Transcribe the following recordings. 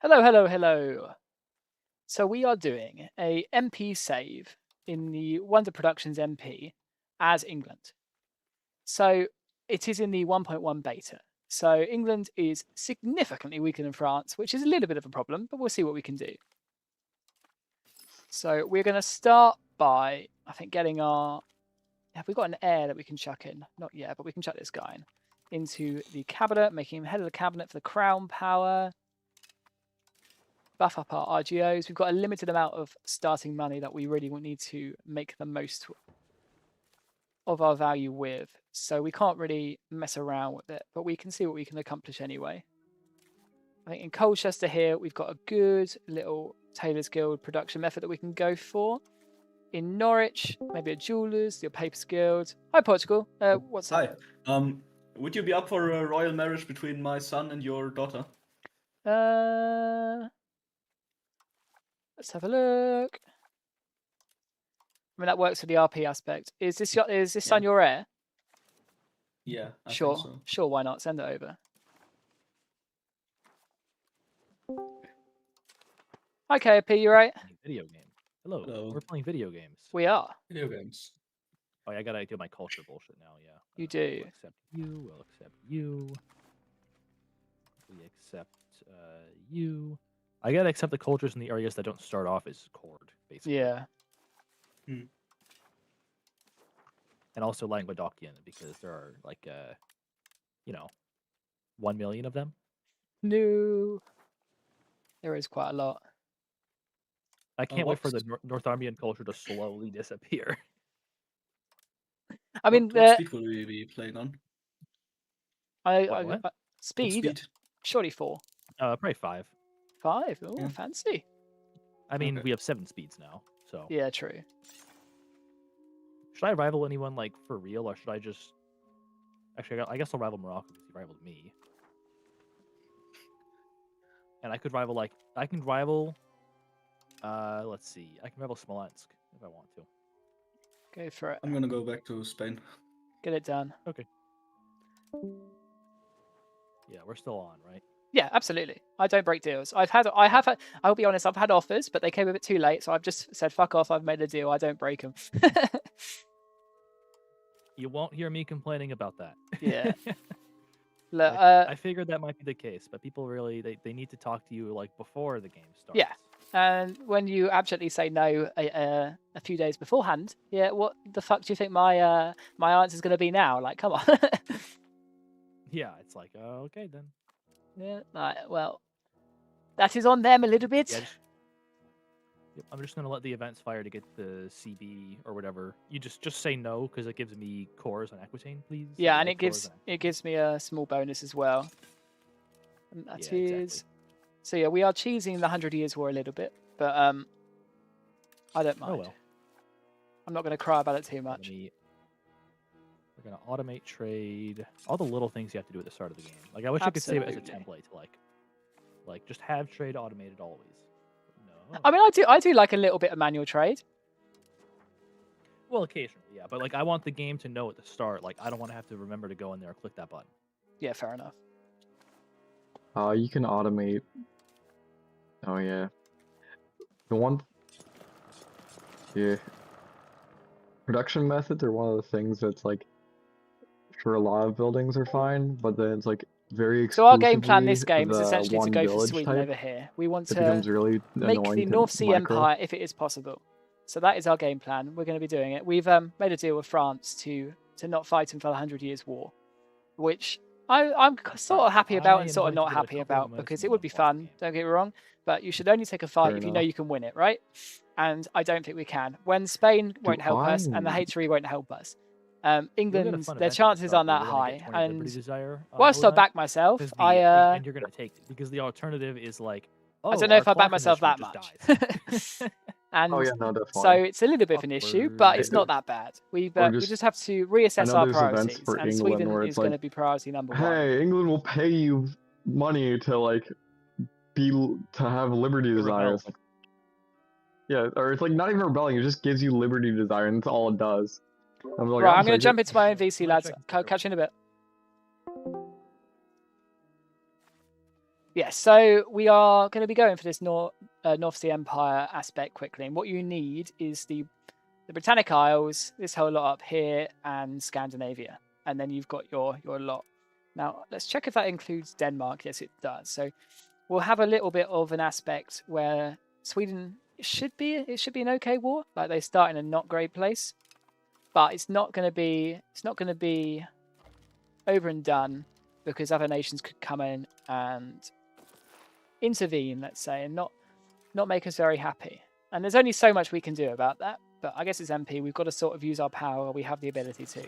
Hello, hello, hello. So we are doing a MP save in the Wonder Productions MP as England. So it is in the 1.1 beta. So England is significantly weaker than France, which is a little bit of a problem, but we'll see what we can do. So we're going to start by, I think, getting our... Have we got an heir that we can chuck in? Not yet, but we can chuck this guy in. Into the cabinet, making him head of the cabinet for the crown power. Buff up our RGOs. We've got a limited amount of starting money that we really will need to make the most of our value with. So we can't really mess around with it, but we can see what we can accomplish anyway. I think in Colchester here, we've got a good little Tailors Guild production method that we can go for. In Norwich, maybe a Jewelers, the Papers Guild. Hi, Portugal. What's up? Hi. Would you be up for a royal marriage between my son and your daughter? Let's have a look. I mean, that works for the RP aspect. Is this son your heir? Yeah, I sure. think so. Sure, why not? Send it over. Hi, KP, you right? Video game. Hello. Hello. We're playing video games. We are. Video games. Oh, I gotta do my culture bullshit now, yeah. You do. We'll accept you, we'll accept you. We accept you. I gotta accept the cultures in the areas that don't start off as cord, basically. Yeah. And also Languedocian, because there are, like, 1 million of them. No. There is quite a lot. I can't wait for the Northumbrian culture to slowly disappear. I mean, what speed will we be playing on? Speed? Surely 4. Probably 5. 5? Oh, fancy. I mean, we have 7 speeds now, so. Yeah, true. Should I rival anyone, like, for real, or should I just... Actually, I guess I'll rival Morocco because he rivaled me. And I could rival, like... I can rival... let's see. I can rival Smolensk if I want to. Go for it. I'm gonna go back to Spain. Get it done. Okay. Yeah, we're still on, right? Yeah, absolutely. I don't break deals. I'll be honest, I've had offers, but they came a bit too late, so I've just said, fuck off, I've made a deal, I don't break them. You won't hear me complaining about that. Yeah. Look, I figured that might be the case, but people really, they need to talk to you, like, before the game starts. Yeah. And when you abjectly say no a few days beforehand, yeah, what the fuck do you think my answer is going to be now? Like, come on. Yeah, it's like, okay then. Yeah, well, that is on them a little bit. Yeah, I'm just gonna let the events fire to get the CB or whatever. You just say no because it gives me cores on Aquitaine, please. Yeah, and it gives me a small bonus as well. And that is. Exactly. So yeah, we are cheesing the 100 Years' War a little bit, but I don't mind. Oh well. I'm not going to cry about it too much. We're gonna automate trade. All the little things you have to do at the start of the game. Like I wish I could save it as a template to like just have trade automated always. No. I mean, I do like a little bit of manual trade. Well, occasionally, yeah. But like I want the game to know at the start. Like I don't want to have to remember to go in there and click that button. Yeah, fair enough. You can automate. Oh yeah. The one. Yeah. Production methods are one of the things that's like, sure, a lot of buildings are fine, but then it's like very. So our game plan this game is essentially to go for Sweden over here. We want to really make the North Sea Empire if it is possible. So that is our game plan. We're going to be doing it. We've made a deal with France to not fight him for the 100 Years' War, which I'm sort of happy about and sort of not happy about because it would be fun. Don't get me wrong, but you should only take a fight if you know you can win it, right? And I don't think we can. When Spain won't help us and the H3 won't help us. England, their chances aren't that high. And whilst I back myself, and you're gonna take it because the alternative is like, I don't know if I back myself that much. And oh, yeah, no, so it's a little bit of an issue, but it's not that bad. We just have to reassess our priorities, and Sweden is going to be priority number 1. Hey, England will pay you money to like to have liberty desires. Yeah, or it's like not even rebelling; it just gives you liberty desire, and that's all it does. I'm like, right, I'm going to jump into my own VC, lads. Catch you in a bit. Yes, so we are going to be going for this North Sea Empire aspect quickly. And what you need is the Britannic Isles, this whole lot up here, and Scandinavia. And then you've got your lot. Now, let's check if that includes Denmark. Yes, it does. So we'll have a little bit of an aspect where Sweden, it should be an okay war. Like, they start in a not great place. But it's not going to be over and done, because other nations could come in and intervene, let's say, and not make us very happy. And there's only so much we can do about that. But I guess it's MP. We've got to sort of use our power. We have the ability to.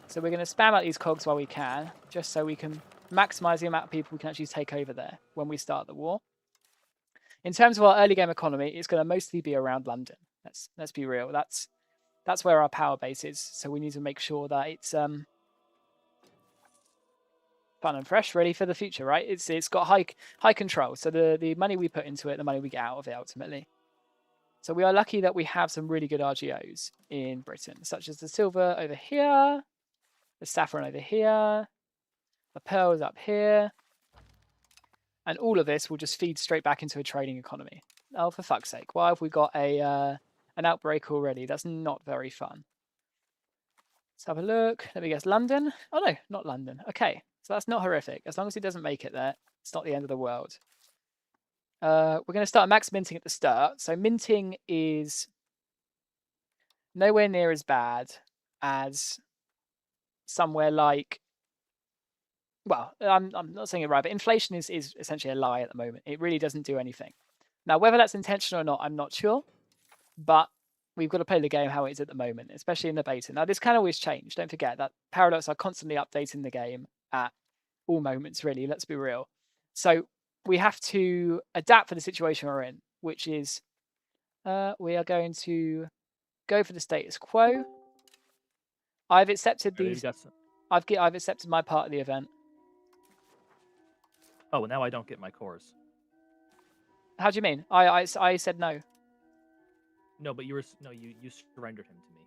So we're going to spam out these cogs while we can, just so we can maximize the amount of people we can actually take over there when we start the war. In terms of our early game economy, it's going to mostly be around London. Let's be real. That's where our power base is. So we need to make sure that it's fun and fresh, ready for the future, right? It's got high control. So the money we put into it, the money we get out of it ultimately. So we are lucky that we have some really good RGOs in Britain, such as the silver over here, the saffron over here, the pearls up here, and all of this will just feed straight back into a trading economy. Oh, for fuck's sake! Why have we got an outbreak already? That's not very fun. Let's have a look. Let me guess, London? Oh no, not London. Okay, so that's not horrific. As long as it doesn't make it there, it's not the end of the world. We're going to start max minting at the start. So minting is nowhere near as bad as somewhere like, well, I'm not saying it right, but inflation is essentially a lie at the moment. It really doesn't do anything. Now, whether that's intentional or not, I'm not sure. But we've got to play the game how it is at the moment, especially in the beta. Now, this can always change. Don't forget that Paradox are constantly updating the game at all moments, really. Let's be real. So we have to adapt for the situation we're in, which is we are going to go for the status quo. I've accepted these. I've accepted my part of the event. Oh, well, now I don't get my cores. How do you mean? I said no. No, but you surrendered him to me.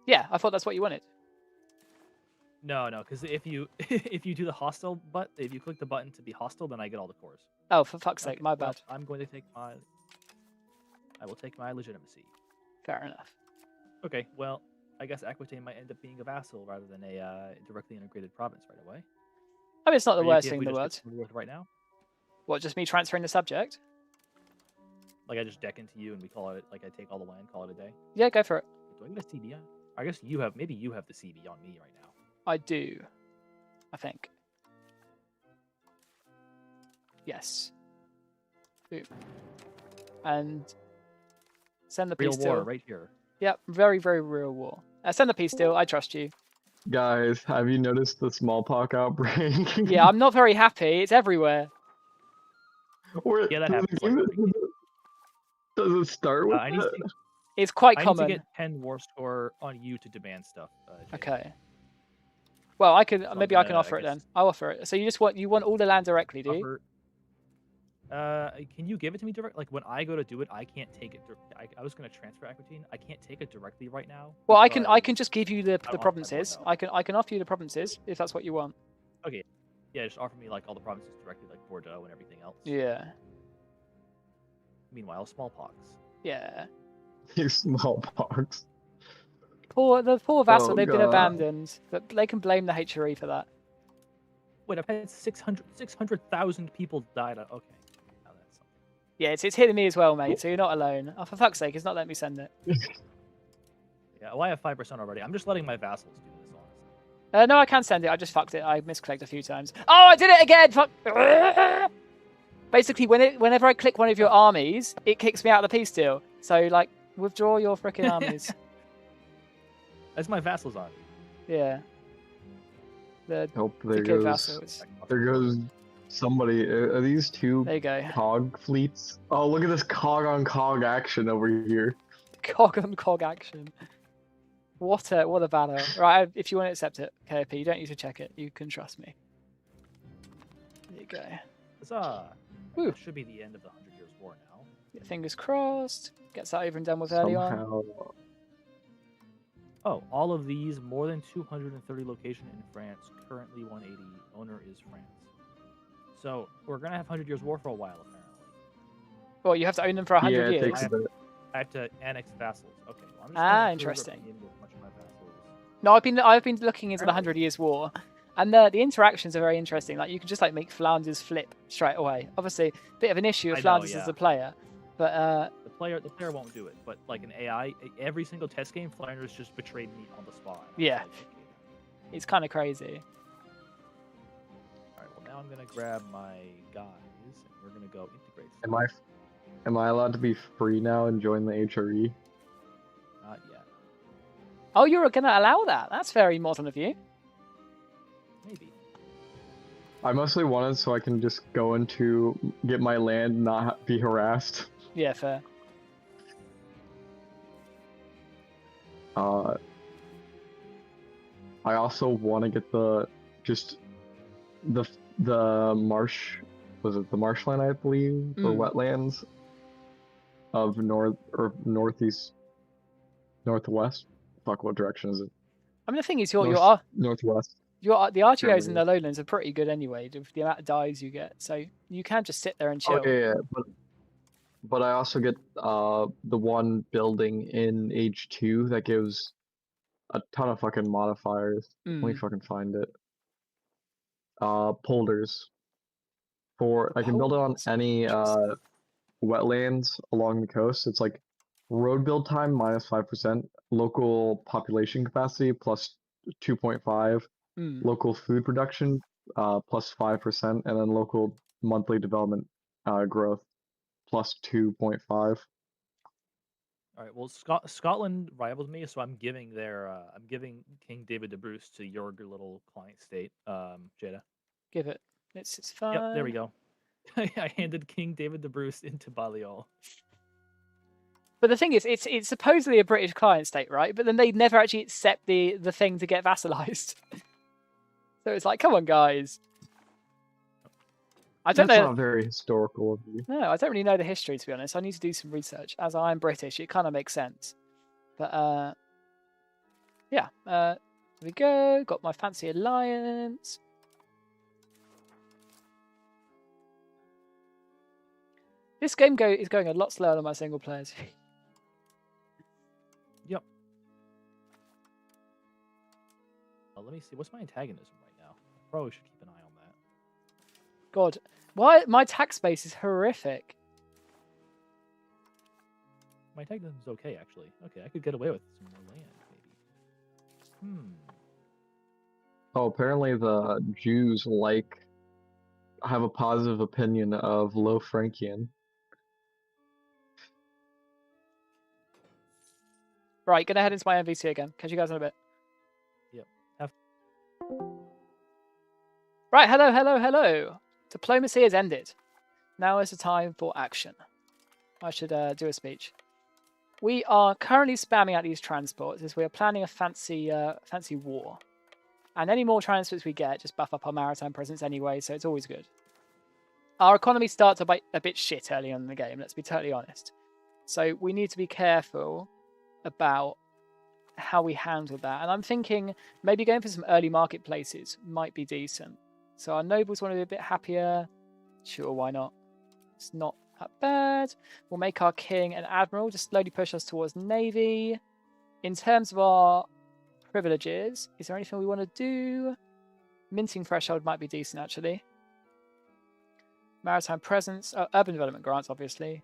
Yeah, I thought that's what you wanted. No, because if you do the hostile if you click the button to be hostile, then I get all the cores. Oh, for fuck's sake, my bad. I'm going to take I will take my legitimacy. Fair enough. Okay, well, I guess Aquitaine might end up being a vassal rather than a directly integrated province right away. I mean, it's not the worst thing in the world. Right now? What, just me transferring the subject? Like I just deck into you and we call it, like I take all the land, call it a day? Yeah, go for it. Do I get a CB on? I guess maybe you have the CB on me right now. I do. I think. Yes. Boom. And send the peace deal. Real war right here. Yep, very, very real war. Send the peace deal. I trust you. Guys, have you noticed the smallpox outbreak? Yeah, I'm not very happy. It's everywhere. Yeah, that happens. Does it start with that? It's quite common. I need to get 10 war score on you to demand stuff. Okay. Well, I could maybe I can offer it then. I'll offer it. So you want all the land directly, do you? Can you give it to me direct? Like when I go to do it, I can't take it. I was going to transfer Aquitaine. I can't take it directly right now. Well, I can just give you the provinces. I can offer you the provinces if that's what you want. Okay. Yeah, just offer me like all the provinces directly, like Bordeaux and everything else. Yeah. Meanwhile, smallpox. Yeah. Smallpox. The poor Vassal, they've been abandoned, but they can blame the HRE for that. Wait, I've had 600,000 people died. Okay. Now that's something. Yeah, it's hitting me as well, mate, so you're not alone. Oh, for fuck's sake, it's not letting me send it. Yeah, well, I have 5% already. I'm just letting my vassals do this, No, honestly. I can send it. I just fucked it. I misclicked a few times. Oh, I did it again! Fuck! Basically, whenever I click one of your armies, it kicks me out of the peace deal. So, like, withdraw your frickin' armies. That's my vassals army. Yeah. There goes somebody. Are these two there you go. cog fleets? Oh, look at this cog on cog action over here. Cog on cog action. What a battle. Right, if you want to accept it, KOP, you don't need to check it. You can trust me. There you go. Huzzah! Woo. That should be the end of the 100 Years' War now. Yeah, fingers crossed. Gets that over and done with early on. Oh, all of these, more than 230 location in France, currently 180. Owner is France. So we're gonna have 100 Years War for a while, apparently. Well, you have to own them for 100 Yeah, it years. takes a bit. I have to annex vassals. Okay, well, I'm just gonna Interesting. improve a bunch of my vassals. No, I've been looking into the 100 Years War, and the interactions are very interesting. Like you can just like make Flanders flip straight away. Obviously, a bit of an issue with Flanders as a player, but the player won't do it. But like an AI, every single test game, Flanders just betrayed me on the spot. Yeah. Like, okay. It's kind of crazy. All right, well now I'm gonna grab my guys, and we're gonna go integrate. Am I allowed to be free now and join the HRE? Not yet. Oh, you're going to allow that? That's very modern of you. Maybe. I mostly wanted so I can just go into get my land and not be harassed. Yeah, fair. I also want to get the marsh, was it the marshland I believe, or wetlands of northwest. Fuck, what direction is it? I mean, the thing is, northwest. the RTOs in Germany. the lowlands are pretty good anyway, with the amount of dives you get. So you can just sit there and chill. Okay, yeah, but I also get the one building in Age 2 that gives a ton of fucking modifiers. Let me fucking find it. Polders. I can build it on any wetlands along the coast. It's like road build time minus 5%, local population capacity plus 2.5, local food production plus 5%, and then local monthly development growth plus 2.5. All right. Well, Scotland rivals me, so I'm giving King David de Bruce to your little client state, Jada. Give it. It's fine. Yep, there we go. I handed King David de Bruce into Balliol. But the thing is, it's supposedly a British client state, right? But then they never actually accept the thing to get vassalized. So it's like, come on, guys. I don't know. That's not very historical of you. No, I don't really know the history, to be honest. I need to do some research. As I am British, it kind of makes sense. But yeah. There we go. Got my fancy alliance. This game is going a lot slower than my single players. Yep. Let me see. What's my antagonism right now? I probably should keep an eye on that. God, why my tax base is horrific. My antagonism's okay, actually. Okay, I could get away with some more land, maybe. Oh, apparently the Jews have a positive opinion of Low Frankian. Right, gonna head into my MVC again. Catch you guys in a bit. Yep. Right, hello. Diplomacy has ended. Now is the time for action. I should do a speech. We are currently spamming out these transports as we are planning a fancy war. And any more transports we get just buff up our maritime presence anyway, so it's always good. Our economy starts a bit shit early on in the game, let's be totally honest. So we need to be careful about how we handle that. And I'm thinking maybe going for some early marketplaces might be decent. So our nobles want to be a bit happier. Sure, why not? It's not that bad. We'll make our king an admiral, just slowly push us towards navy. In terms of our privileges, is there anything we want to do? Minting threshold might be decent, actually. Maritime presence, urban development grants, obviously.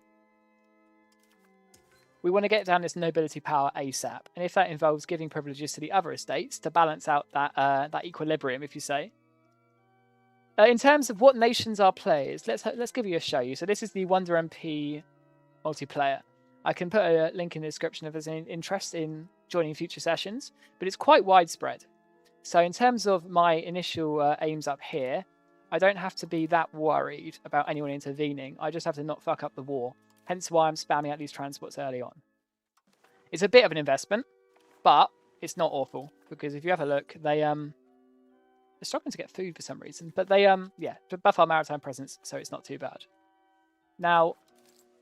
We want to get down this nobility power ASAP, and if that involves giving privileges to the other estates to balance out that equilibrium, if you say. In terms of what nations are players, let's give you a show. So this is the Wonder MP multiplayer. I can put a link in the description if there's any interest in joining future sessions, but it's quite widespread. So in terms of my initial aims up here, I don't have to be that worried about anyone intervening. I just have to not fuck up the war. Hence why I'm spamming out these transports early on. It's a bit of an investment, but it's not awful, because if you have a look, they're struggling to get food for some reason, but they buff our maritime presence, so it's not too bad. Now,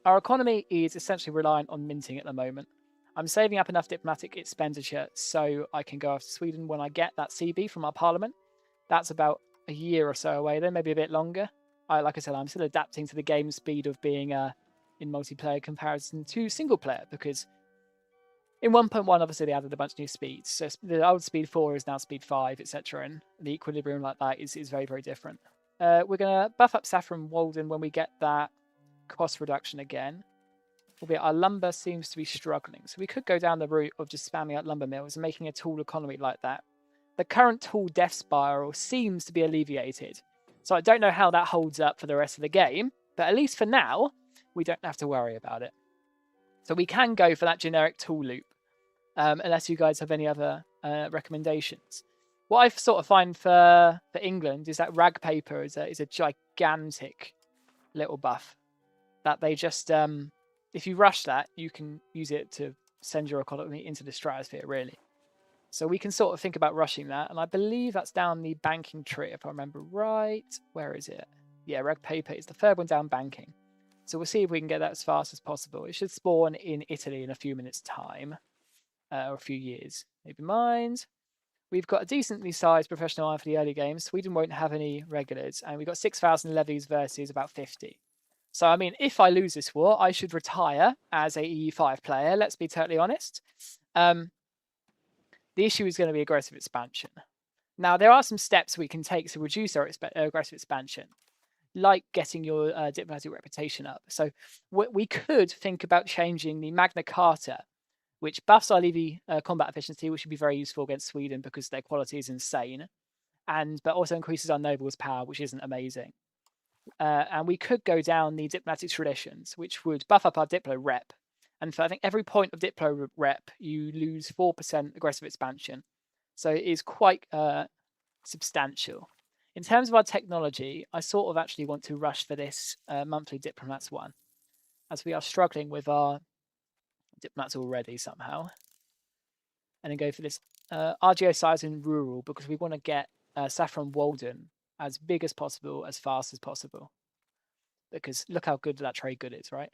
our economy is essentially reliant on minting at the moment. I'm saving up enough diplomatic expenditure so I can go after Sweden when I get that CB from our parliament. That's about a year or so away, then maybe a bit longer. like I said, I'm still adapting to the game speed of being in multiplayer comparison to single player, because in 1.1 obviously they added a bunch of new speeds. So the old speed 4 is now speed 5, etc. And the equilibrium like that is very, very different. We're going to buff up Saffron Walden when we get that cost reduction again. Albeit our lumber seems to be struggling. So we could go down the route of just spamming out lumber mills and making a tool economy like that. The current tool death spiral seems to be alleviated. So I don't know how that holds up for the rest of the game, but at least for now, we don't have to worry about it. So we can go for that generic tool loop, unless you guys have any other recommendations. What I sort of find for England is that rag paper is a gigantic little buff that they just, if you rush that, you can use it to send your economy into the stratosphere, really. So we can sort of think about rushing that, and I believe that's down the banking tree, if I remember right. Where is it? Yeah, rag paper is the third one down banking. So we'll see if we can get that as fast as possible. It should spawn in Italy in a few minutes' time, or a few years. Never mind. We've got a decently sized professional army for the early games. Sweden won't have any regulars, and we've got 6,000 levies versus about 50. So, I mean, if I lose this war, I should retire as a EU5 player, let's be totally honest. The issue is going to be aggressive expansion. Now, there are some steps we can take to reduce our aggressive expansion, like getting your diplomatic reputation up. So we could think about changing the Magna Carta, which buffs our levy combat efficiency, which would be very useful against Sweden because their quality is insane, but also increases our nobles' power, which isn't amazing. And we could go down the diplomatic traditions, which would buff up our Diplo rep. And for I think every point of Diplo rep, you lose 4% aggressive expansion. So it is quite substantial. In terms of our technology, I sort of actually want to rush for this monthly diplomats one, as we are struggling with our diplomats already somehow. And then go for this RGO size in rural, because we want to get Saffron Walden as big as possible, as fast as possible. Because look how good that trade good is, right?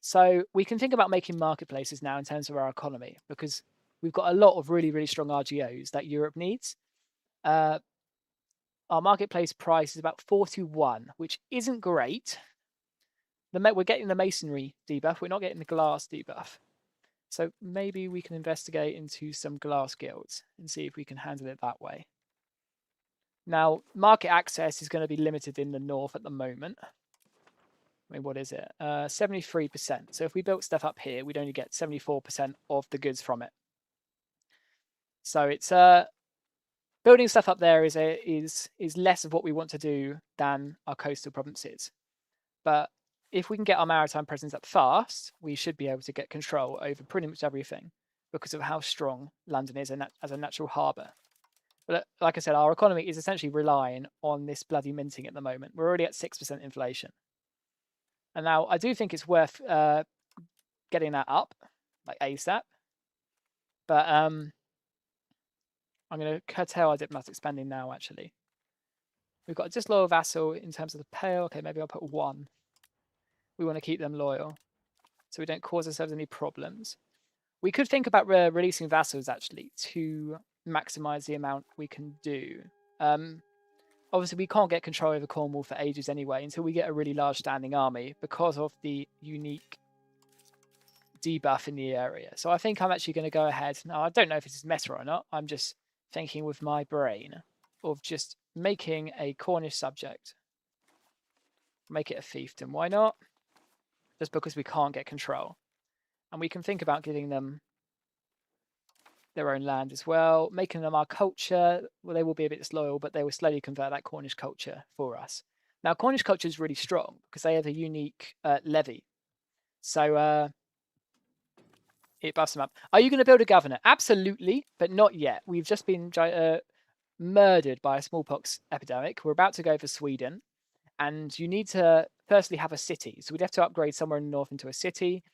So we can think about making marketplaces now in terms of our economy, because we've got a lot of really, really strong RGOs that Europe needs. Our marketplace price is about 4-1, which isn't great. We're getting the masonry debuff. We're not getting the glass debuff. So maybe we can investigate into some glass guilds and see if we can handle it that way. Now, market access is going to be limited in the north at the moment. I mean, what is it? 73%. So if we built stuff up here, we'd only get 74% of the goods from it. So it's building stuff up there is less of what we want to do than our coastal provinces. But if we can get our maritime presence up fast, we should be able to get control over pretty much everything because of how strong London is as a natural harbour. But like I said, our economy is essentially relying on this bloody minting at the moment. We're already at 6% inflation. And now I do think it's worth getting that up, like ASAP. But I'm going to curtail our diplomatic spending now, actually. We've got a disloyal vassal in terms of the pale. Okay, maybe I'll put 1. We want to keep them loyal, so we don't cause ourselves any problems. We could think about releasing vassals, actually, to maximize the amount we can do. Obviously, we can't get control over Cornwall for ages anyway until we get a really large standing army because of the unique debuff in the area. So I think I'm actually going to go ahead. Now, I don't know if this is meta or not. I'm just thinking with my brain of just making a Cornish subject. Make it a fiefdom. Why not? Just because we can't get control. And we can think about giving them their own land as well, making them our culture. Well, they will be a bit disloyal, but they will slowly convert that Cornish culture for us. Now, Cornish culture is really strong because they have a unique levy. So it buffs them up. Are you going to build a governor? Absolutely, but not yet. We've just been murdered by a smallpox epidemic. We're about to go for Sweden. And you need to firstly have a city. So we'd have to upgrade somewhere in the north into a city,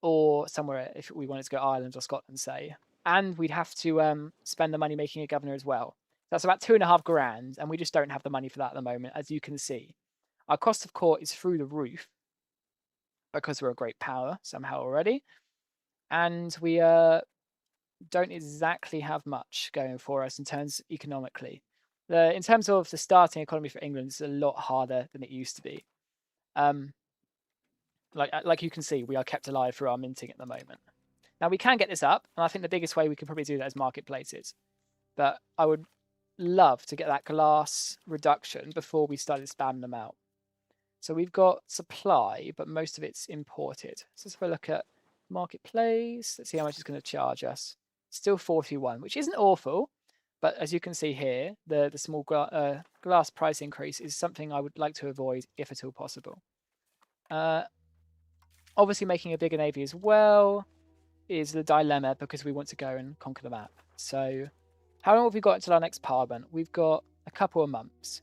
or somewhere if we wanted to go Ireland or Scotland, say. And we'd have to spend the money making a governor as well. That's about 2.5 grand, and we just don't have the money for that at the moment, as you can see. Our cost of court is through the roof because we're a great power somehow already. And we don't exactly have much going for us in terms economically. In terms of the starting economy for England, it's a lot harder than it used to be. Like you can see, we are kept alive through our minting at the moment. Now we can get this up, and I think the biggest way we can probably do that is marketplaces. But I would love to get that glass reduction before we started spamming them out. So we've got supply, but most of it's imported. So let's have a look at marketplace. Let's see how much it's going to charge us. Still 41, which isn't awful. But as you can see here, the small glass price increase is something I would like to avoid if at all possible. Obviously, making a bigger navy as well is the dilemma because we want to go and conquer the map. So how long have we got until our next parliament? We've got a couple of months.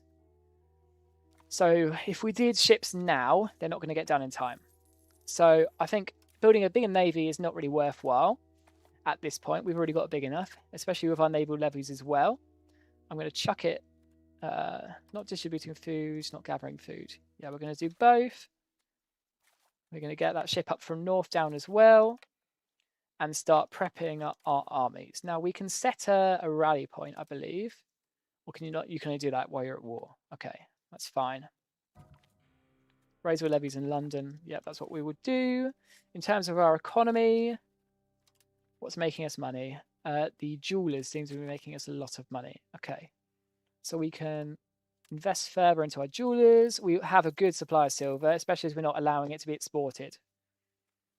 So if we did ships now, they're not going to get done in time. So I think building a bigger navy is not really worthwhile at this point. We've already got big enough, especially with our naval levies as well. I'm going to chuck it, not distributing food, not gathering food. Yeah, we're going to do both. We're going to get that ship up from north down as well and start prepping our armies. Now we can set a rally point, I believe. Or can you not? You can only do that while you're at war. Okay, that's fine. Raise our levies in London. Yep, that's what we would do. In terms of our economy, what's making us money? The jewelers seem to be making us a lot of money. Okay, so we can invest further into our jewelers. We have a good supply of silver, especially as we're not allowing it to be exported.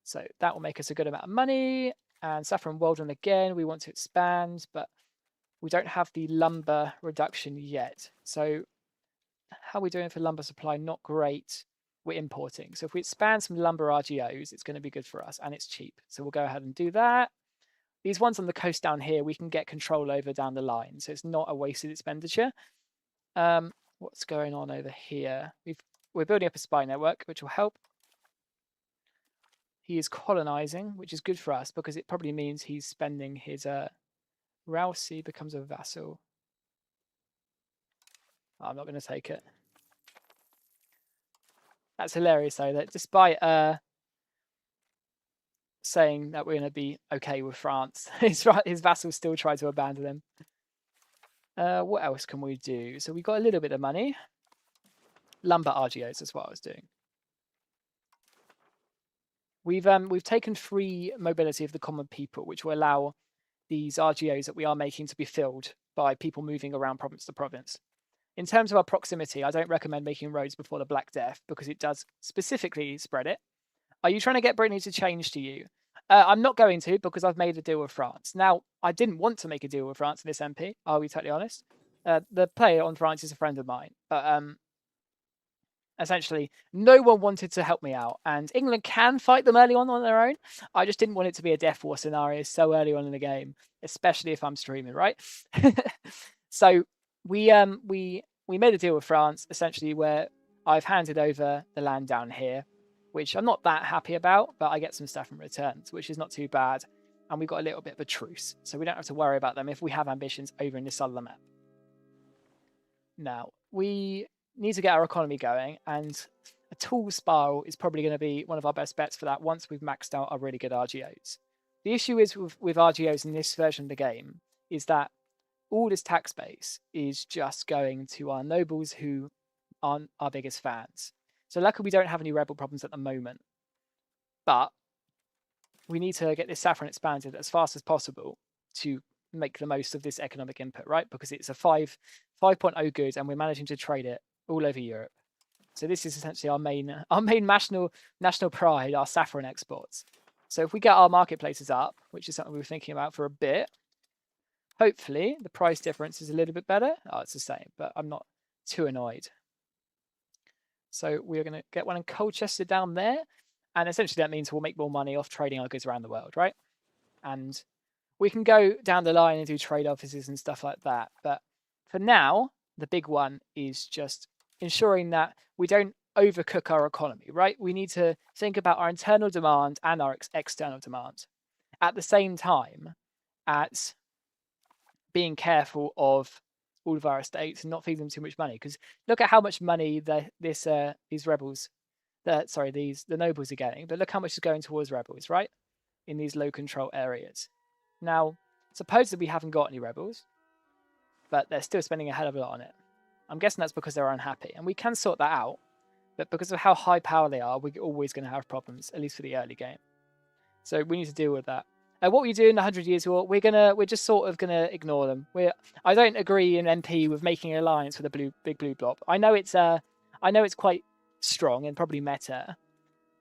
So that will make us a good amount of money. And Saffron Weldon again, we want to expand, but we don't have the lumber reduction yet. So how are we doing for lumber supply? Not great. We're importing. So if we expand some lumber RGOs, it's going to be good for us and it's cheap. So we'll go ahead and do that. These ones on the coast down here, we can get control over down the line. So it's not a wasted expenditure. What's going on over here? We're building up a spy network, which will help. He is colonizing, which is good for us because it probably means he's spending his Rousey becomes a vassal. I'm not going to take it. That's hilarious, though, that despite saying that we're going to be okay with France, his vassals still try to abandon him. What else can we do? So we got a little bit of money. Lumber RGOs is what I was doing. We've taken free mobility of the common people, which will allow these RGOs that we are making to be filled by people moving around province to province. In terms of our proximity, I don't recommend making roads before the Black Death because it does specifically spread it. Are you trying to get Brittany to change to you? I'm not going to because I've made a deal with France. Now, I didn't want to make a deal with France in this MP, I'll be totally honest. The player on France is a friend of mine, but essentially, no one wanted to help me out, and England can fight them early on their own. I just didn't want it to be a death war scenario so early on in the game, especially if I'm streaming, right? So we made a deal with France, essentially, where I've handed over the land down here, which I'm not that happy about, but I get some stuff in return, which is not too bad. And we've got a little bit of a truce, so we don't have to worry about them if we have ambitions over in this side of the map. Now, we need to get our economy going, and a tool spiral is probably going to be one of our best bets for that once we've maxed out our really good RGOs. The issue is with RGOs in this version of the game is that all this tax base is just going to our nobles who aren't our biggest fans. So luckily we don't have any rebel problems at the moment, but we need to get this saffron expanded as fast as possible to make the most of this economic input, right? Because it's a 5.0 good and we're managing to trade it all over Europe. So this is essentially our main national pride, our saffron exports. So if we get our marketplaces up, which is something we were thinking about for a bit, hopefully the price difference is a little bit better. Oh, it's the same, but I'm not too annoyed. So we're going to get one in Colchester down there. And essentially that means we'll make more money off trading our goods around the world, right? And we can go down the line and do trade offices and stuff like that. But for now, the big one is just ensuring that we don't overcook our economy, right? We need to think about our internal demand and our external demand at the same time as being careful of all of our estates and not feeding them too much money. Because look at how much money these rebels, the nobles are getting. But look how much is going towards rebels, right? In these low control areas. Now, supposedly we haven't got any rebels. but they're still spending a hell of a lot on it. I'm guessing that's because they're unhappy, and we can sort that out. But because of how high power they are, we're always going to have problems, at least for the early game. So we need to deal with that. What we do in the 100 Years' War, we're just sort of gonna ignore them. I don't agree in NP with making an alliance with a big blue blob. I know it's quite strong and probably meta,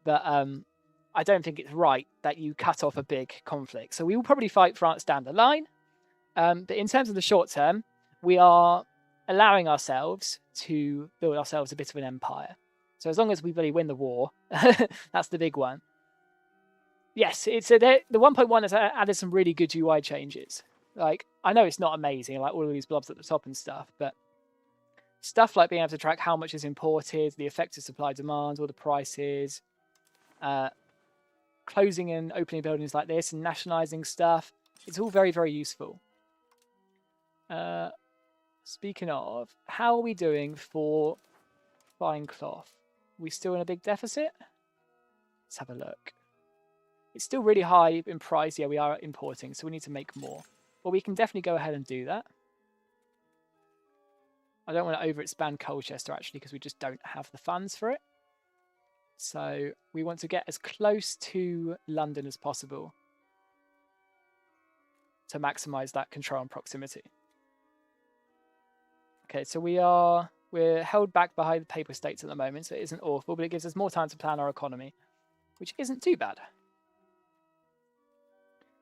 but I don't think it's right that you cut off a big conflict. So we will probably fight France down the line. But in terms of the short term, we are allowing ourselves to build ourselves a bit of an empire. So as long as we really win the war, that's the big one. Yes, the 1.1 has added some really good UI changes. Like, I know it's not amazing, like all of these blobs at the top and stuff, but stuff like being able to track how much is imported, the effective supply demand, all the prices, closing and opening buildings like this, and nationalizing stuff. It's all very, very useful. Speaking of, how are we doing for fine cloth? Are we still in a big deficit? Let's have a look. It's still really high in price. Yeah, we are importing, so we need to make more. But we can definitely go ahead and do that. I don't want to overexpand Colchester, actually, because we just don't have the funds for it. So we want to get as close to London as possible to maximize that control and proximity. Okay, so we're held back by the paper states at the moment, so it isn't awful, but it gives us more time to plan our economy, which isn't too bad.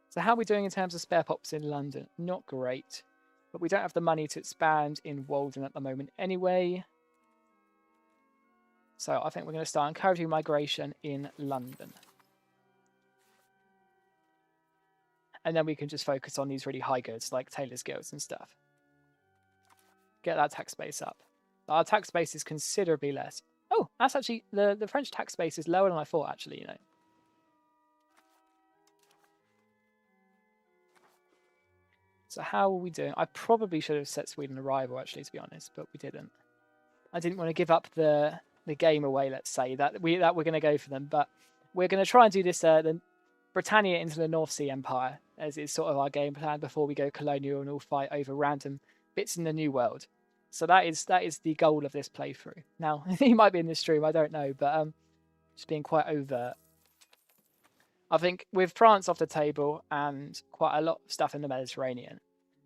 So how are we doing in terms of spare pops in London? Not great, but we don't have the money to expand in Walden at the moment anyway. So I think we're going to start encouraging migration in London. And then we can just focus on these really high goods like tailors' guilds and stuff. Get that tax base up. Our tax base is considerably less. Oh, that's actually, the French tax base is lower than I thought, actually, you know. So how are we doing? I probably should have set Sweden a rival, actually, to be honest, but we didn't. I didn't want to give up the game away, let's say, that we're going to go for them, but we're going to try and do this, the Britannia into the North Sea Empire, as is sort of our game plan before we go colonial and all fight over random bits in the New World. So that is the goal of this playthrough. Now, he might be in this stream, I don't know, but just being quite overt. I think with France off the table and quite a lot of stuff in the Mediterranean,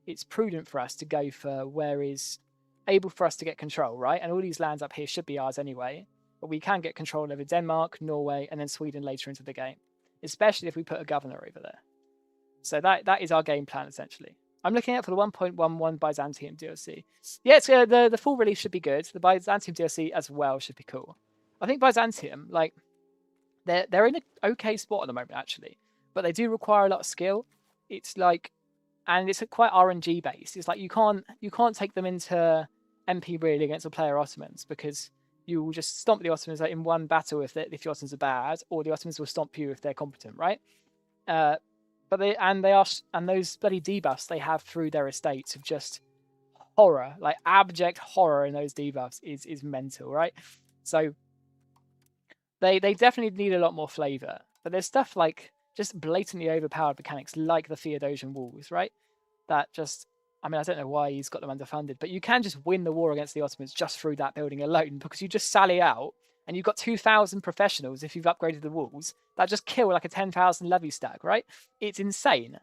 it's prudent for us to go for where is able for us to get control, right? And all these lands up here should be ours anyway, but we can get control over Denmark, Norway, and then Sweden later into the game, especially if we put a governor over there. So that is our game plan, essentially. I'm looking out for the 1.11 Byzantium DLC. Yeah, it's, the full release should be good. The Byzantium DLC as well should be cool. I think Byzantium, like, they're in an okay spot at the moment, actually, but they do require a lot of skill. It's like, and it's quite RNG based. It's like you can't take them into MP really against the player Ottomans, because you will just stomp the Ottomans in one battle if the Ottomans are bad, or the Ottomans will stomp you if they're competent, right? But those bloody debuffs they have through their estates of just horror, like abject horror in those debuffs is mental, right? So they definitely need a lot more flavor. But there's stuff like just blatantly overpowered mechanics like the Theodosian walls, right? That just, I mean, I don't know why he's got them underfunded, but you can just win the war against the Ottomans just through that building alone, because you just sally out and you've got 2,000 professionals if you've upgraded the walls that just kill like a 10,000 levy stack, right? It's insane.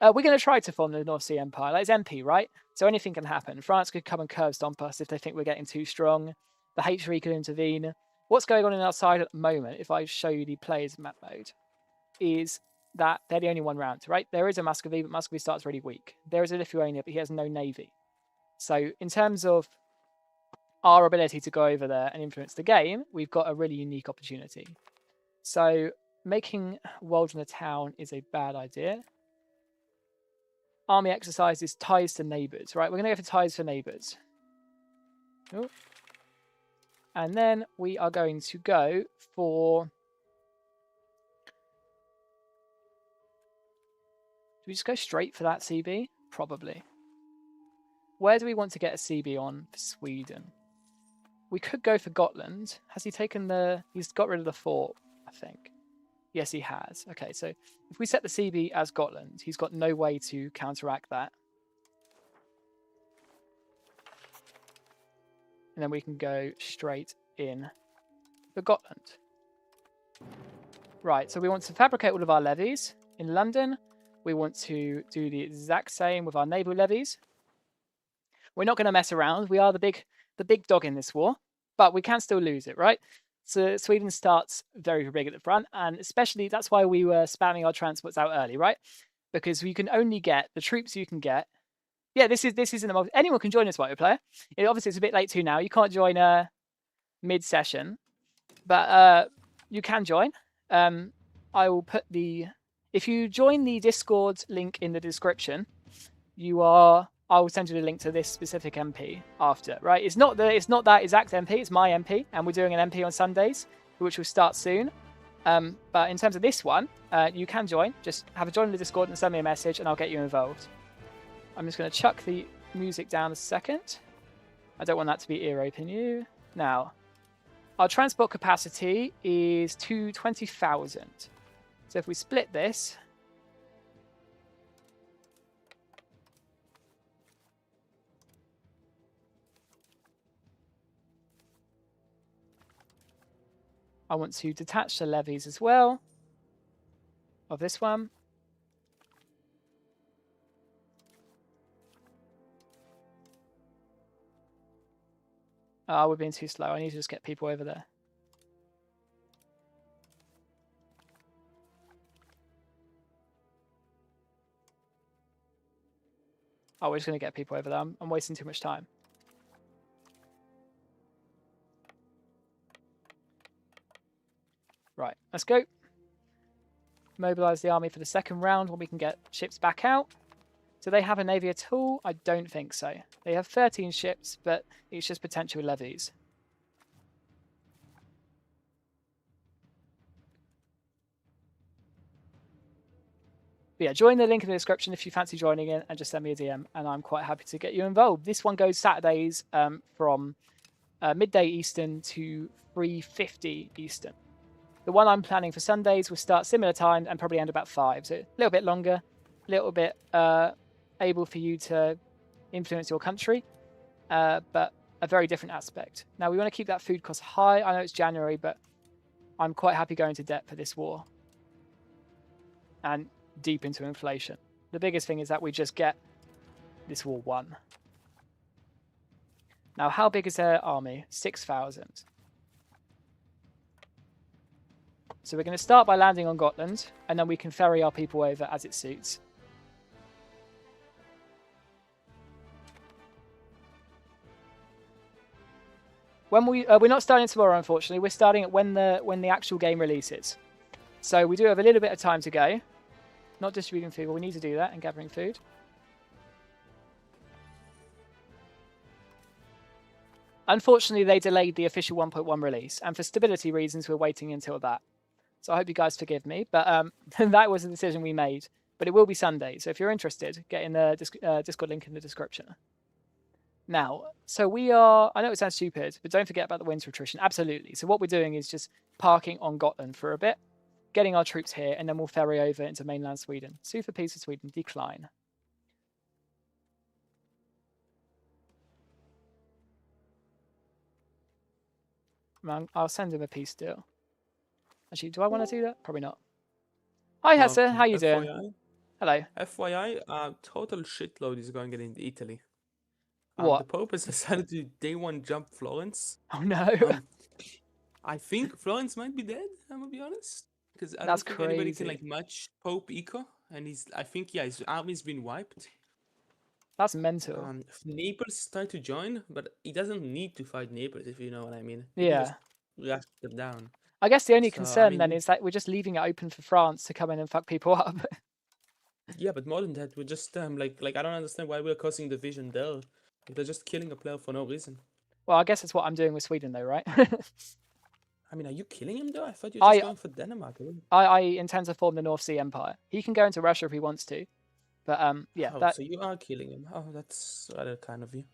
We're going to try to form the North Sea Empire. Like, it's MP, right? So anything can happen. France could come and curb stomp us if they think we're getting too strong. The HRE could intervene. What's going on in our side at the moment, if I show you the players map mode, is that they're the only one round, right? There is a Muscovy, but Muscovy starts really weak. There is a Lithuania, but he has no navy. So in terms of our ability to go over there and influence the game, we've got a really unique opportunity. So making Walden a town is a bad idea. Army exercises, ties to neighbours, right? We're going to go for ties for neighbours. Oh. And then we are going to go for... Do we just go straight for that CB? Probably. Where do we want to get a CB on for Sweden? We could go for Gotland. Has he taken the... He's got rid of the fort, I think. Yes, he has. Okay, so if we set the CB as Gotland, he's got no way to counteract that. and then we can go straight in for Gotland. Right, so we want to fabricate all of our levies in London. We want to do the exact same with our naval levies. We're not going to mess around. We are the big dog in this war, but we can still lose it, right? So Sweden starts very big at the front, and especially that's why we were spamming our transports out early, right? Because you can only get the troops you can get. Yeah, this isn't a anyone can join us, white player. Obviously, it's a bit late too now. You can't join mid-session, but you can join. I will put if you join the Discord link in the description, I will send you the link to this specific MP after, right? It's not that exact MP, it's my MP, and we're doing an MP on Sundays, which will start soon. But in terms of this one, you can join. Just have a join in the Discord and send me a message, and I'll get you involved. I'm just going to chuck the music down a second. I don't want that to be ear open you. Now, our transport capacity is 220,000. So if we split this, I want to detach the levies as well of this one. We're being too slow. I need to just get people over there. Oh, we're just going to get people over there. I'm wasting too much time. Right, let's go. Mobilize the army for the second round when we can get ships back out. Do they have a navy at all? I don't think so. They have 13 ships, but it's just potential levies. But yeah, join the link in the description if you fancy joining in, and just send me a DM, and I'm quite happy to get you involved. This one goes Saturdays from midday Eastern to 3:50 Eastern. The one I'm planning for Sundays will start similar time and probably end about 5, so a little bit longer, a little bit able for you to influence your country, but a very different aspect. Now, we want to keep that food cost high. I know it's January, but I'm quite happy going to debt for this war and deep into inflation. The biggest thing is that we just get this war won. Now, how big is their army? 6,000. So we're going to start by landing on Gotland, and then we can ferry our people over as it suits. When we're not starting tomorrow, unfortunately. We're starting at when the actual game releases. So we do have a little bit of time to go. Not distributing food, but we need to do that and gathering food. Unfortunately, they delayed the official 1.1 release, and for stability reasons, we're waiting until that. So I hope you guys forgive me, but that was a decision we made. But it will be Sunday, so if you're interested, get in the Discord link in the description. Now, so we are, I know it sounds stupid, but don't forget about the winter attrition. Absolutely. So what we're doing is just parking on Gotland for a bit, getting our troops here, and then we'll ferry over into mainland Sweden. Sue for peace with Sweden, decline. I'll send him a peace deal. Actually, do I want to do that? Probably not. Hi, Hesse. How you doing? Hello. FYI, total shitload is going in Italy. What? The Pope has decided to day one jump Florence. Oh no. I think Florence might be dead, I'm gonna be honest. Because I That's don't think anybody crazy. can like match Pope Eco. And I think his army's been wiped. That's mental. Naples tried to join, but he doesn't need to fight Naples, if you know what I mean. Yeah. We have to them down. I guess the only concern I then mean, is that we're just leaving it open for France to come in and fuck people up. yeah, but more than that, we're just like I don't understand why we're causing division there. They're just killing a player for no reason. Well, I guess that's what I'm doing with Sweden, though, right? I mean, are you killing him though? I thought you were just going for Denmark. I intend to form the North Sea Empire. He can go into Russia if he wants to, but yeah. Oh, so you are killing him? Oh, that's rather kind of you.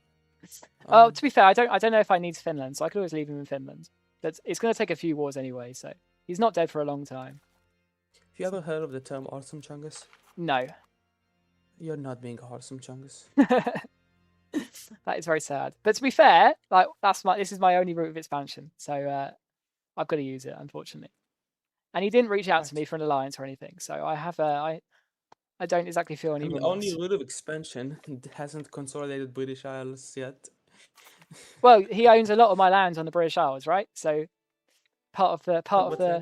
Oh, to be fair, I don't know if I need Finland, so I could always leave him in Finland. But it's going to take a few wars anyway, so he's not dead for a long time. Have you ever heard of the term awesome chungus? No. You're not being awesome chungus. That is very sad. But to be fair, like this is my only route of expansion, so I've got to use it, unfortunately. And he didn't reach out to me for an alliance or anything, so I have I don't exactly feel any remorse. Only route of expansion hasn't consolidated British Isles yet. Well, he owns a lot of my lands on the British Isles, right? So part of the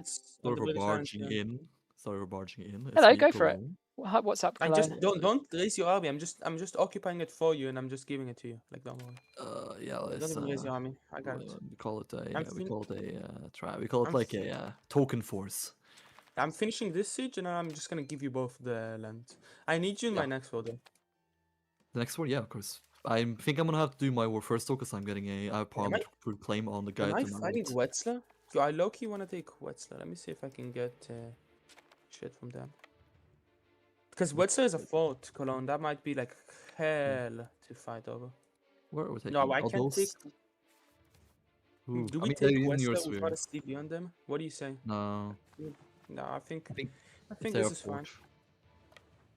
Sorry for barging in. Sorry for barging in. Hello, go for it. What's up, Cologne? I just don't raise your army. I'm just occupying it for you, and I'm just giving it to you. Like, don't worry. Yeah. Don't even raise your army. I got it. We call it like a token force. I'm finishing this siege, and I'm just gonna give you both the land. I need you in my next war, though. The next one, yeah, of course. I think I'm gonna have to do my war first, though, because I'm getting a parliament to claim on the guy. Am I fighting Wetzlar? Do I low-key want to take Wetzlar? Let me see if I can get shit from them. Because Wetzlar is a fort, Cologne. That might be like hell to fight over. Where are we taking? No, I can't take. Ooh, Do we take Wetzlar without a CV on them? What do you say? No. No, I think this is fine.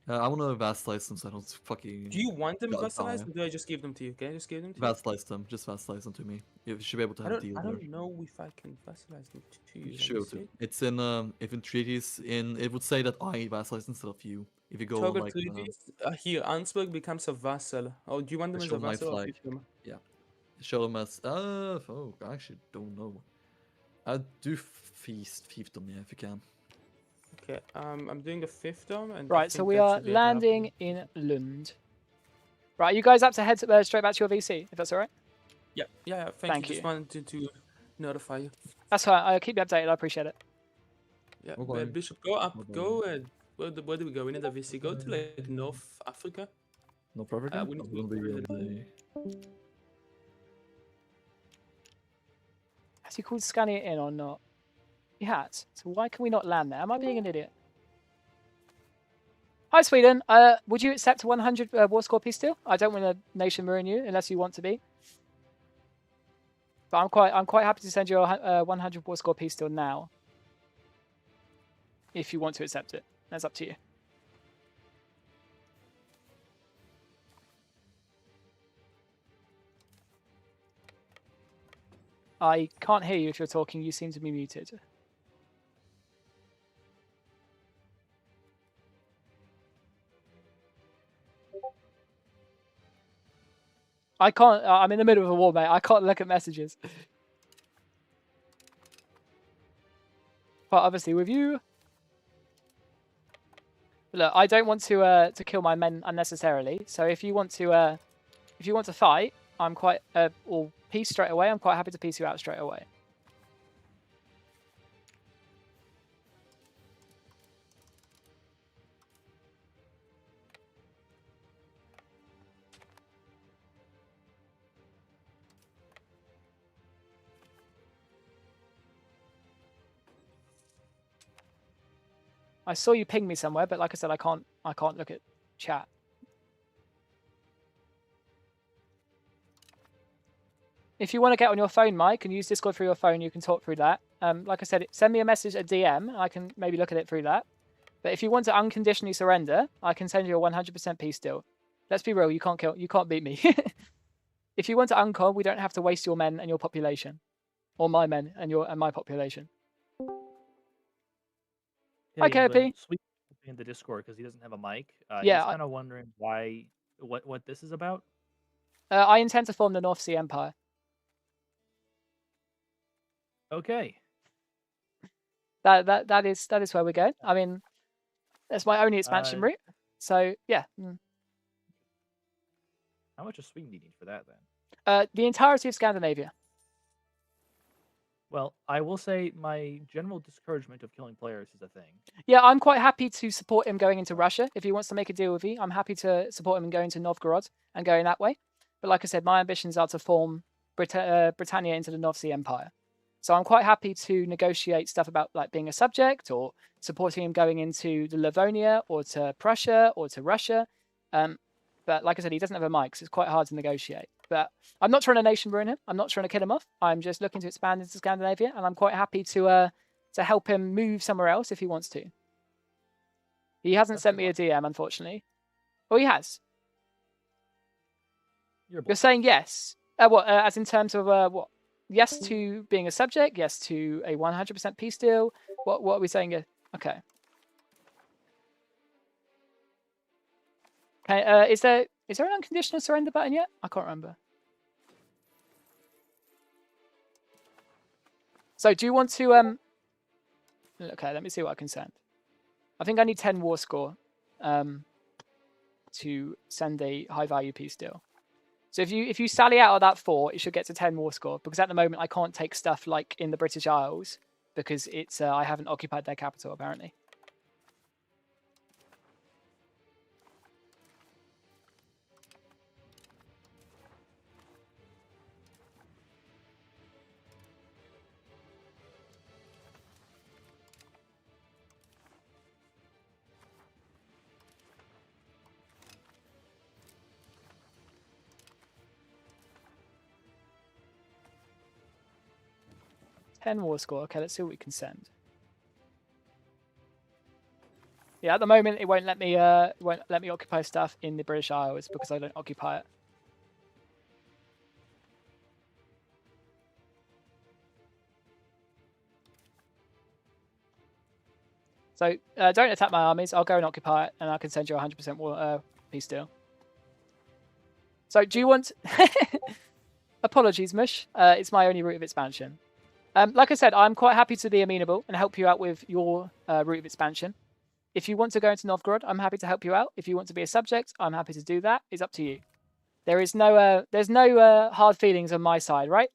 I want to vassalize them so I don't fucking... Do you want them vassalized, or do I just give them to you? Okay, just give them to you? Vassalize them. Just vassalize them to me. You should be able to have a deal I don't know if I can vassalize them to you. You should be able to. It's in, if in treaties, it would say that I vassalize instead of you. If you go Toggle like... treaties, here, Ansberg becomes a vassal. Oh, do you want them as a vassal or Yeah. Show them as... oh, I actually don't know. I'd do fiefdom, yeah, if you can. Okay, I'm doing the fiefdom. And right, so we are landing in Lund. Right, you guys have to head straight back to your VC, if that's all right? Yeah, thank you. Just wanted to notify you. That's fine, I'll keep you updated, I appreciate it. Yeah, Bishop, go up, where do we go? We need a VC. Go to like North Africa. North Africa? We need to Has he called Scania in or not? He has. So why can we not land there? Am I being an idiot? Hi, Sweden. Would you accept a 100 war score peace deal? I don't want to nation ruin you unless you want to be. But I'm quite happy to send you a 100 war score peace deal now. If you want to accept it. That's up to you. I can't hear you if you're talking. You seem to be muted. I can't. I'm in the middle of a war, mate. I can't look at messages. But obviously, with you, look, I don't want to kill my men unnecessarily. So if you want to fight, I'm quite or peace straight away. I'm quite happy to peace you out straight away. I saw you ping me somewhere, but like I said, I can't look at chat. If you want to get on your phone, Mike, and use Discord through your phone, you can talk through that. Like I said, send me a message, a DM, and I can maybe look at it through that. But if you want to unconditionally surrender, I can send you a 100% peace deal. Let's be real, you can't beat me. If you want to uncon, we don't have to waste your men and your population, or my men and my population. Yeah, Okay, P. Sweet in the Discord because he doesn't have a mic. Yeah, he's kind of wondering what this is about. I intend to form the North Sea Empire. Okay. That is where we're going. I mean, that's my only expansion route. So yeah. How much of Sweden do you need for that then? The entirety of Scandinavia. Well, I will say my general discouragement of killing players is a thing. Yeah, I'm quite happy to support him going into Russia. If he wants to make a deal with you, I'm happy to support him in going to Novgorod and going that way. But like I said, my ambitions are to form Britannia into the North Sea Empire. So I'm quite happy to negotiate stuff about like being a subject or supporting him going into the Livonia or to Prussia or to Russia. But like I said, he doesn't have a mic, so it's quite hard to negotiate. But I'm not trying to nation ruin him. I'm not trying to kill him off. I'm just looking to expand into Scandinavia, and I'm quite happy to help him move somewhere else if he wants to. He hasn't sent me a DM, unfortunately. Oh, he has. You're saying yes. What? As in terms of what? Yes to being a subject. Yes to a 100% peace deal. What are we saying? Okay. Okay. Is there an unconditional surrender button yet? I can't remember. So do you want to Okay, let me see what I can send. I think I need 10 war score to send a high value peace deal. So if you sally out of that 4, it should get to 10 war score, because at the moment I can't take stuff like in the British Isles because it's I haven't occupied their capital apparently. War score. Okay, let's see what we can send. Yeah, at the moment it won't let me occupy stuff in the British Isles because I don't occupy it. So don't attack my armies. I'll go and occupy it, and I can send you a 100% war peace deal. So do you want? Apologies, Mush. It's my only route of expansion. Like I said, I'm quite happy to be amenable and help you out with your route of expansion. If you want to go into Novgorod, I'm happy to help you out. If you want to be a subject, I'm happy to do that. It's up to you. There's no hard feelings on my side, right?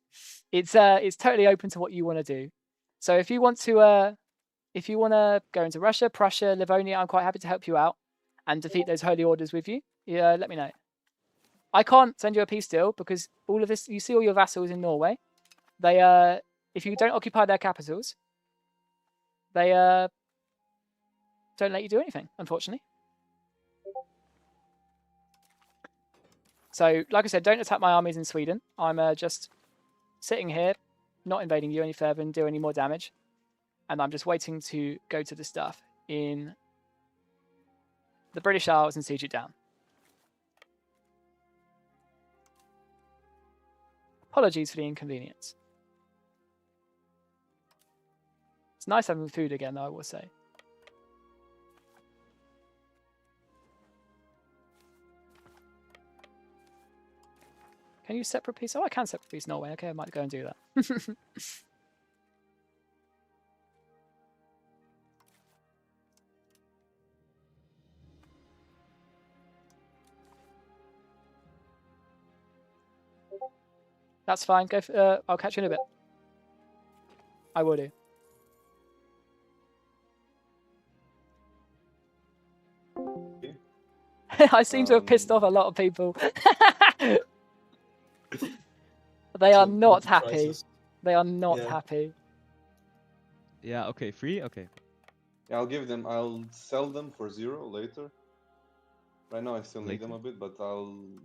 It's totally open to what you want to do. So if you want to go into Russia, Prussia, Livonia, I'm quite happy to help you out and defeat those holy orders with you. Yeah, let me know. I can't send you a peace deal because all of this. You see all your vassals in Norway. They if you don't occupy their capitals, they don't let you do anything, unfortunately. So, like I said, don't attack my armies in Sweden. I'm just sitting here, not invading you any further and do any more damage. And I'm just waiting to go to the stuff in the British Isles and siege it down. Apologies for the inconvenience. It's nice having food again, though, I will say. Can you separate piece? Oh, I can separate piece Norway. Okay, I might go and do that. That's fine. Go. I'll catch you in a bit. I will do. I seem to have pissed off a lot of people. They are not happy. They are not happy. Yeah, okay, free? Okay. Yeah, I'll sell them for 0 later. Right now I still need them a bit, but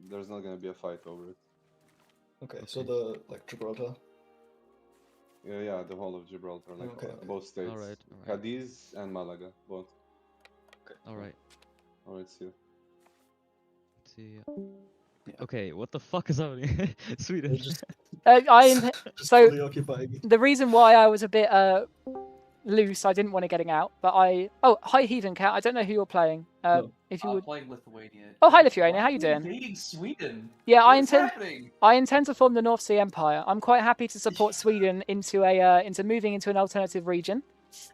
there's not gonna be a fight over it. Okay, so the Gibraltar. Yeah, the whole of Gibraltar, both states. Alright. Cadiz and Malaga, both. Okay. Alright, see you. Let's see. Okay, what the fuck is happening? Sweden. So the reason why I was a bit loose, I didn't want to getting out, but oh, hi Heathen Cat. I don't know who you're playing. If you would playing Lithuania. Oh, hi Lithuania. How you doing? Invading Sweden. Yeah, What's happening? I intend to form the North Sea Empire. I'm quite happy to support Sweden into moving into an alternative region.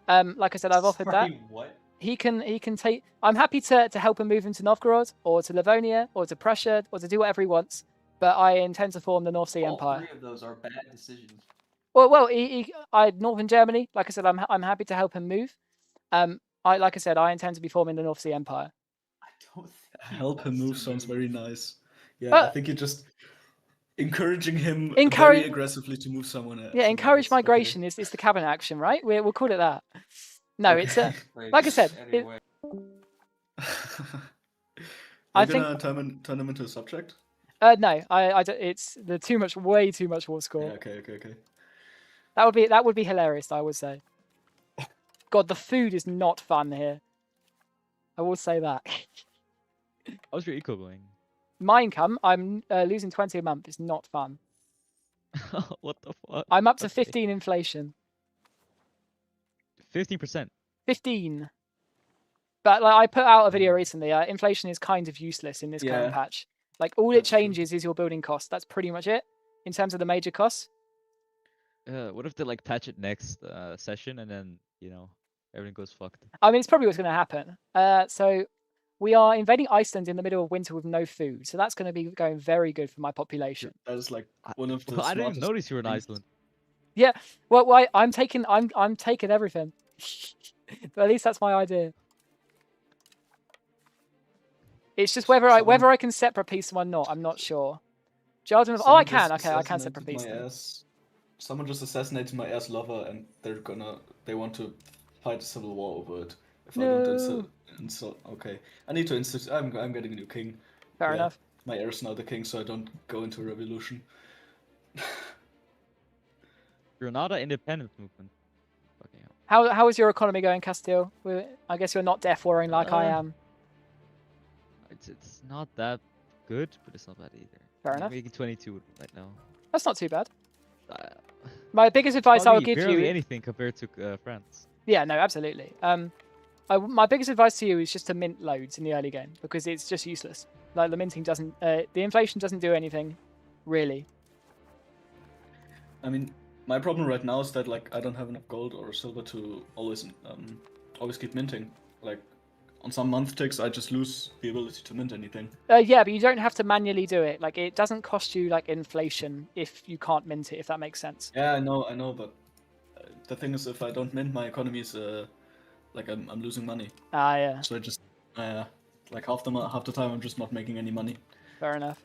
Like I said, I've offered that. What? He can take. I'm happy to help him move into Novgorod or to Livonia or to Prussia or to do whatever he wants. But I intend to form the North Sea Empire. All 3 of those are bad decisions. Well, Northern Germany. Like I said, I'm happy to help him move. Like I said, I intend to be forming the North Sea Empire. I don't think help him move sounds very nice. Yeah, I think you're just encouraging him very aggressively to move someone else. Yeah, encourage migration is the cabinet action, right? We'll call it that. No, it's like I said. Anyway. I think turn him into a subject. No, I don't. It's way too much war score. Yeah, okay. That would be hilarious. I would say. God, the food is not fun here. I will say that. How's your eco going? my income, I'm losing 20 a month. It's not fun. What the fuck? I'm up to 15 inflation. 15%. 15. But like, I put out a video recently. Inflation is kind of useless in this current patch. Like all it changes is your building cost. That's pretty much it in terms of the major costs. What if they like patch it next session and then everything goes fucked? I mean, it's probably what's going to happen. So we are invading Iceland in the middle of winter with no food. So that's going to be going very good for my population. That is like one of the. I didn't even notice you were in Iceland. Yeah. Well, I'm taking everything. But at least that's my idea. It's just whether I can separate piece them or not. I'm not sure. Jadamsan. Oh, I can. Okay, I can separate piece them. Someone just assassinated my ass lover, and they want to fight a civil war over it. If I don't insult, okay. I need to insist. I'm getting a new king. Fair enough. My heir is now the king, so I don't go into a revolution. Granada independence movement. Okay. How is your economy going, Castile? I guess you're not death warring like I am. It's not that good, but it's not bad either. Fair enough. I'm making 22 right now. That's not too bad. My biggest advice I would give you... anything compared to France. Yeah, no, absolutely. My biggest advice to you is just to mint loads in the early game, because it's just useless. Like, the minting doesn't... the inflation doesn't do anything, really. I mean, my problem right now is that, like, I don't have enough gold or silver to always keep minting. Like, on some month ticks, I just lose the ability to mint anything. Yeah, but you don't have to manually do it. Like, it doesn't cost you, like, inflation if you can't mint it, if that makes sense. Yeah, I know, but the thing is, if I don't mint, my economy is, like, I'm losing money. Ah, yeah. So I just, like, half the time, I'm just not making any money. Fair enough.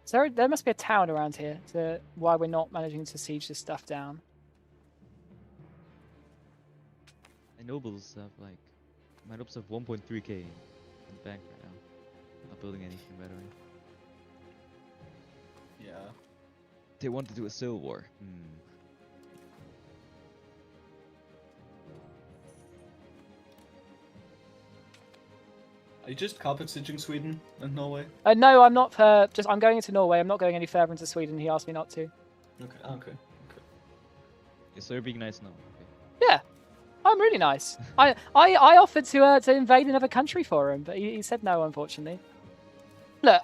So there must be a town around here to why we're not managing to siege this stuff down. My nobles have like, my nobles have 1.3k in the bank right now. I'm not building anything, by the way. Yeah. They want to do a civil war. Are you just carpet sieging Sweden and Norway? No, I'm not. I'm going into Norway. I'm not going any further into Sweden. He asked me not to. Okay. Yeah, so you're being nice now. Okay. Yeah, I'm really nice. I offered to invade another country for him, but he said no, unfortunately. Look,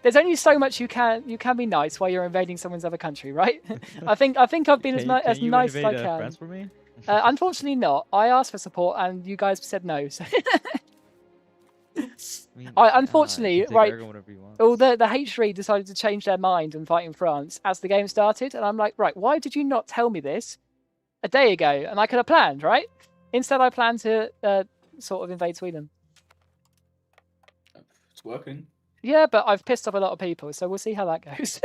there's only so much you can be nice while you're invading someone's other country, right? I think I've been as nice as I can. France for me? Unfortunately not. I asked for support and you guys said no. So unfortunately, right, all the hatred decided to change their mind and fight in France as the game started, and I'm like, right, why did you not tell me this a day ago? And I could have planned, right? Instead, I planned to sort of invade Sweden. It's working. Yeah, but I've pissed off a lot of people, so we'll see how that goes.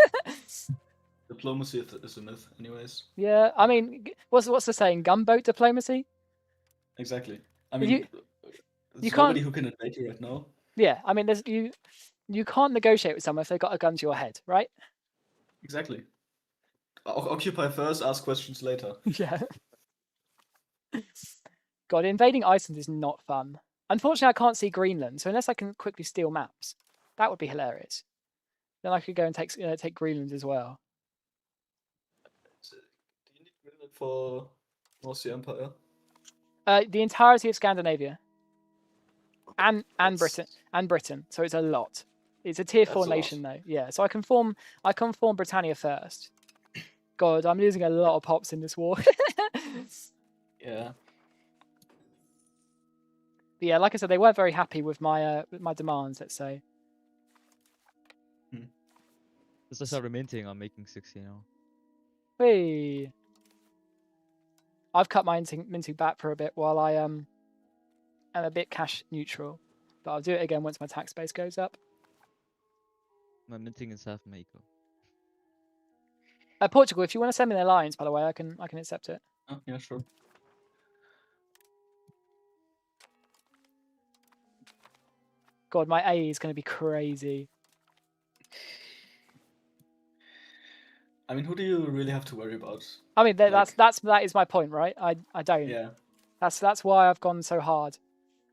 Diplomacy is a myth, anyways. Yeah, I mean, what's the saying? Gunboat diplomacy? Exactly. I mean, you can't. Nobody who can invade you right now. Yeah, I mean, you can't negotiate with someone if they've got a gun to your head, right? Exactly. Occupy first, ask questions later. Yeah. God, invading Iceland is not fun. Unfortunately, I can't see Greenland, so unless I can quickly steal maps, that would be hilarious. Then I could go and take Greenland as well. Do you need Greenland for North Sea Empire? The entirety of Scandinavia. And Britain, so it's a lot. It's a tier 4 nation though. Yeah, so I can form Britannia first. God, I'm losing a lot of pops in this war. Yeah. But yeah, like I said, they weren't very happy with my demands. Let's say. Just I started minting on making 60 now. Hey. I've cut my minting back for a bit while I am a bit cash neutral, but I'll do it again once my tax base goes up. My minting is half my eco. Portugal, if you want to send me an alliance, by the way, I can accept it. Oh, yeah, sure. God, my A is going to be crazy. I mean, who do you really have to worry about? I mean, that is my point, right? I don't. Yeah. That's why I've gone so hard.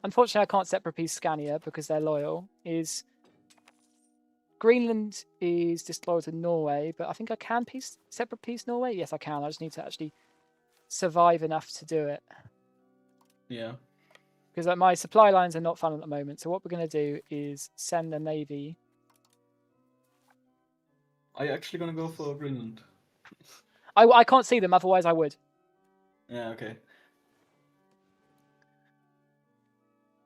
unfortunately I can't separate peace Scania because they're loyal. Is Greenland is disloyal to Norway, but I think I can separate peace Norway. Yes, I can. I just need to actually survive enough to do it. Yeah. Because like, my supply lines are not fun at the moment. So what we're going to do is send a navy. Are you actually gonna go for Greenland? I can't see them, otherwise I would. Yeah, okay.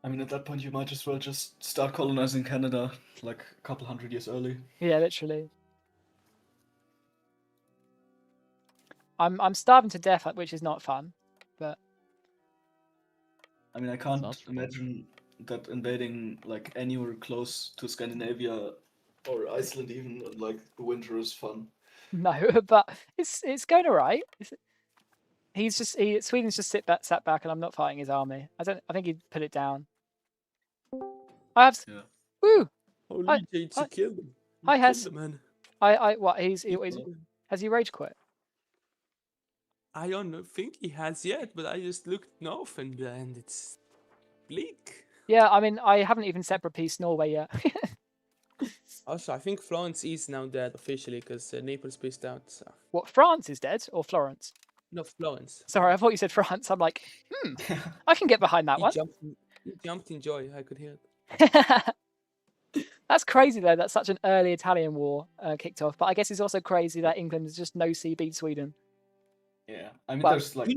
I mean, at that point, you might as well just start colonizing Canada like a couple hundred years early. Yeah, literally. I'm starving to death, which is not fun, but I mean, I can't Sounds fun. imagine that invading like anywhere close to Scandinavia or Iceland even like the winter is fun. no. But it's going alright. Sweden's just sat back, and I'm not fighting his army. I think he'd put it down. I have. Yeah. Woo! Holy JT I- killed him. Hi, He Hes. killed the man. What? He's has he rage quit? I don't think he has yet, but I just looked north and it's bleak. Yeah, I mean, I haven't even separate peace Norway yet. Also, I think Florence is now dead officially because Naples pissed out. So. What? France is dead or Florence? No, Florence. Sorry, I thought you said France. I'm like, I can get behind that He one. jumped in joy. I could hear it. That's crazy though. That's such an early Italian war kicked off. But I guess it's also crazy that England has just no sea beat Sweden. Yeah. I mean, Well, there's like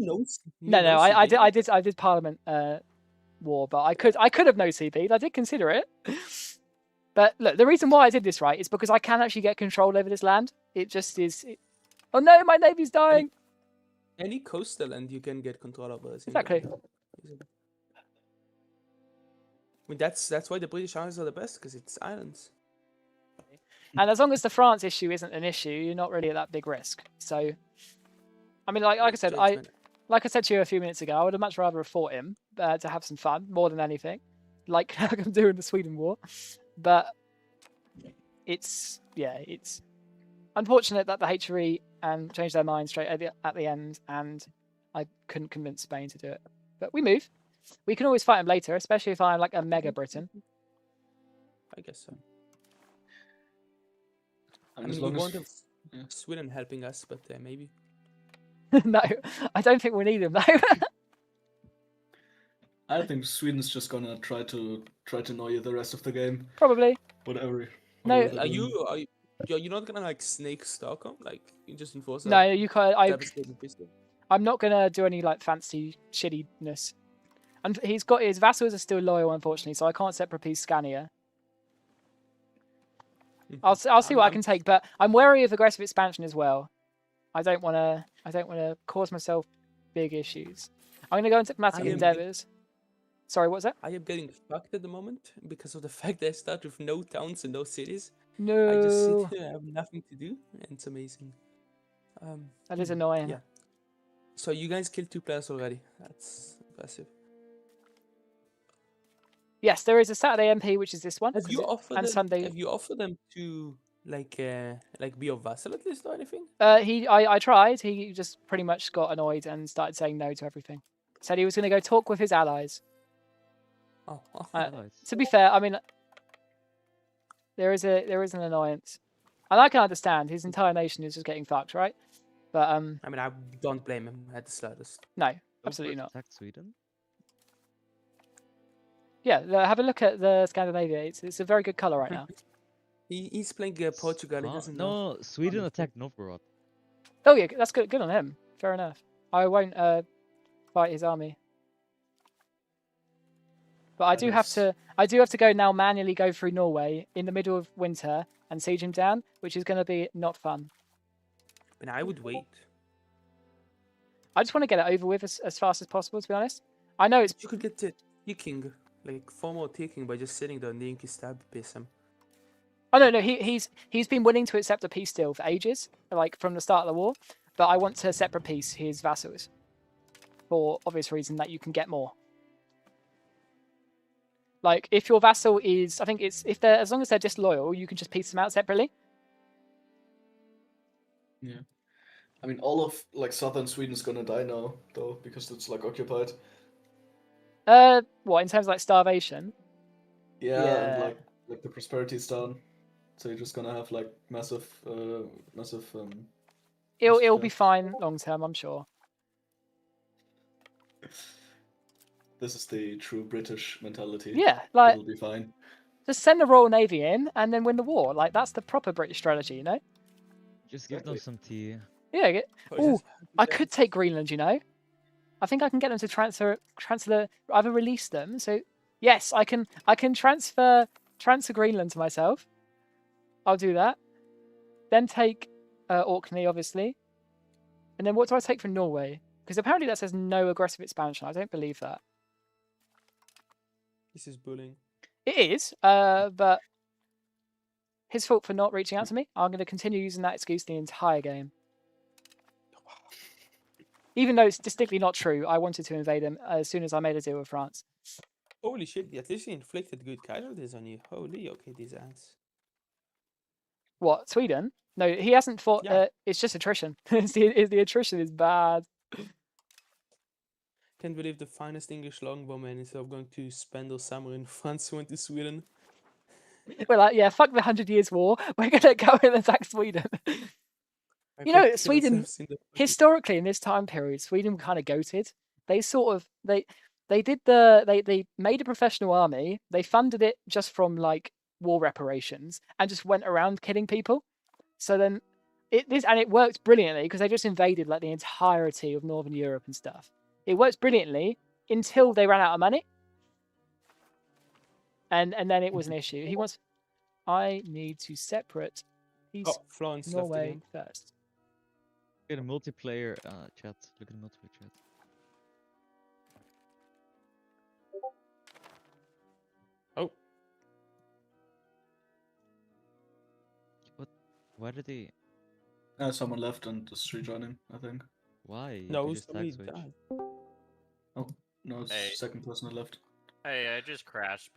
No, I did Parliament war, but I could have no CB'd. I did consider it. But look, the reason why I did this right is because I can actually get control over this land. It just is. Oh no, my navy's dying. Any coastal land you can get control over. Exactly. I mean, that's why the British Isles are the best, because it's islands. And as long as the France issue isn't an issue, you're not really at that big risk. So, I mean, like I said, like I said to you a few minutes ago, I would have much rather have fought him to have some fun more than anything, like I'm doing the Sweden war. But it's unfortunate that the HRE changed their mind straight at the end, and I couldn't convince Spain to do it. But we move. We can always fight him later, especially if I'm like a mega Britain. I guess so. I I mean, as mean, we long won't as have Sweden helping us, but maybe. No, I don't think we need him though. I think Sweden's just gonna try to annoy you the rest of the game. Probably. Whatever. No, whatever they're Are doing. you're not gonna like snake Stockholm? Like you just enforce No, you can't. devastating pistol? I'm not gonna do any like fancy shittiness. And he's got his vassals are still loyal, unfortunately, so I can't separate peace Scania. I'll see what I can take, but I'm wary of aggressive expansion as well. I don't want to cause myself big issues. I'm gonna go into diplomatic endeavors. Sorry, what's that? I am getting fucked at the moment because of the fact that I start with no towns and no cities. No. I just sit here, I have nothing to do, and it's amazing. That is annoying. Yeah. So you guys killed 2 players already. That's impressive. Yes, there is a Saturday MP, which is this one. Have you offered and them, Sunday. Have you offered them to like be a vassal at least or anything? I tried. He just pretty much got annoyed and started saying no to everything. Said he was going to go talk with his allies. Oh, To be fair, I mean, there is an annoyance, and I can understand. His entire nation is just getting fucked, right? But I mean, I don't blame him at the slightest. No, absolutely not. Attack Sweden? Yeah, have a look at the Scandinavia. It's a very good color right now. He's playing Portugal. He doesn't know. No, Sweden attacked Novgorod. Oh yeah, that's good. Good on him. Fair enough. I won't fight his army. But I do have to go now manually go through Norway in the middle of winter and siege him down, which is going to be not fun. I mean, I would wait. I just want to get it over with as fast as possible, to be honest. I know it's... You could get to taking, like formal taking by just sitting there and Yankee stab piss him. Oh no, he's been willing to accept a peace deal for ages, like from the start of the war. But I want to separate peace his vassals, for obvious reason that you can get more. Like if your vassal is, I think it's as long as they're disloyal, you can just piece them out separately. Yeah. I mean, all of like southern Sweden's gonna die now, though, because it's like occupied. What in terms of like starvation? Yeah, Yeah. and like the prosperity's down, so you're just gonna have like massive. It'll be fine long term, I'm sure. This is the true British mentality. Yeah, like it'll be fine. just send the Royal Navy in and then win the war. Like that's the proper British strategy, you know? Just give them some tea. Yeah. Oh, I could take Greenland, you know. I think I can get them to transfer either release them. So yes, I can transfer Greenland to myself. I'll do that. Then take Orkney, obviously. And then what do I take from Norway? Because apparently that says no aggressive expansion. I don't believe that. This is bullying. It is, but his fault for not reaching out to me. I'm going to continue using that excuse the entire game. Even though it's distinctly not true, I wanted to invade him as soon as I made a deal with France. Holy shit, at least he inflicted good casualties on you. Holy, okay, these ants. What, Sweden? No, he hasn't fought. Yeah. It's just attrition. The attrition is bad. Can't believe the finest English longbowman, instead of going to spend a summer in France, went to Sweden. We're like, yeah, fuck the 100 Years' War. We're going to go and attack Sweden. You know, Sweden, historically in this time period, Sweden were kind of goated. They sort of, they made a professional army. They funded it just from like war reparations and just went around killing people. So then it worked brilliantly because they just invaded like the entirety of Northern Europe and stuff. It works brilliantly until they ran out of money. And then it was an issue. I need to separate East Florence Norway first. Look at the multiplayer chat. Look at the multiplayer chat. Oh. What? Why did they? Someone left and just rejoining, I think. Why? No, They just tag somebody switch. died. Oh, no, it's Hey. second person that left. Hey, I just crashed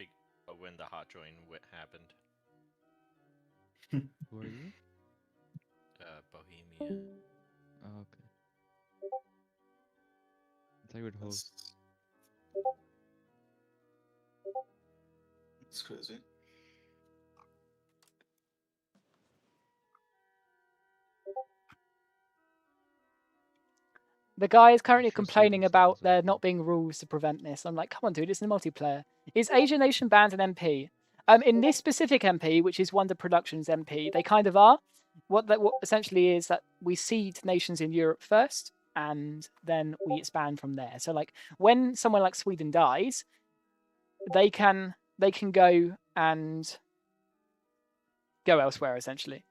when the hot join happened. Who are you? Bohemia. Oh, okay. I thought you would host. It's crazy. The guy is currently sure complaining Sweden about stands there up. not being rules to prevent this. I'm like, come on, dude, it's in a multiplayer. Is Asian Nation banned an MP? In this specific MP, which is Wonder Productions MP, they kind of are. What essentially is that we seed nations in Europe first, and then we expand from there. So, like, when someone like Sweden dies, they can go and go elsewhere, essentially.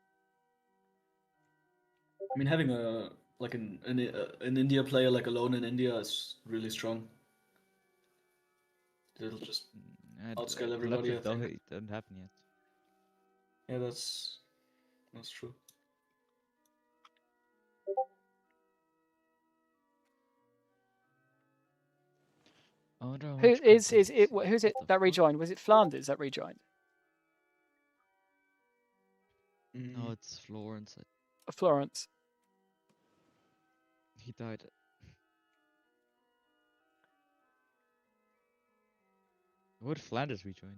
I mean, having an India player like alone in India is really strong. It'll just outscale everybody. I think. It doesn't happen yet. Yeah, that's true. Who's it that rejoined? Was it Flanders that rejoined? No, it's Florence. Florence. He died. Would Flanders rejoin?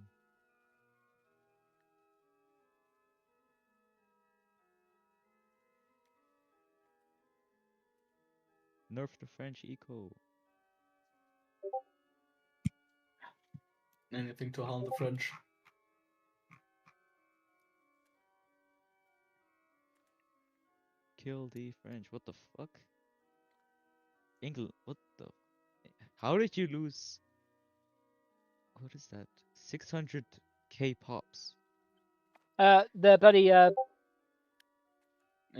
Nerf the French eco. Anything to harm the French. Kill the French. What the fuck? England. What the? How did you lose? What is that? 600k pops. The bloody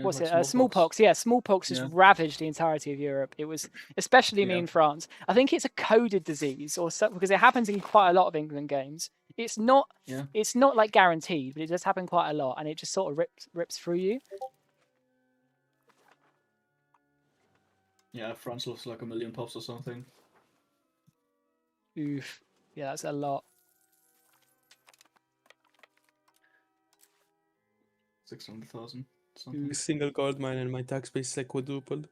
what's like it? Smallpox. Yeah, smallpox just ravaged the entirety of Europe. It was especially in France. I think it's a coded disease or something because it happens in quite a lot of England games. It's not. It's not like guaranteed, but it does happen quite a lot, and it just sort of rips through you. Yeah, France lost like 1 million pops or something. Oof. Yeah, that's a lot. 600,000. A single gold mine and my tax base is like quadrupled.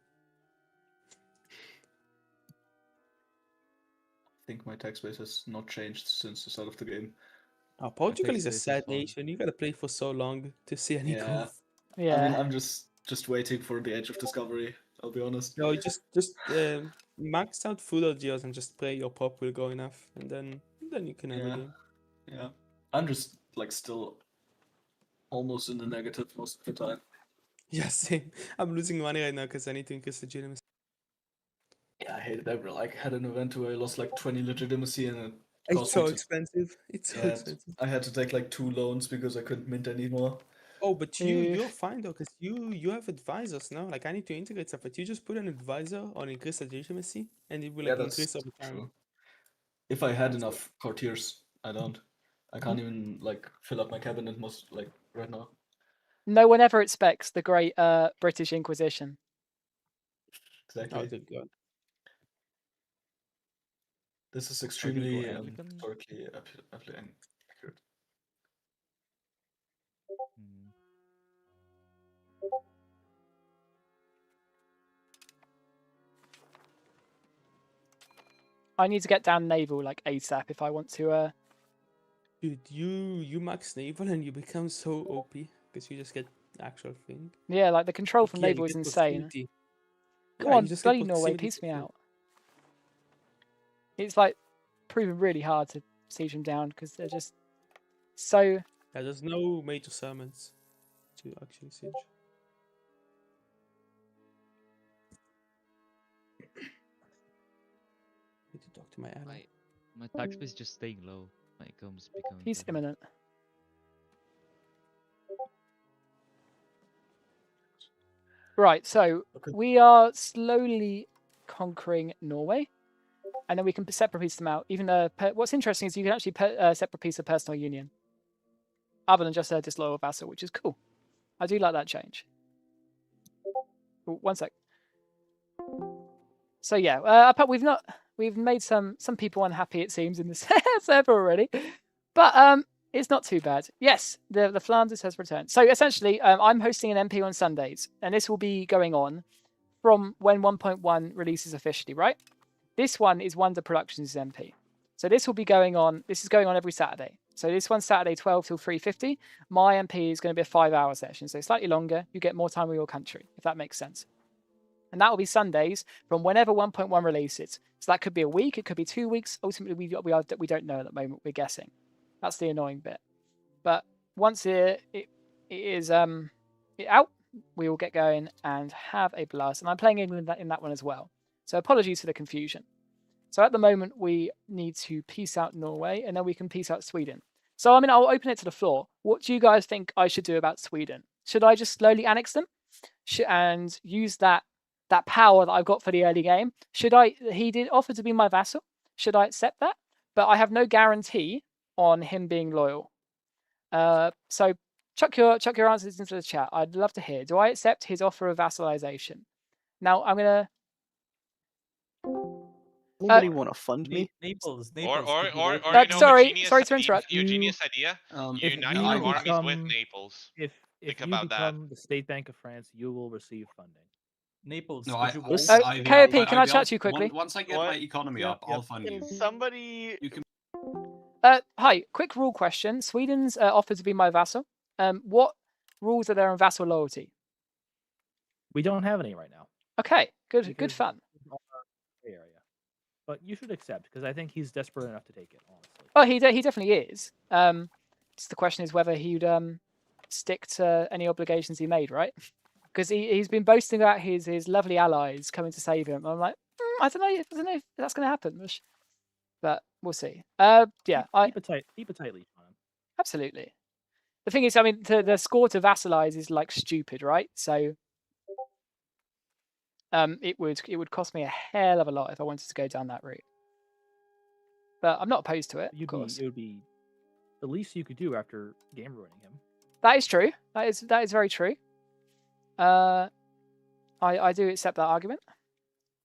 think my tax base has not changed since the start of the game. Oh, Portugal takes is a base is sad fun. nation. You gotta play for so long to see any Yeah. growth. Yeah. I mean, I'm just waiting for the age of discovery. I'll be honest. No, you just max out food geos and just pray your pop will go enough, and then you can end the Yeah. game. Yeah. I'm just like still almost in the negative most of the time. Yeah, same. I'm losing money right now because I need to increase legitimacy. Yeah, I hated that. Like, I had an event where I lost like 20 legitimacy and it It's cost so me to. expensive. It's so Yeah, expensive. I had to take like 2 loans because I couldn't mint anymore. Oh, but you're fine though, because you have advisors now. Like I need to integrate stuff, but you just put an advisor on increase legitimacy, and it will Yeah, like that's increase over time. true. If I had That's enough courtiers, I don't. I can't even like fill up my cabinet most like right now. No one ever expects the great British Inquisition. Exactly. Oh, good God. This is Are you extremely gonna go Anglican? historically accurate. Hmm. I need to get down naval like ASAP if I want to. Dude, you max naval and you become so OP because you just get actual thing. Yeah, like the control from Yeah, naval you is get insane. proximity. Come Yeah, on, you just get bloody Norway, proximity piece to me food. out. It's like proven really hard to siege them down because they're just so. Yeah, there's no major summons to actually siege. Need to talk to my ally. My tax base is just staying low when it comes becoming. He's better. imminent. Right, so we are slowly conquering Norway, and then we can separate piece them out. Even what's interesting is you can actually separate piece of personal union, other than just a disloyal vassal, which is cool. I do like that change. Ooh, one sec. So yeah, we've made some people unhappy it seems in this server already, but it's not too bad. Yes, the Flanders has returned. So essentially, I'm hosting an MP on Sundays, and this will be going on from when 1.1 releases officially, right? This one is Wonder Productions' MP. So this will be going on. This is going on every Saturday. So this one's Saturday 12 till 3:50. My MP is going to be a 5-hour session, so slightly longer. You get more time with your country, if that makes sense. And that will be Sundays from whenever 1.1 releases. So that could be a week, it could be 2 weeks. Ultimately, we don't know at the moment. We're guessing. That's the annoying bit. But once it is out, we will get going and have a blast. And I'm playing England in that one as well. So apologies for the confusion. So at the moment, we need to peace out Norway, and then we can peace out Sweden. So, I mean, I'll open it to the floor. What do you guys think I should do about Sweden? Should I just slowly annex them and use that power that I've got for the early game? He did offer to be my vassal. Should I accept that? But I have no guarantee on him being loyal. So chuck your answers into the chat. I'd love to hear. Do I accept his offer of vassalization? Now I'm gonna. Anybody want to fund me? Naples. Or could you know, sorry a to genius, interrupt. your genius idea. Unite you your armies become- with Naples. If Think you about that. become the State Bank of France, you will receive funding. Naples. No, could you vote? KOP, can I chat to you quickly? Once I get my economy up, I'll fund you. Somebody. You can. Hi, quick rule question. Sweden's offered to be my vassal. What rules are there on vassal loyalty? We don't have any right now. Okay, good Because fun. it's all our area. But you should accept because I think he's desperate enough to take it. Honestly. Oh, he definitely is. Just the question is whether he'd stick to any obligations he made, right? Because he's been boasting about his lovely allies coming to save him. I'm like, I don't know if that's going to happen, but we'll see. Yeah, keep a tight leash on him. Absolutely. The thing is, I mean, the score to vassalize is like stupid, right? So it would cost me a hell of a lot if I wanted to go down that route. But I'm not opposed to it. Of course, it would be the least you could do after game ruining him. That is true. That is very true. I do accept that argument.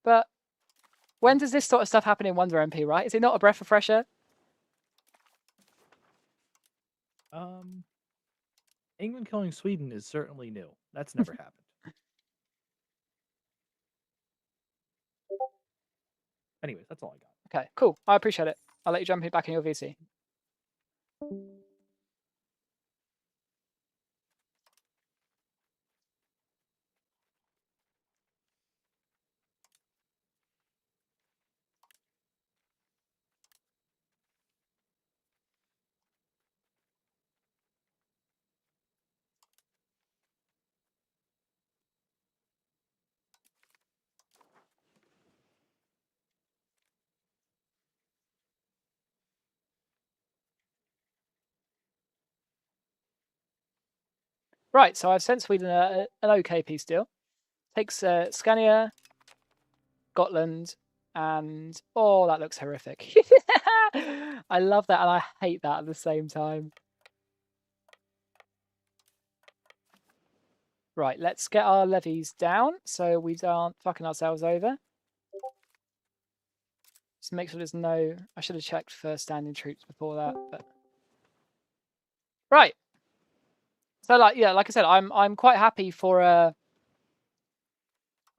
But when does this sort of stuff happen in Wonder MP, right? Is it not a breath of fresh air? England killing Sweden is certainly new. That's never happened. Anyways, that's all I got. Okay, cool. I appreciate it. I'll let you jump back in your VC. Right, so I've sent Sweden an okay peace deal. Takes Scania, Gotland, and oh, that looks horrific. I love that and I hate that at the same time. Right, let's get our levies down so we aren't fucking ourselves over. Just make sure there's no... I should have checked for standing troops before that, but... Right. So, like I said, I'm quite happy for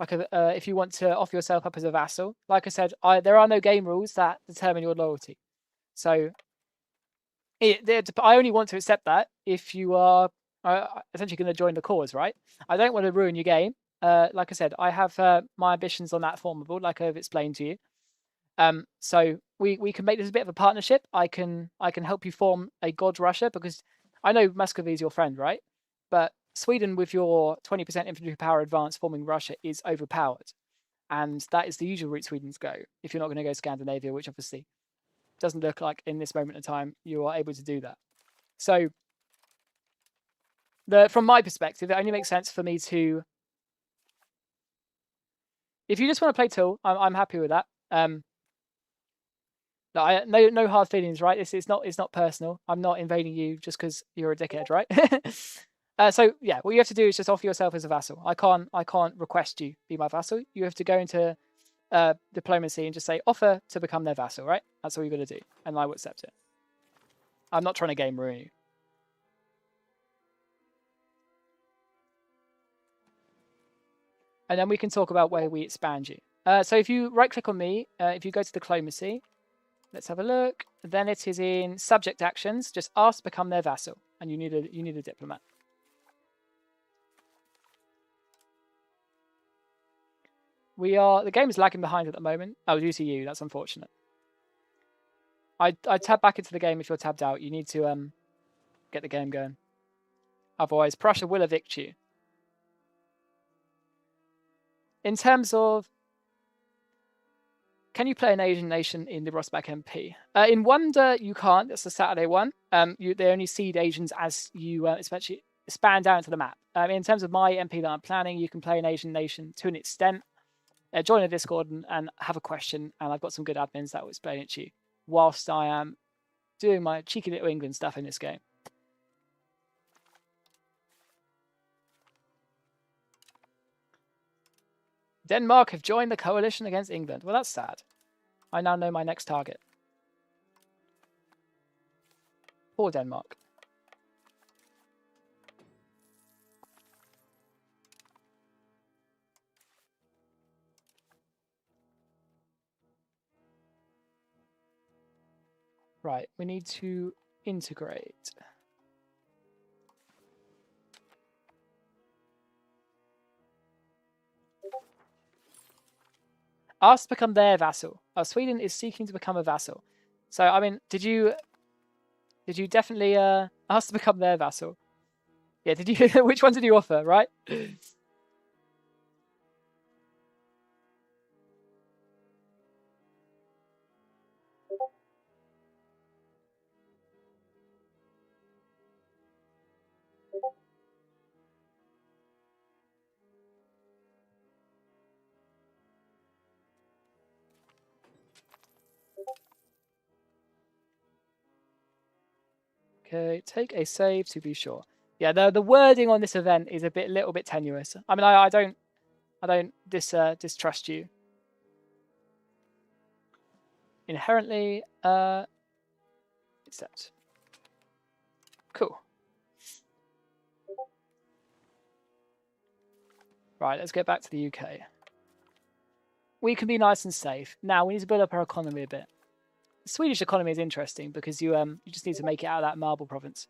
if you want to offer yourself up as a vassal. Like I said, there are no game rules that determine your loyalty. So I only want to accept that if you are essentially going to join the cause, right? I don't want to ruin your game. Like I said, I have my ambitions on that formable, like I've explained to you. So we can make this a bit of a partnership. I can help you form a God Russia because I know Muscovy is your friend, right? But Sweden, with your 20% infantry power advance forming Russia, is overpowered. And that is the usual route Sweden's go if you're not going to go Scandinavia, which obviously doesn't look like in this moment in time you are able to do that. So from my perspective, it only makes sense for me to... If you just want to play Tool, I'm happy with that. No hard feelings, right? It's not personal. I'm not invading you just because you're a dickhead, right? So yeah, what you have to do is just offer yourself as a vassal. I can't request you be my vassal. You have to go into diplomacy and just say offer to become their vassal, right? That's all you got to do, and I will accept it. I'm not trying to game ruin you. And then we can talk about where we expand you. So if you right click on me, if you go to diplomacy, let's have a look. Then it is in subject actions. Just ask to become their vassal, and you need a diplomat. The game is lagging behind at the moment. Oh, due to you. That's unfortunate. I tab back into the game if you're tabbed out. You need to get the game going. Otherwise, Prussia will evict you. In terms of, can you play an Asian nation in the Rosbach MP? In Wonder, you can't. That's the Saturday one. They only seed Asians as you especially expand down to the map. In terms of my MP that I'm planning, you can play an Asian nation to an extent. Join a Discord and have a question, and I've got some good admins that will explain it to you whilst I am doing my cheeky little England stuff in this game. Denmark have joined the coalition against England. Well, that's sad. I now know my next target. Poor Denmark. Right, we need to integrate. Ask to become their vassal. Sweden is seeking to become a vassal. So, I mean, did you definitely ask to become their vassal? Yeah, did you? Which one did you offer, right? Okay, take a save to be sure. Yeah, the wording on this event is a little bit tenuous. I mean, I don't distrust you inherently. Except, cool. Right, let's get back to the UK. we can be nice and safe. Now we need to build up our economy a bit. The Swedish economy is interesting because you just need to make it out of that marble province.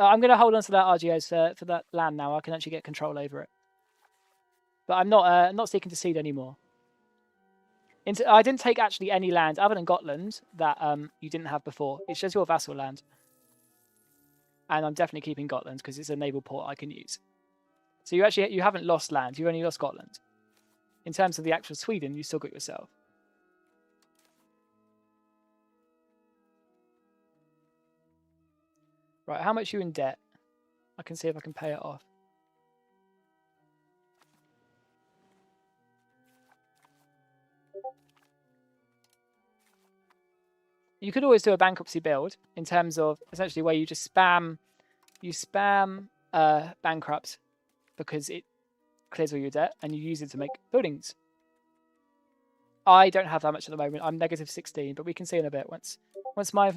I'm going to hold on to that RGOs for that land now. I can actually get control over it. But I'm not seeking to cede anymore. I didn't take actually any land other than Gotland that you didn't have before. It's just your vassal land. And I'm definitely keeping Gotland because it's a naval port I can use. So you haven't lost land. You've only lost Scotland. In terms of the actual Sweden, you still got yourself. Right, how much are you in debt? I can see if I can pay it off. You could always do a bankruptcy build in terms of essentially where you just spam bankrupt because it clears all your debt and you use it to make buildings. I don't have that much at the moment. I'm negative 16, but we can see in a bit once my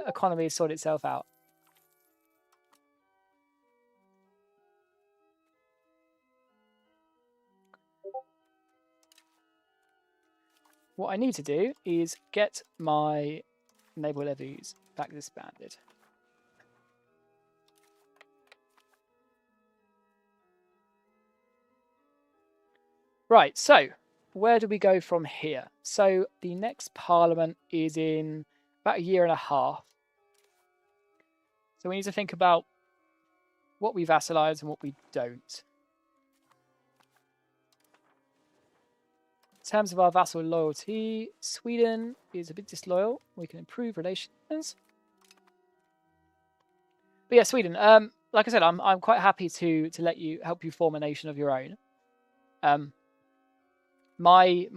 economy has sorted itself out. What I need to do is get my naval levies back disbanded. Right, so where do we go from here? So the next parliament is in about a year and a half. So we need to think about what we vassalize and what we don't. In terms of our vassal loyalty, Sweden is a bit disloyal. We can improve relations. But yeah, Sweden. Like I said, I'm quite happy to help you form a nation of your own. My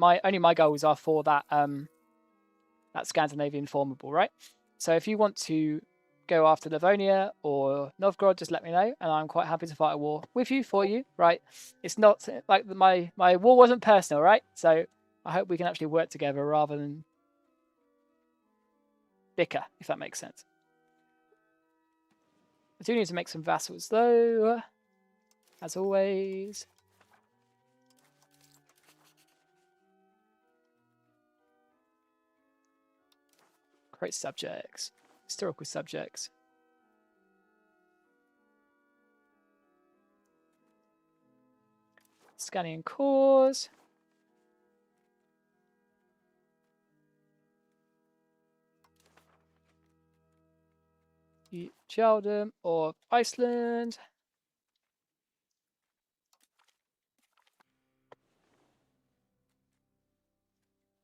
goals are for that that Scandinavian formable, right? So if you want to go after Livonia or Novgorod, just let me know, and I'm quite happy to fight a war with you, for you, right? It's not like my war wasn't personal, right? So I hope we can actually work together rather than bicker, if that makes sense. I do need to make some vassals, though, as always. Create subjects, historical subjects. Scanning cores. Jadam or Iceland.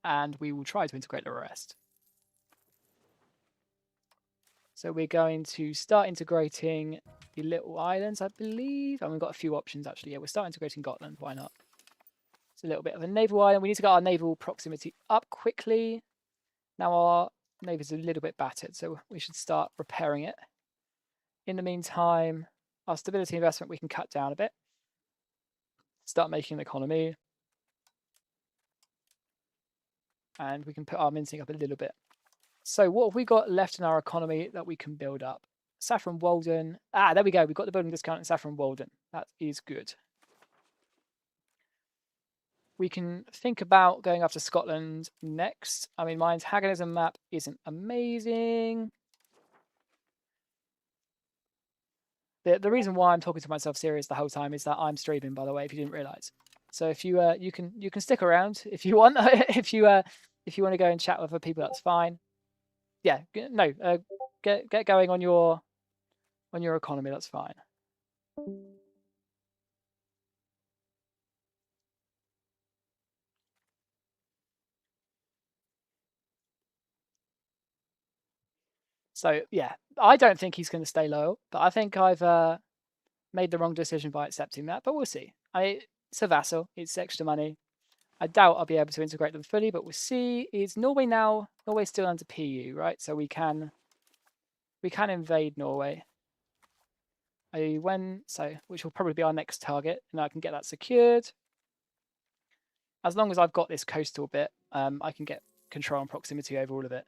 And we will try to integrate the rest. So we're going to start integrating the little islands, I believe. And we've got a few options, actually. Yeah, we'll start integrating Gotland. Why not? It's a little bit of a naval island. We need to get our naval proximity up quickly. Now our navy is a little bit battered, so we should start repairing it. In the meantime, our stability investment we can cut down a bit. Start making an economy. And we can put our minting up a little bit. So what have we got left in our economy that we can build up? Saffron Walden. Ah, there we go. We've got the building discount in Saffron Walden. That is good. We can think about going after Scotland next. I mean, my antagonism map isn't amazing. The reason why I'm talking to myself serious the whole time is that I'm streaming, by the way, if you didn't realize. So if you you can stick around if you want. if you want to go and chat with other people, that's fine. Yeah, no, get going on your economy. That's fine. So yeah, I don't think he's going to stay loyal, but I think I've made the wrong decision by accepting that. But we'll see. It's a vassal. It's extra money. I doubt I'll be able to integrate them fully, but we'll see. Is Norway now? Norway's still under PU, right? So we can invade Norway. Which will probably be our next target, and I can get that secured. As long as I've got this coastal bit, I can get control and proximity over all of it.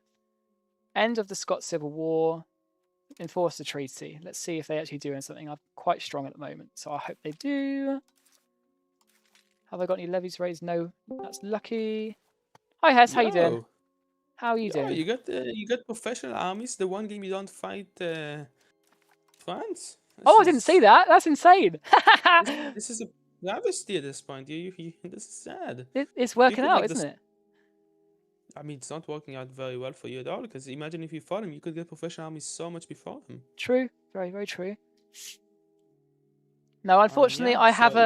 End of the Scots Civil War. enforce the treaty. Let's see if they actually do something. I'm quite strong at the moment, so I hope they do. Have I got any levies raised? No, that's lucky. Hi Hess, how you doing? Yo. How are you Yo, doing? you got professional armies. The one game you don't fight France. Oh, I didn't see that. That's insane. This is a travesty at this point. This is sad. It's working could, out, like, isn't it? I mean, it's not working out very well for you at all. Because imagine if you fought him, you could get professional armies so much before him. True. Very, very true. No, unfortunately, yeah, I have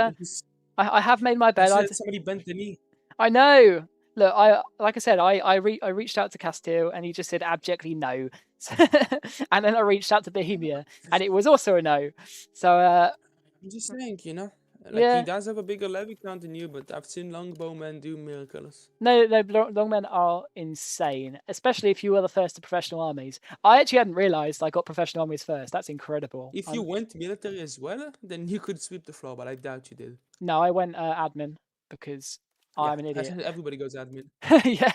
I have made my bed. Somebody bent the knee. I know. Look, like I said, I reached out to Castile and he just said abjectly no, and then I reached out to Bohemia and it was also a no. So I'm just saying, like yeah. he does have a bigger levy count than you, but I've seen longbowmen do miracles. No, longmen are insane, especially if you were the first to professional armies. I actually hadn't realised I got professional armies first. That's incredible. If you went military as well, then you could sweep the floor, but I doubt you did. No, I went admin because I'm an idiot. Everybody goes admin. Yeah.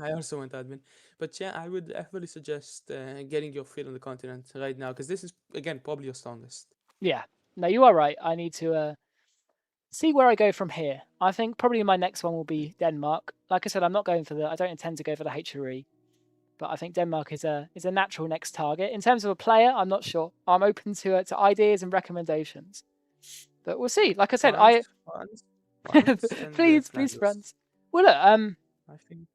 I also went admin. But yeah, I would definitely suggest getting your feet on the continent right now, because this is, again, probably your strongest. Yeah. No, you are right. I need to see where I go from here. I think probably my next one will be Denmark. Like I said, I'm not going for I don't intend to go for the HRE, but I think Denmark is a natural next target. In terms of a player, I'm not sure. I'm open to ideas and recommendations, but we'll see. Like I said, please, friends. Well, look, I think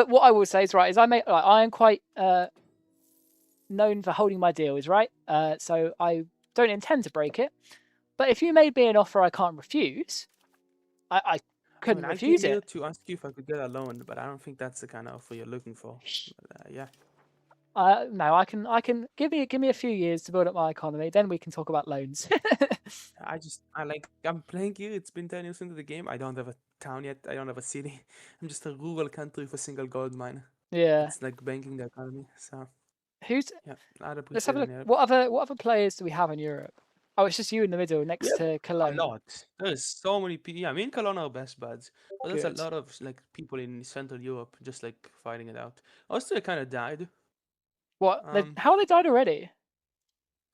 what I will say is right. Is I am quite known for holding my deals, right? So I don't intend to break it. But if you made me an offer I can't refuse, I couldn't refuse I came it. here to ask you if I could get a loan, but I don't think that's the kind of offer you're looking for. But, yeah. No, I can give me a few years to build up my economy, then we can talk about loans. I'm playing here. It's been 10 years into the game. I don't have a town yet. I don't have a city. I'm just a rural country with a single gold mine. Yeah. It's like banking the economy. So Let's have a look. What other players do we have in Europe? Oh, it's just you in the middle next to Cologne. A lot. There's so many people. Yeah, me and Cologne are best buds. But there's a lot of people in Central Europe just fighting it out. Austria kind of died. What? How have they died already?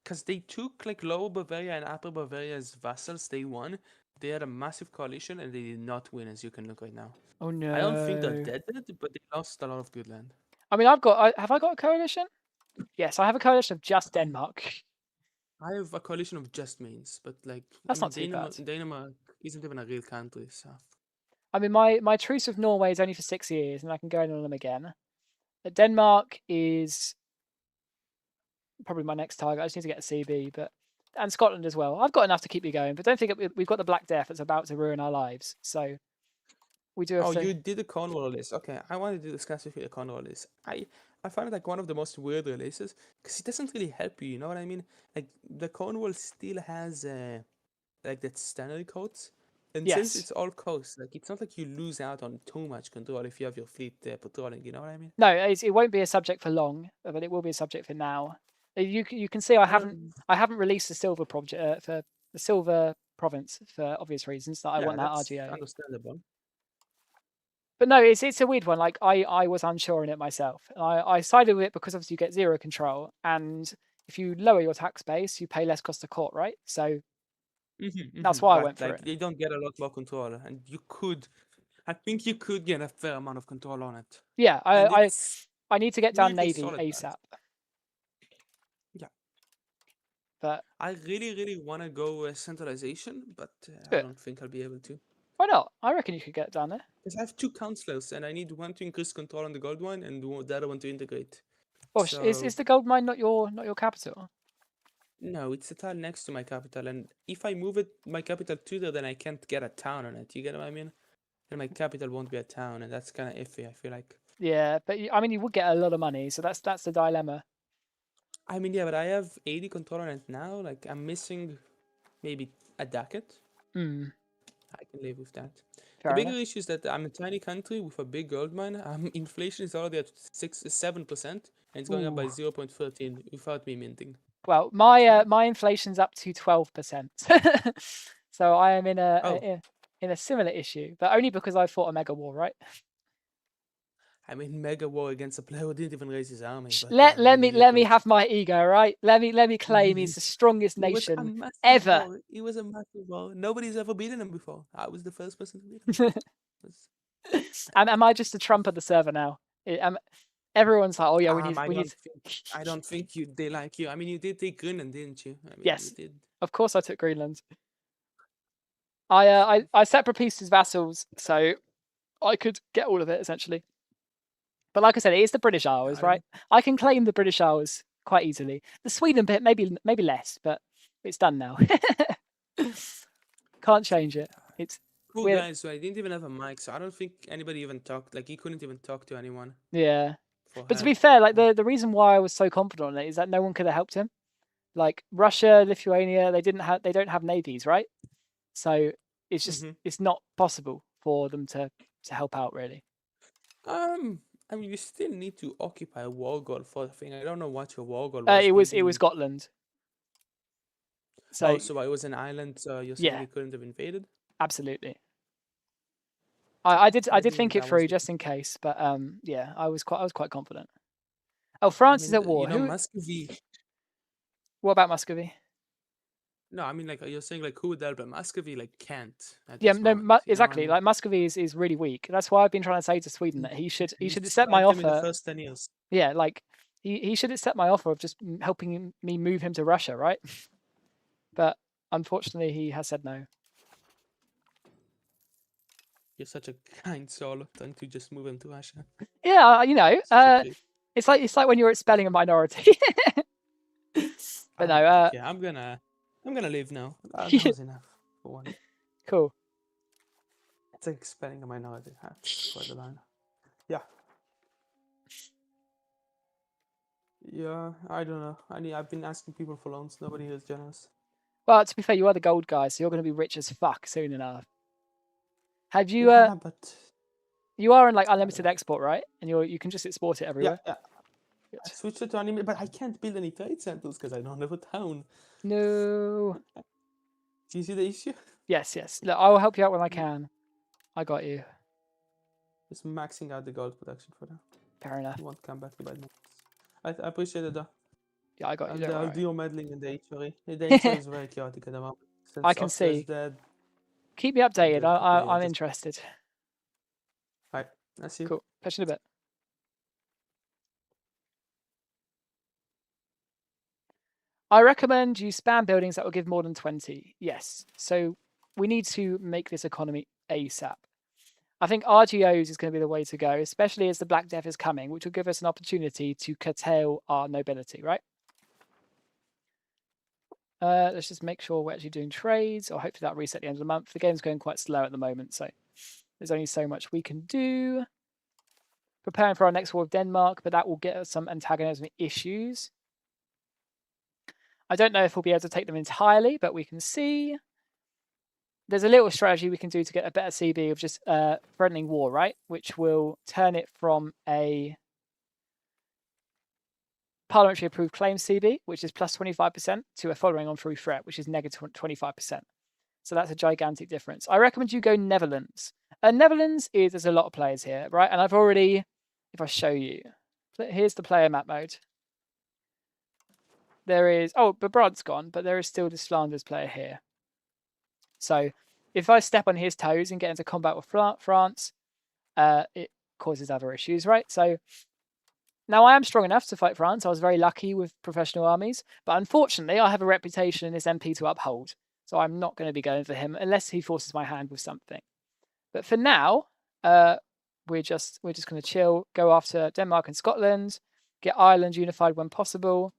Because they took Lower Bavaria and Upper Bavaria as vassals. They won. They had a massive coalition and they did not win, as you can look right now. Oh no! I don't think they're dead, but they lost a lot of good land. I mean, have I got a coalition? Yes, I have a coalition of just Denmark. I have a coalition of just Mainz, but that's not too bad. Denmark isn't even a real country, so. I mean, my truce with Norway is only for 6 years, and I can go in on them again. But Denmark is probably my next target. I just need to get a CB, and Scotland as well. I've got enough to keep me going, but don't think we've got the Black Death that's about to ruin our lives. So we do have to... you did a Cornwall list. Okay, I wanted to discuss with you the Cornwall list. I find it one of the most weird releases because it doesn't really help you. You know what I mean? The Cornwall still has that standard codes, and since it's all coast, it's not like you lose out on too much control if you have your fleet patrolling. You know what I mean? No, it won't be a subject for long, but it will be a subject for now. You can see I haven't released the silver project for the silver province for obvious reasons that I want that RGO. Understandable. But no, it's a weird one. I was unsure in it myself. I sided with it because obviously you get 0 control, and if you lower your tax base, you pay less cost of court, right? So that's why I went for it. You don't get a lot more control, and I think you could get a fair amount of control on it. Yeah, I need to get down Navy ASAP. Yeah. But I really, really want to go centralization, but I don't think I'll be able to. Why not? I reckon you could get down there. Because I have 2 councillors, and I need one to increase control on the gold mine, and the other one to integrate. Oh, is the gold mine not your capital? No, it's the tile next to my capital, and if I move my capital to there, then I can't get a town on it. You get what I mean? And my capital won't be a town, and that's kind of iffy, I feel like. Yeah, but I mean, you would get a lot of money, so that's the dilemma. I mean, yeah, but I have 80 control on it now. I'm missing maybe a ducat. I can live with that. The bigger issue is that I'm a tiny country with a big gold mine. Inflation is already at 7%, and it's going up by 0.13 without me minting. Well, my inflation's up to 12%, so I am in a similar issue, but only because I fought a mega war, right? I mean, mega war against a player who didn't even raise his army. But, Let me good. have my ego, right? Let me claim he's the strongest It was a nation massive ever. war. It was a massive war. Nobody's ever beaten him before. I was the first person to beat him. Am I just a Trump of the server now? Everyone's like, oh yeah, we need. I don't think they like you. I mean, you did take Greenland, didn't you? I mean, Yes, you did. Of course I took Greenland. I separate pieced his vassals, so I could get all of it essentially. But like I said, it is the British Isles, right? I can claim the British Isles quite easily. The Sweden bit, maybe less, but it's done now. Can't change it. It's cool guys. So I didn't even have a mic, so I don't think anybody even talked. Like he couldn't even talk to anyone. Yeah. But to be fair, like the reason why I was so confident on it is that no one could have helped him. Like Russia, Lithuania, they don't have navies, right? So it's just it's not possible for them to help out really. I mean, you still need to occupy a war goal for the thing. I don't know what your war goal was. It was Scotland. So it was an island. You're saying they couldn't have invaded? Absolutely. I did think it through just in case, but yeah, I was quite confident. Oh, France is at war. Muscovy. What about Muscovy? No, I mean like you're saying like who would help, but Muscovy like can't. Exactly. Like Muscovy is really weak. That's why I've been trying to say to Sweden that he should accept my offer. In the first 10 years. Yeah, like he should accept my offer of just helping me move him to Russia, right? But unfortunately, he has said no. You're such a kind soul. Don't you just move him to Russia? Yeah, it's like when you're expelling a minority. But no. Yeah, I'm gonna leave now. That was enough for one. Cool. It's like expelling a minority. For the line. Yeah. Yeah, I don't know. I've been asking people for loans. Nobody is generous. Well, to be fair, you are the gold guy, so you're going to be rich as fuck soon enough. Have you? Yeah, but you are in like unlimited export, right? And you can just export it everywhere. Yeah. I switched it to anime, but I can't build any trade centers because I don't have a town. No. Do you see the issue? Yes. Look, I will help you out when I can. I got you. Just maxing out the gold production for that. Fair enough. You won't come back to buy more. I appreciate it though. Yeah, I got you. I'll do your meddling in the HRE. The HRE is very chaotic at the moment. I can see. Keep me updated. I'm interested. Right. I see. Cool. Catch you in a bit. I recommend you spam buildings that will give more than 20. Yes. So we need to make this economy ASAP. I think RGOs is going to be the way to go, especially as the Black Death is coming, which will give us an opportunity to curtail our nobility, right? Let's just make sure we're actually doing trades, or hopefully that'll reset at the end of the month. The game's going quite slow at the moment, so there's only so much we can do. Preparing for our next war with Denmark, but that will get us some antagonism issues. I don't know if we'll be able to take them entirely, but we can see. There's a little strategy we can do to get a better CB of just threatening war, right? Which will turn it from a parliamentary approved claim CB, which is plus 25%, to a following on through threat, which is negative 25%. So that's a gigantic difference. I recommend you go Netherlands. Netherlands there's a lot of players here, right? And I've already, if I show you, here's the player map mode. There is, Babrad's gone, but there is still this Flanders player here. So if I step on his toes and get into combat with France, it causes other issues, right? So now I am strong enough to fight France. I was very lucky with professional armies, but unfortunately I have a reputation in this MP to uphold. So I'm not going to be going for him unless he forces my hand with something. But for now, we're just going to chill, go after Denmark and Scotland, get Ireland unified when possible,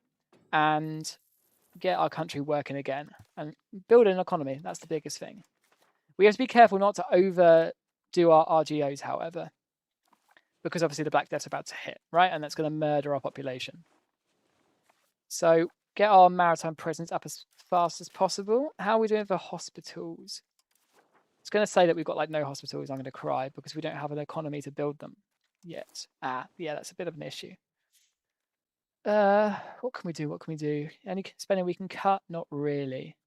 and get our country working again and build an economy. That's the biggest thing. We have to be careful not to overdo our RGOs, however, because obviously the Black Death's about to hit, right? And that's going to murder our population. So get our maritime presence up as fast as possible. How are we doing for hospitals? It's going to say that we've got like no hospitals. I'm going to cry because we don't have an economy to build them yet. Yeah, that's a bit of an issue. What can we do? Any spending we can cut? Not really.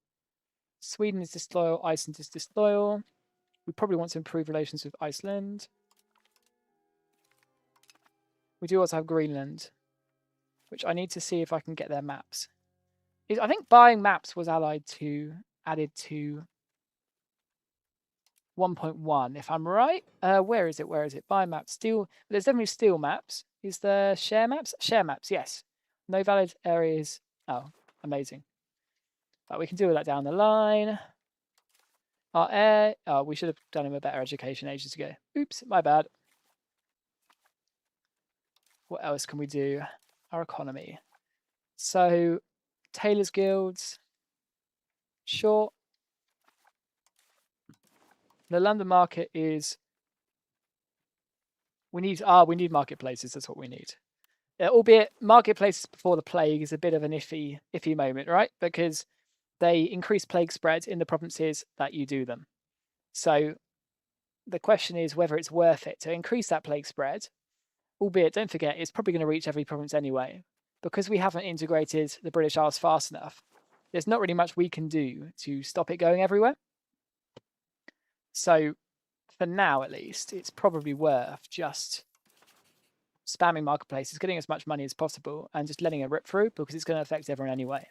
Sweden is disloyal. Iceland is disloyal. We probably want to improve relations with Iceland. We do also have Greenland, which I need to see if I can get their maps. I think buying maps was added to 1.1, if I'm right. Where is it? Where is it? Buy maps. Steel. There's definitely steel maps. Is there share maps? Share maps, yes. No valid areas. Oh, amazing. But we can deal with that down the line. Our air. Oh, we should have done him a better education ages ago. Oops, my bad. What else can we do? Our economy. So, Tailors Guilds. Sure. The London market is. We need marketplaces. That's what we need. Albeit marketplaces before the plague is a bit of an iffy moment, right? Because they increase plague spread in the provinces that you do them. So the question is whether it's worth it to increase that plague spread. Albeit, don't forget, it's probably going to reach every province anyway. Because we haven't integrated the British Isles fast enough, there's not really much we can do to stop it going everywhere. So for now, at least, it's probably worth just spamming marketplaces, getting as much money as possible, and just letting it rip through because it's going to affect everyone anyway.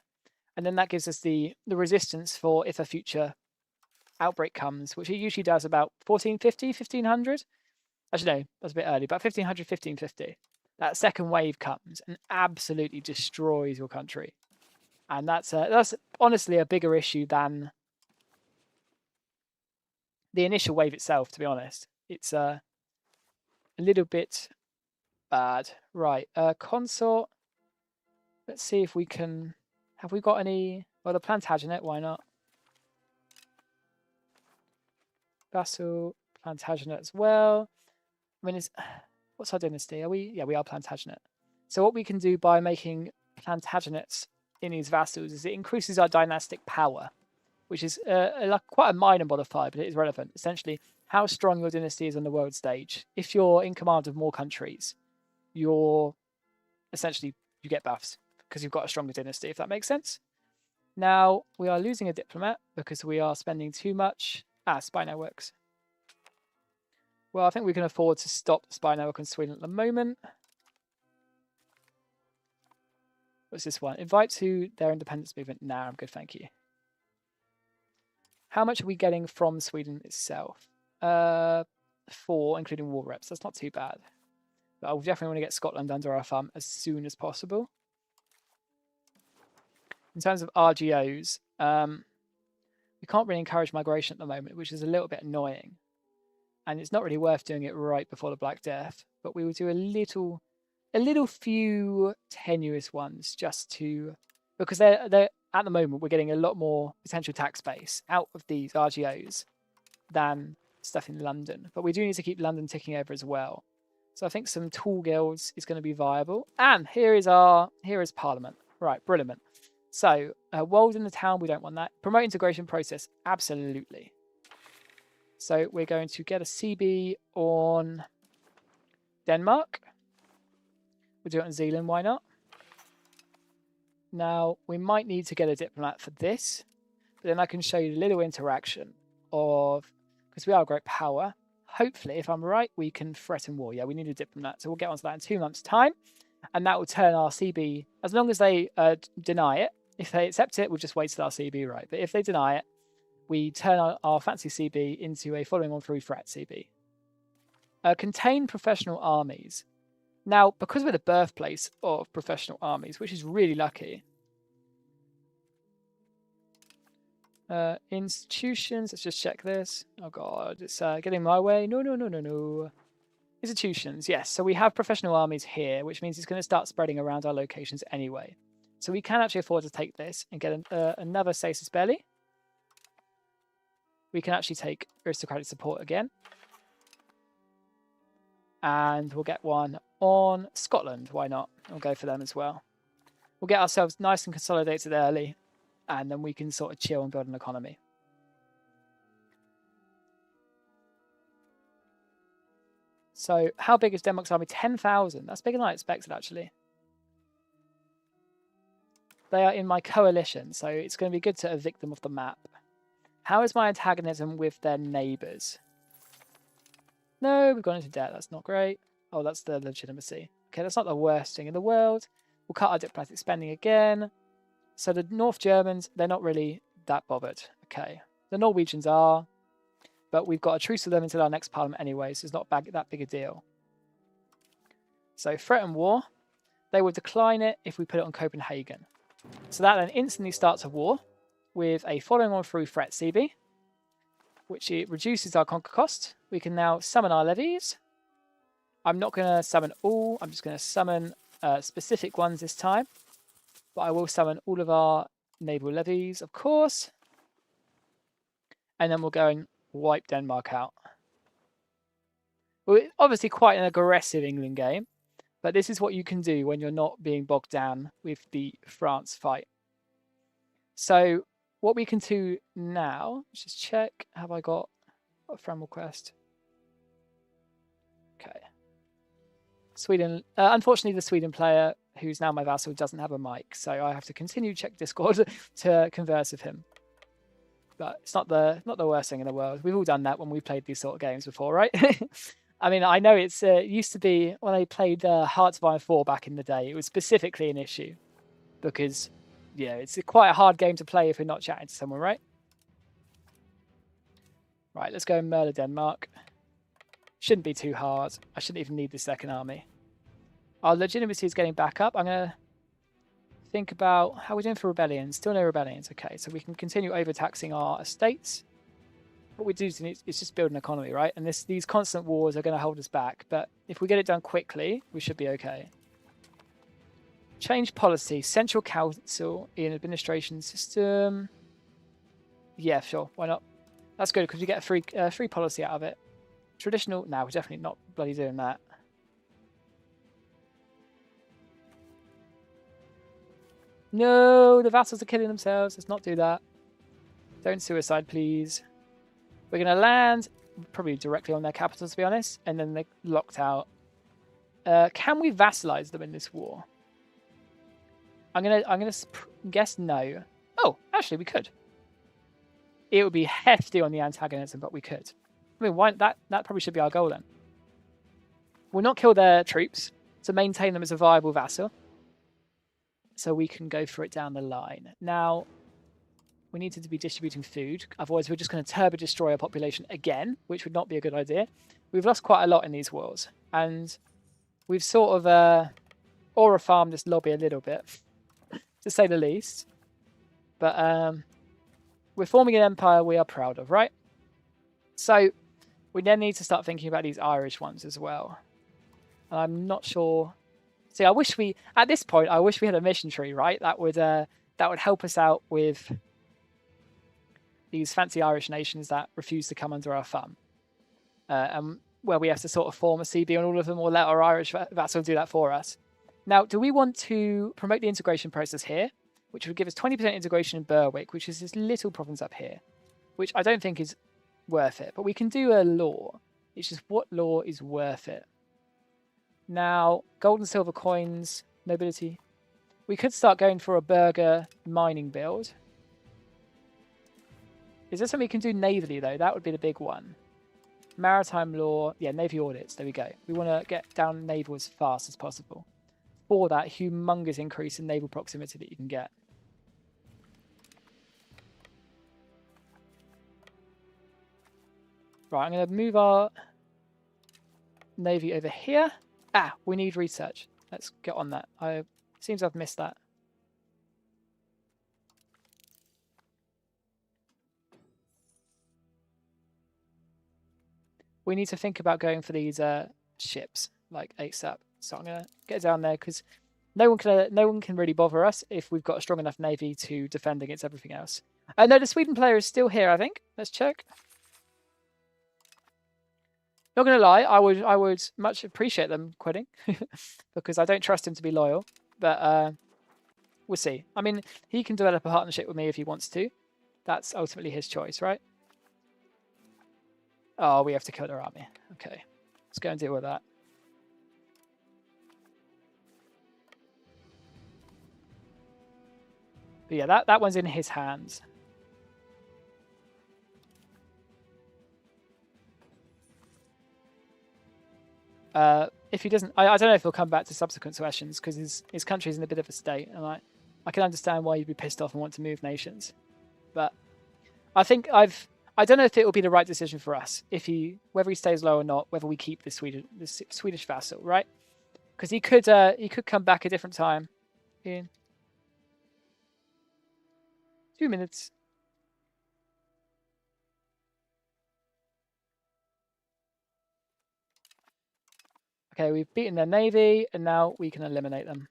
And then that gives us the resistance for if a future outbreak comes, which it usually does about 1450, 1500. Actually, no, that's a bit early, but 1500, 1550. That second wave comes and absolutely destroys your country. And that's honestly a bigger issue than the initial wave itself, to be honest. It's a little bit bad. Right, consort. Let's see if we can... Have we got any... Well, the Plantagenet, why not? Vassal, Plantagenet as well. I mean, what's our dynasty? Are we? Yeah, we are Plantagenet. So what we can do by making Plantagenets in these vassals is it increases our dynastic power, which is quite a minor modifier, but it is relevant. Essentially, how strong your dynasty is on the world stage. If you're in command of more countries, you get buffs because you've got a stronger dynasty, if that makes sense. Now, we are losing a diplomat because we are spending too much. Spy networks. Well, I think we can afford to stop the spy network in Sweden at the moment. What's this one? Invite to their independence movement. Nah, I'm good, thank you. How much are we getting from Sweden itself? 4, including war reps. That's not too bad. But I definitely want to get Scotland under our thumb as soon as possible. In terms of RGOs, we can't really encourage migration at the moment, which is a little bit annoying. And it's not really worth doing it right before the Black Death. But we will do a little few tenuous ones just to... Because they're at the moment, we're getting a lot more potential tax base out of these RGOs than stuff in London. But we do need to keep London ticking over as well. So I think some tool guilds is going to be viable. And here is Parliament. Right, brilliant. So, walls in the town, we don't want that. Promote integration process, absolutely. So we're going to get a CB on Denmark. We'll do it on Zealand, why not? Now, we might need to get a diplomat for this. But then I can show you a little interaction of... Because we are a great power. Hopefully, if I'm right, we can threaten war. Yeah, we need a diplomat. So we'll get onto that in 2 months' time. And that will turn our CB... As long as they deny it. If they accept it, we'll just wait till our CB, right? But if they deny it, we turn our fancy CB into a following on through threat CB. Contain professional armies. Now, because we're the birthplace of professional armies, which is really lucky. Institutions, let's just check this. Oh god, it's getting my way. No. Institutions, yes. So we have professional armies here, which means it's going to start spreading around our locations anyway. So we can actually afford to take this and get another stasis belly. We can actually take aristocratic support again. And we'll get one on Scotland. Why not? We'll go for them as well. We'll get ourselves nice and consolidated early. And then we can sort of chill and build an economy. So how big is Denmark's army? 10,000. That's bigger than I expected, actually. They are in my coalition, so it's going to be good to evict them off the map. How is my antagonism with their neighbours? No, we've gone into debt. That's not great. Oh, that's the legitimacy. Okay, that's not the worst thing in the world. We'll cut our diplomatic spending again. So the North Germans, they're not really that bothered. Okay, the Norwegians are, but we've got a truce with them until our next parliament anyway, so it's not that big a deal. So threaten war. They will decline it if we put it on Copenhagen. So that then instantly starts a war with a following on through threat CB, which it reduces our conquer cost. We can now summon our levies. I'm not going to summon all. I'm just going to summon specific ones this time. But I will summon all of our naval levies, of course. And then we'll go and wipe Denmark out. Well, obviously quite an aggressive England game. But this is what you can do when you're not being bogged down with the France fight. So what we can do now, let's just check. Have I got a friend request? Okay. Sweden. Unfortunately, the Sweden player, who's now my vassal, doesn't have a mic. So I have to continue to check Discord to converse with him. But it's not the worst thing in the world. We've all done that when we played these sort of games before, right? I mean, I know it's used to be when I played Hearts of Iron 4 back in the day. It was specifically an issue because, yeah, it's quite a hard game to play if you're not chatting to someone, right? Right, let's go and murder Denmark. Shouldn't be too hard. I shouldn't even need the second army. Our legitimacy is getting back up. I'm going to think about how we're doing for rebellions. Still no rebellions. Okay, so we can continue overtaxing our estates. What we do is just build an economy, right? And these constant wars are going to hold us back. But if we get it done quickly, we should be okay. Change policy. Central council in administration system. Yeah, sure. Why not? That's good because we get a free policy out of it. Traditional. No, we're definitely not bloody doing that. No, the vassals are killing themselves. Let's not do that. Don't suicide, please. We're going to land probably directly on their capital, to be honest, and then they're locked out. Can we vassalize them in this war? I'm gonna guess no. Oh, actually, we could. It would be hefty on the antagonism, but we could. I mean, why that probably should be our goal then. We'll not kill their troops to maintain them as a viable vassal, so we can go for it down the line. Now, we need to be distributing food. Otherwise, we're just going to turbo destroy our population again, which would not be a good idea. We've lost quite a lot in these wars. And we've sort of aura farmed this lobby a little bit, to say the least. But we're forming an empire we are proud of, right? So we then need to start thinking about these Irish ones as well. And I'm not sure. See, I wish at this point, I wish we had a mission tree, right? That would help us out with these fancy Irish nations that refuse to come under our thumb. And where we have to sort of form a CB on all of them or let our Irish vassal do that for us. Now, do we want to promote the integration process here, which would give us 20% integration in Berwick, which is this little province up here, which I don't think is worth it. But we can do a law. It's just what law is worth it. Now, gold and silver coins, nobility. We could start going for a burger mining build. Is there something we can do navally, though? That would be the big one. Maritime law. Yeah, navy audits. There we go. We want to get down naval as fast as possible. For that humongous increase in naval proximity that you can get. Right, I'm going to move our navy over here. Ah, we need research. Let's get on that. It seems I've missed that. We need to think about going for these ships, like ASAP. So I'm going to get down there because no one can really bother us if we've got a strong enough navy to defend against everything else. No, the Sweden player is still here, I think. Let's check. Not going to lie, I would much appreciate them quitting because I don't trust him to be loyal. But we'll see. I mean, he can develop a partnership with me if he wants to. That's ultimately his choice, right? Oh, we have to kill their army. Okay, let's go and deal with that. But yeah, that one's in his hands. if he doesn't, I don't know if he'll come back to subsequent questions because his country's in a bit of a state, and I can understand why you'd be pissed off and want to move nations. But I think I don't know if it will be the right decision for us whether he stays low or not, whether we keep the Swedish vassal, right? Because he could come back a different time in 2 minutes. Okay, we've beaten their navy, and now we can eliminate them.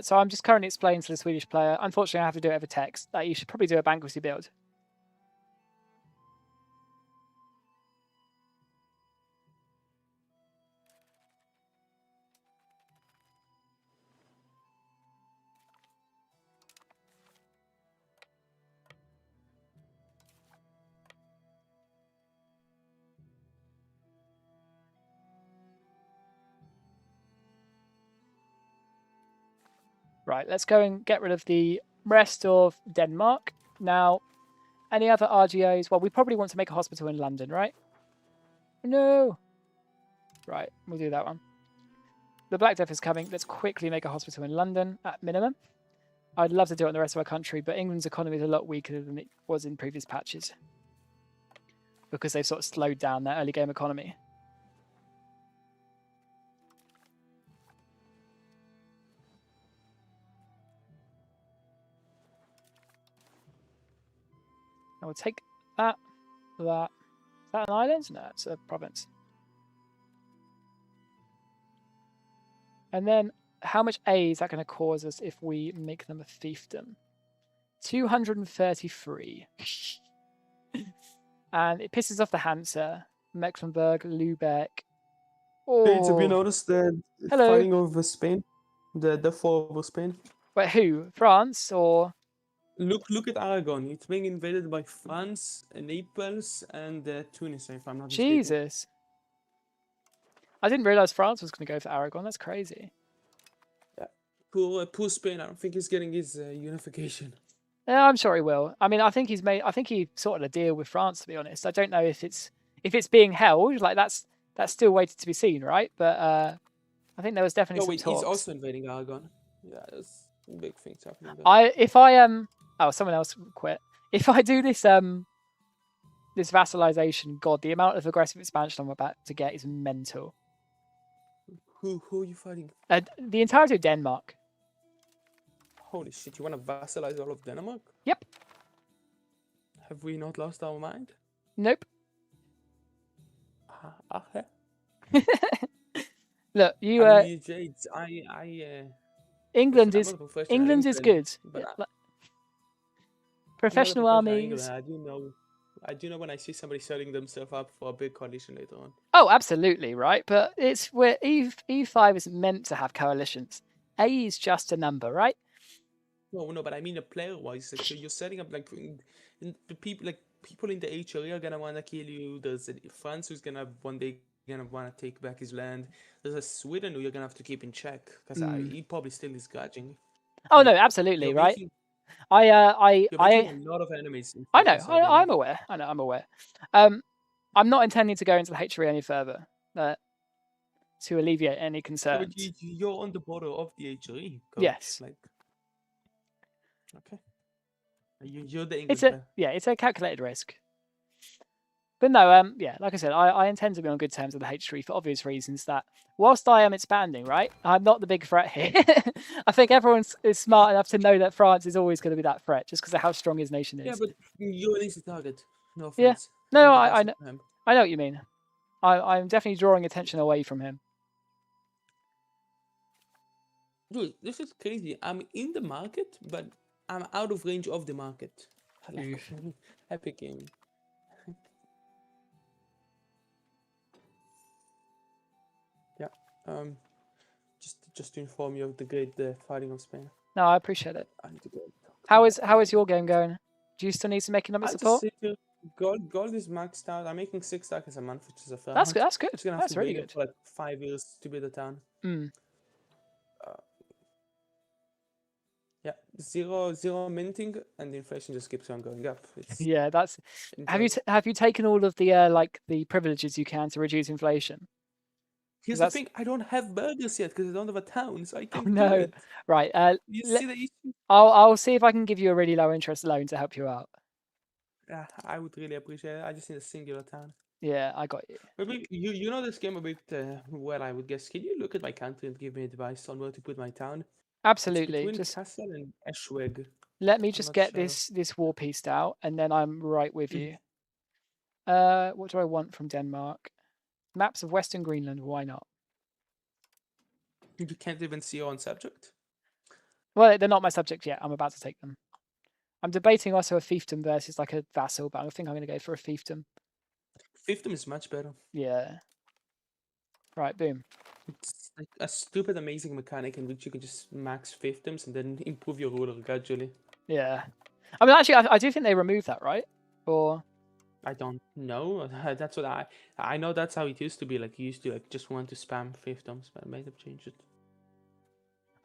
So I'm just currently explaining to the Swedish player. Unfortunately, I have to do it over text. That you should probably do a bankruptcy build. Right, let's go and get rid of the rest of Denmark. Now, any other RGOs? Well, we probably want to make a hospital in London, right? No. Right, we'll do that one. The Black Death is coming. Let's quickly make a hospital in London at minimum. I'd love to do it in the rest of our country, but England's economy is a lot weaker than it was in previous patches because they've sort of slowed down their early game economy. I will take that. Is that an island? No, it's a province. And then how much A is that going to cause us if we make them a fiefdom? 233. And it pisses off the Hansa, Mecklenburg, Lübeck. Oh. Hey, have you noticed the fighting over Spain? The fall over Spain? Wait, who? France or? Look at Aragon. It's being invaded by France, Naples, and Tunis, if I'm not mistaken. Jesus. I didn't realize France was going to go for Aragon. That's crazy. Yeah. Poor Spain. I don't think he's getting his unification. Yeah, I'm sure he will. I mean, I think he sorted a deal with France, to be honest. I don't know if it's being held. Like that's still waited to be seen, right? But I think there was definitely some talks. He's also invading Aragon. Yeah, there's big things happening there. Oh, someone else quit. If I do this this vassalization, God, the amount of aggressive expansion I'm about to get is mental. Who are you fighting? The entirety of Denmark. Holy shit! You want to vassalize all of Denmark? Yep. Have we not lost our mind? Nope. Okay. Look, England is good. Professional armies. I do know when I see somebody setting themselves up for a big coalition later on. Oh, absolutely, right. But it's where E5 isn't meant to have coalitions. A is just a number, right? No, but I mean, player-wise, like, so you're setting up like the people, like people in the HRE are gonna wanna kill you. There's France who's gonna one day gonna wanna take back his land. There's a Sweden who you're gonna have to keep in check because he probably still is grudging. Oh no, absolutely, right. You're making a lot of enemies. I know. I'm aware. I'm aware. I'm not intending to go into the HRE any further to alleviate any concerns. But you're on the border of the HRE. Coach. Yes. Like, okay. You're the England it's a calculated risk. But no, yeah, like I said, I intend to be on good terms with the H3 for obvious reasons. That whilst I am expanding, right, I'm not the big threat here. I think everyone is smart enough to know that France is always going to be that threat, just because of how strong his nation is. Yeah, but you're an easy target. No offense. Yeah, no, I know what you mean. I'm definitely drawing attention away from him. Dude, this is crazy. I'm in the market, but I'm out of range of the market. Epic game. Just to inform you of the great fighting of Spain. No, I appreciate it. I need to go. How is your game going? Do you still need some economic I support? just sit here. Gold is maxed out. I'm making 6 stackers a month, which is a fair That's amount. good. That's good. Just gonna have That's to really wait good. for like 5 years to build a town. Mm. Yeah, zero minting, and the inflation just keeps on going up. It's Yeah, that's. Have you taken all of the like the privileges you can to reduce inflation? Here's the thing: I don't have burgers yet because I don't have a town, so I can't do No, it. right. You see the issue? I'll see if I can give you a really low interest loan to help you out. Yeah, I would really appreciate it. I just need a singular town. Yeah, I got you. Maybe you know this game a bit well, I would guess. Can you look at my country and give me advice on where to put my town? Absolutely. It's between Just Vassal and Eschweg. let me I'm just not get sure. this war pieced out, and then I'm right with you. What do I want from Denmark? Maps of Western Greenland. Why not? You can't even see your own subject. Well, they're not my subject yet. I'm about to take them. I'm debating also a fiefdom versus like a vassal, but I think I'm going to go for a fiefdom. Fiefdom is much better. Yeah. Right, boom. It's like a stupid, amazing mechanic in which you can just max fiefdoms and then improve your ruler gradually. Yeah. I mean, actually, I do think they removed that, right? Or I don't know. That's what I know. That's how it used to be. Like you used to like just want to spam fiefdoms, but I might have changed it.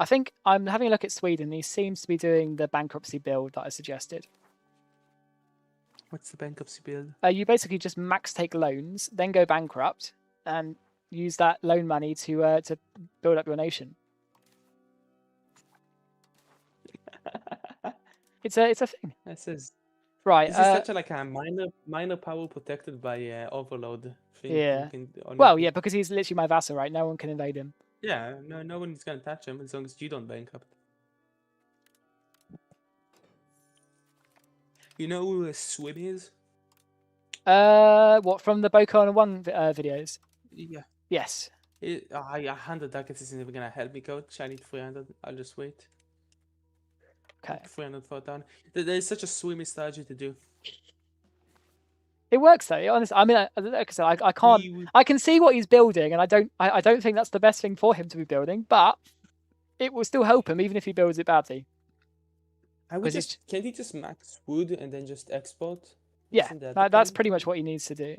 I think I'm having a look at Sweden. He seems to be doing the bankruptcy build that I suggested. What's the bankruptcy build? You basically just max take loans, then go bankrupt, and use that loan money to build up your nation. It's a thing. That says right. This is such a like a minor power protected by overload thing. Yeah. On Well, yeah, because he's literally my vassal, right? No one can invade him. Yeah, no one's gonna touch him as long as you don't bankrupt. You know who Swim is? What, from the Bocon 1 videos? Yeah. Yes. 100 ducats is never gonna help me, coach. I need 300. I'll just wait. Okay. 300 for a town. There's such a swimmy strategy to do. It works though. Honestly, I mean, like I said, I can't. I can see what he's building, and I don't think that's the best thing for him to be building. But it will still help him, even if he builds it badly. I would just can't he just max wood and then just export? Yeah, that's pretty much what he needs to do.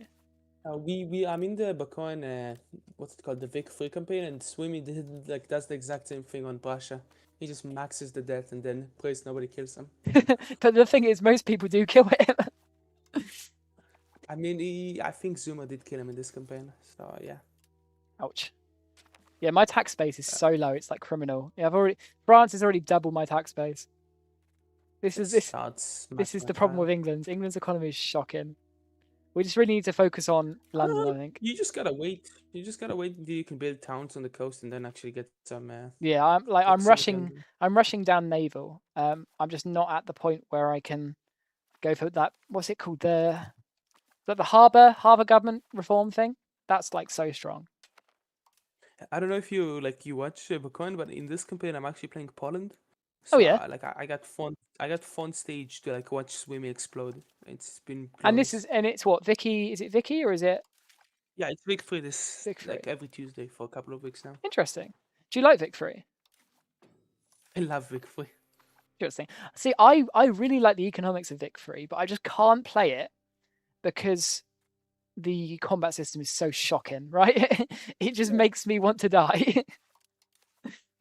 I'm in the Bacon, what's it called, the Vic Free campaign, and Swimmy does the exact same thing on Prussia. He just maxes the death and then prays nobody kills him. But the thing is, most people do kill him. I mean, I think Zuma did kill him in this campaign, so yeah. Ouch. Yeah, my tax base is so low, it's like criminal. Yeah, France has already doubled my tax base. This is the problem with England. England's economy is shocking. We just really need to focus on London, I think. You just gotta wait. You just gotta wait until you can build towns on the coast and then actually get some. Yeah, I'm rushing down Naval. I'm just not at the point where I can go for that. What's it called? The harbour government reform thing. That's like so strong. I don't know if you watch Bitcoin, but in this campaign I'm actually playing Poland. So, oh yeah. I got fun stage to like watch Swimmy explode. It's been glorious. And it's what, Vicky? Is it Vicky or is it? Yeah, it's Vic Free like every Tuesday for a couple of weeks now. Interesting. Do you like Vic Free? I love Vic Free. Interesting. See, I really like the economics of Vic Free, but I just can't play it because the combat system is so shocking, right? It just makes me want to die.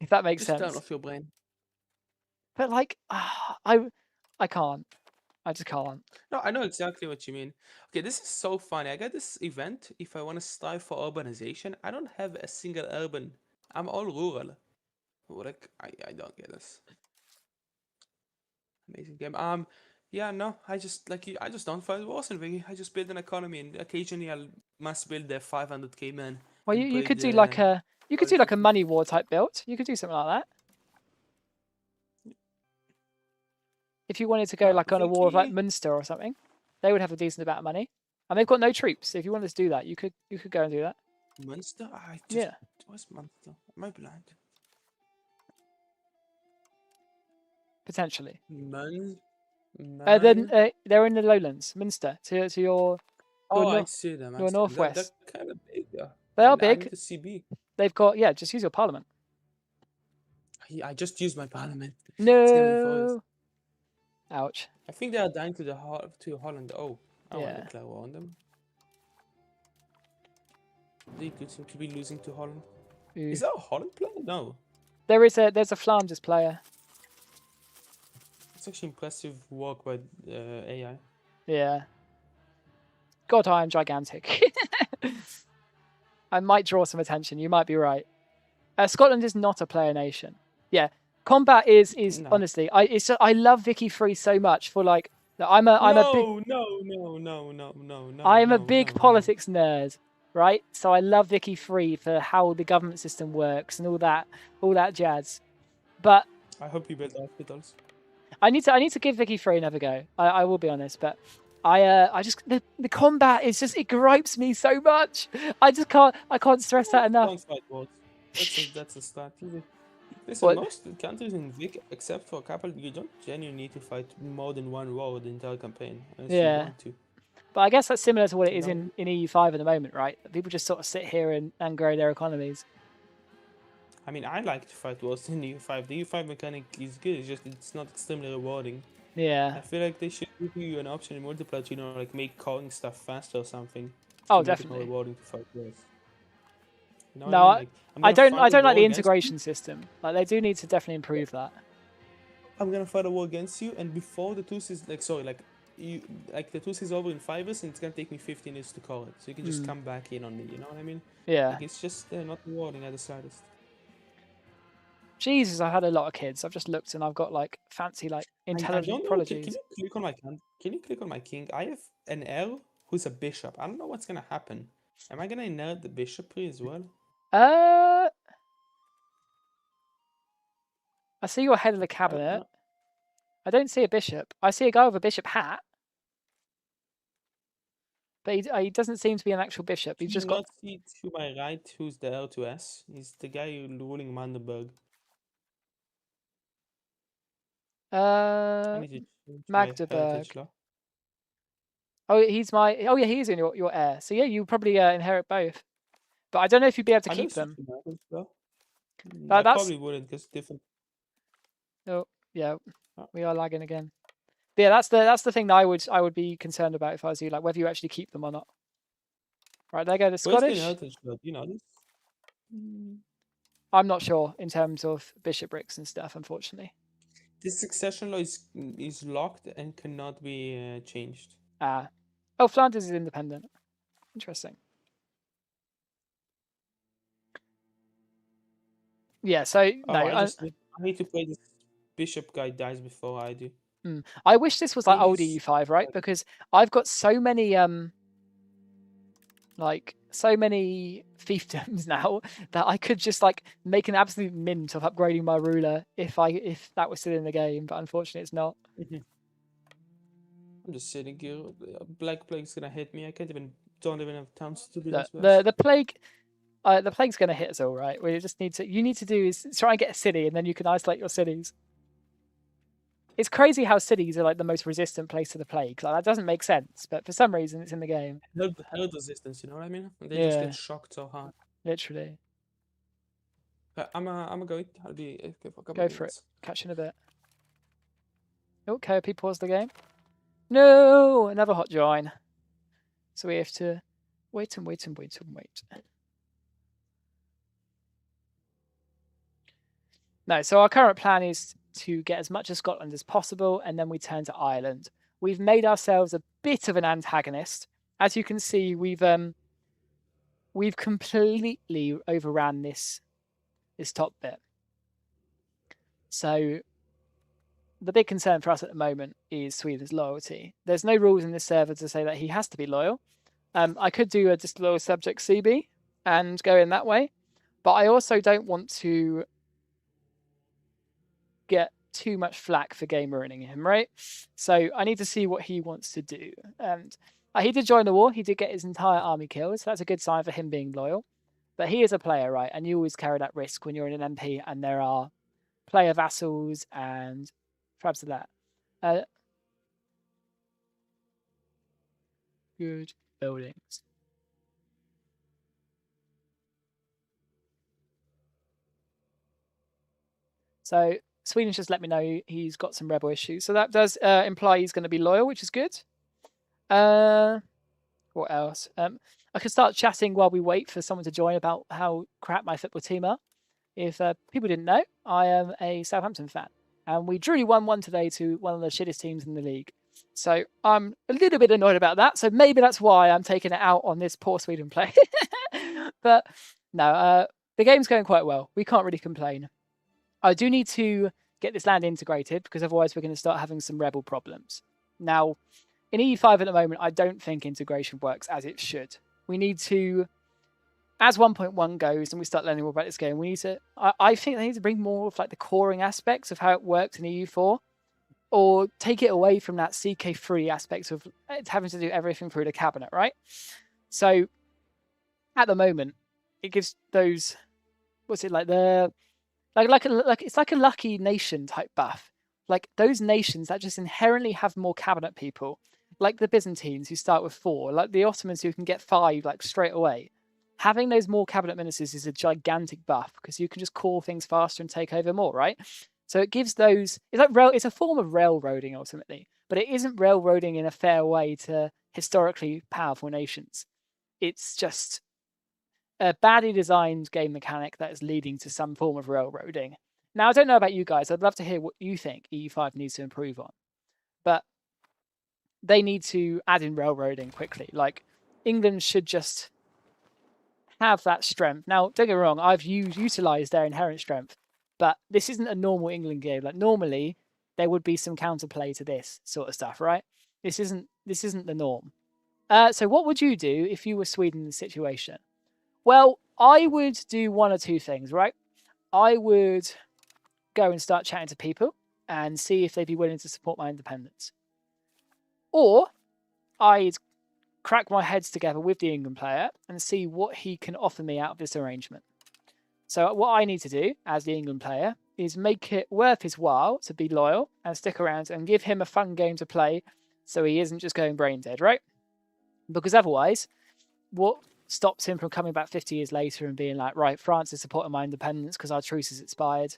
If that makes sense. Just turn off your brain. But like, I can't. I just can't. No, I know exactly what you mean. Okay, this is so funny. I got this event. If I want to strive for urbanization, I don't have a single urban. I'm all rural. Like, I don't get this. Amazing game. Yeah, no, I just don't fight wars in Vicky. I just build an economy, and occasionally I must build the 500k man. Well, you could do like a money war type build. You could do something like that. If you wanted to go like on a war of like Munster or something, they would have a decent amount of money, and they've got no troops. So if you wanted to do that, you could go and do that. Munster? Yeah. What's Munster? Am I blind? Potentially. Then they're in the lowlands, Munster, to your. I see them. Your northwest. They're kind of big, though. They are big. CB. they've got just use your parliament. I just used my parliament. It's gonna be forest. No. Ouch. I think they are dying to Holland. Oh, I want to Yeah. declare war on them. They could seem to be losing to Holland. Ooh. Is that a Holland player? No. There's a Flanders player. It's actually impressive work by AI. Yeah. God, I am gigantic. I might draw some attention. You might be right. Scotland is not a player nation. Yeah, combat is No. honestly. I love Vicky Free so much for like. I'm a big. No. I am a big politics nerd, right? So I love Vicky Free for how the government system works and all that jazz. But I hope you build hospitals. I need to give Vicky Free another go. I will be honest, but I just the combat is just, it gripes me so much. I can't stress that enough. Don't fight wars. That's a start. Listen, most countries in Vic, except for a couple, you don't genuinely need to fight more than one war the entire campaign. Unless you want to. But I guess that's similar to what it is in EU5 at the moment, right? People just sort of sit here and grow their economies. I mean, I like to fight wars in EU5. The EU5 mechanic is good, it's not extremely rewarding. Yeah. I feel like they should give you an option in multiplayer to, like make calling stuff faster or something. Oh, definitely. More rewarding to fight wars. You know no, I mean? I don't like the integration system. Like, they do need to definitely improve that. I'm gonna fight a war against you, and before the truce is the truce is over in 5 years, and it's gonna take me 15 years to call it. So you can just come back in on me. You know what I mean? Yeah. Like, it's just not rewarding at the slightest. Jesus, I've had a lot of kids. I've just looked and I've got like fancy like intelligent prodigies. Can you click on my king? I have an heir who's a bishop. I don't know what's gonna happen. Am I gonna inherit the bishopry as well? I see you're head of the cabinet. I don't see a bishop. I see a guy with a bishop hat. But he doesn't seem to be an actual bishop. He's just got. See to my right who's the heir to S? He's the guy ruling Mandenburg. Magdeburg. Oh, he's my. Oh yeah, he's in your heir. So yeah, you probably inherit both. But I don't know if you'd be able to keep them. I probably wouldn't, because different. Oh yeah, we are lagging again. But yeah, that's the thing that I would be concerned about if I was you, like whether you actually keep them or not. Right, there go the Scottish. You know this. I'm not sure in terms of bishoprics and stuff, unfortunately. This succession law is locked and cannot be changed. Oh, Flanders is independent. Interesting. Yeah, so no, I need to play this bishop guy dies before I do. I wish this was like old EU5, right? Because I've got so many fiefdoms now that I could just like make an absolute mint of upgrading my ruler if that was still in the game, but unfortunately it's not. I'm just sitting here. Black plague's gonna hit me. I don't even have towns to do this. The plague's gonna hit us all, right? You need to do is try and get a city, and then you can isolate your cities. It's crazy how cities are like the most resistant place to the plague. Like, that doesn't make sense, but for some reason it's in the game. Held resistance, you know what I mean? They just get shocked so hard. Literally. I'm gonna go. I'll be for a couple Go of for minutes. it. Catch you in a bit. Oh, KOP paused the game. No, another hot join. So we have to wait and wait and wait and wait. No, so our current plan is to get as much of Scotland as possible, and then we turn to Ireland. We've made ourselves a bit of an antagonist. As you can see, we've completely overran this top bit. So the big concern for us at the moment is Sweden's loyalty. There's no rules in this server to say that he has to be loyal. I could do a disloyal subject CB and go in that way, but I also don't want to get too much flack for game ruining him, right? So I need to see what he wants to do. And he did join the war. He did get his entire army killed, so that's a good sign for him being loyal. But he is a player, right? And you always carry that risk when you're in an MP and there are player vassals and perhaps that. Good buildings. So Sweden's just let me know he's got some rebel issues. So that does imply he's going to be loyal, which is good. What else? I could start chatting while we wait for someone to join about how crap my football team are. If people didn't know, I am a Southampton fan. And we truly won 1 today to one of the shittest teams in the league. So I'm a little bit annoyed about that. So maybe that's why I'm taking it out on this poor Sweden play. But no, the game's going quite well. We can't really complain. I do need to get this land integrated because otherwise we're going to start having some rebel problems. Now, in EU5 at the moment, I don't think integration works as it should. We need to, as 1.1 goes and we start learning more about this game, we need to, I think they need to bring more of like the coring aspects of how it works in EU4, or take it away from that CK3 aspect of having to do everything through the cabinet, right? So at the moment, it gives those, what's it like, the it's like a lucky nation type buff. Like those nations that just inherently have more cabinet people, like the Byzantines who start with 4, like the Ottomans who can get 5 like straight away. Having those more cabinet ministers is a gigantic buff because you can just call things faster and take over more, right? So it gives those, it's a form of railroading ultimately, but it isn't railroading in a fair way to historically powerful nations. It's just a badly designed game mechanic that is leading to some form of railroading. Now, I don't know about you guys. I'd love to hear what you think EU5 needs to improve on. But they need to add in railroading quickly. Like, England should just have that strength. Now, don't get me wrong. I've utilised their inherent strength. But this isn't a normal England game. Like, normally, there would be some counterplay to this sort of stuff, right? This isn't the norm. So what would you do if you were Sweden in the situation? Well, I would do one or two things, right? I would go and start chatting to people and see if they'd be willing to support my independence. Or I'd crack my heads together with the England player and see what he can offer me out of this arrangement. So what I need to do as the England player is make it worth his while to be loyal and stick around and give him a fun game to play so he isn't just going brain dead, right? Because otherwise, what stops him from coming back 50 years later and being like, right, France is supporting my independence because our truce is expired.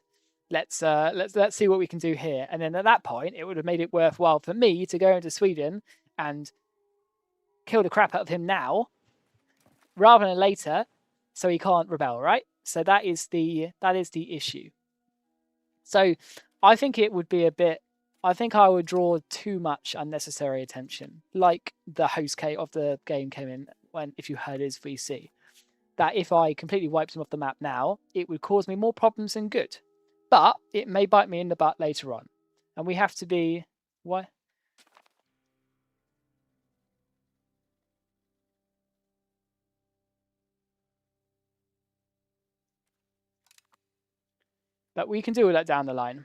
Let's see what we can do here. And then at that point, it would have made it worthwhile for me to go into Sweden and kill the crap out of him now, rather than later, so he can't rebel, right? So that is the issue. So I think it would be I think I would draw too much unnecessary attention, like the host of the game came in if you heard his VC. That if I completely wiped him off the map now, it would cause me more problems than good. But it may bite me in the butt later on. And we have to be... What? But we can do all that down the line.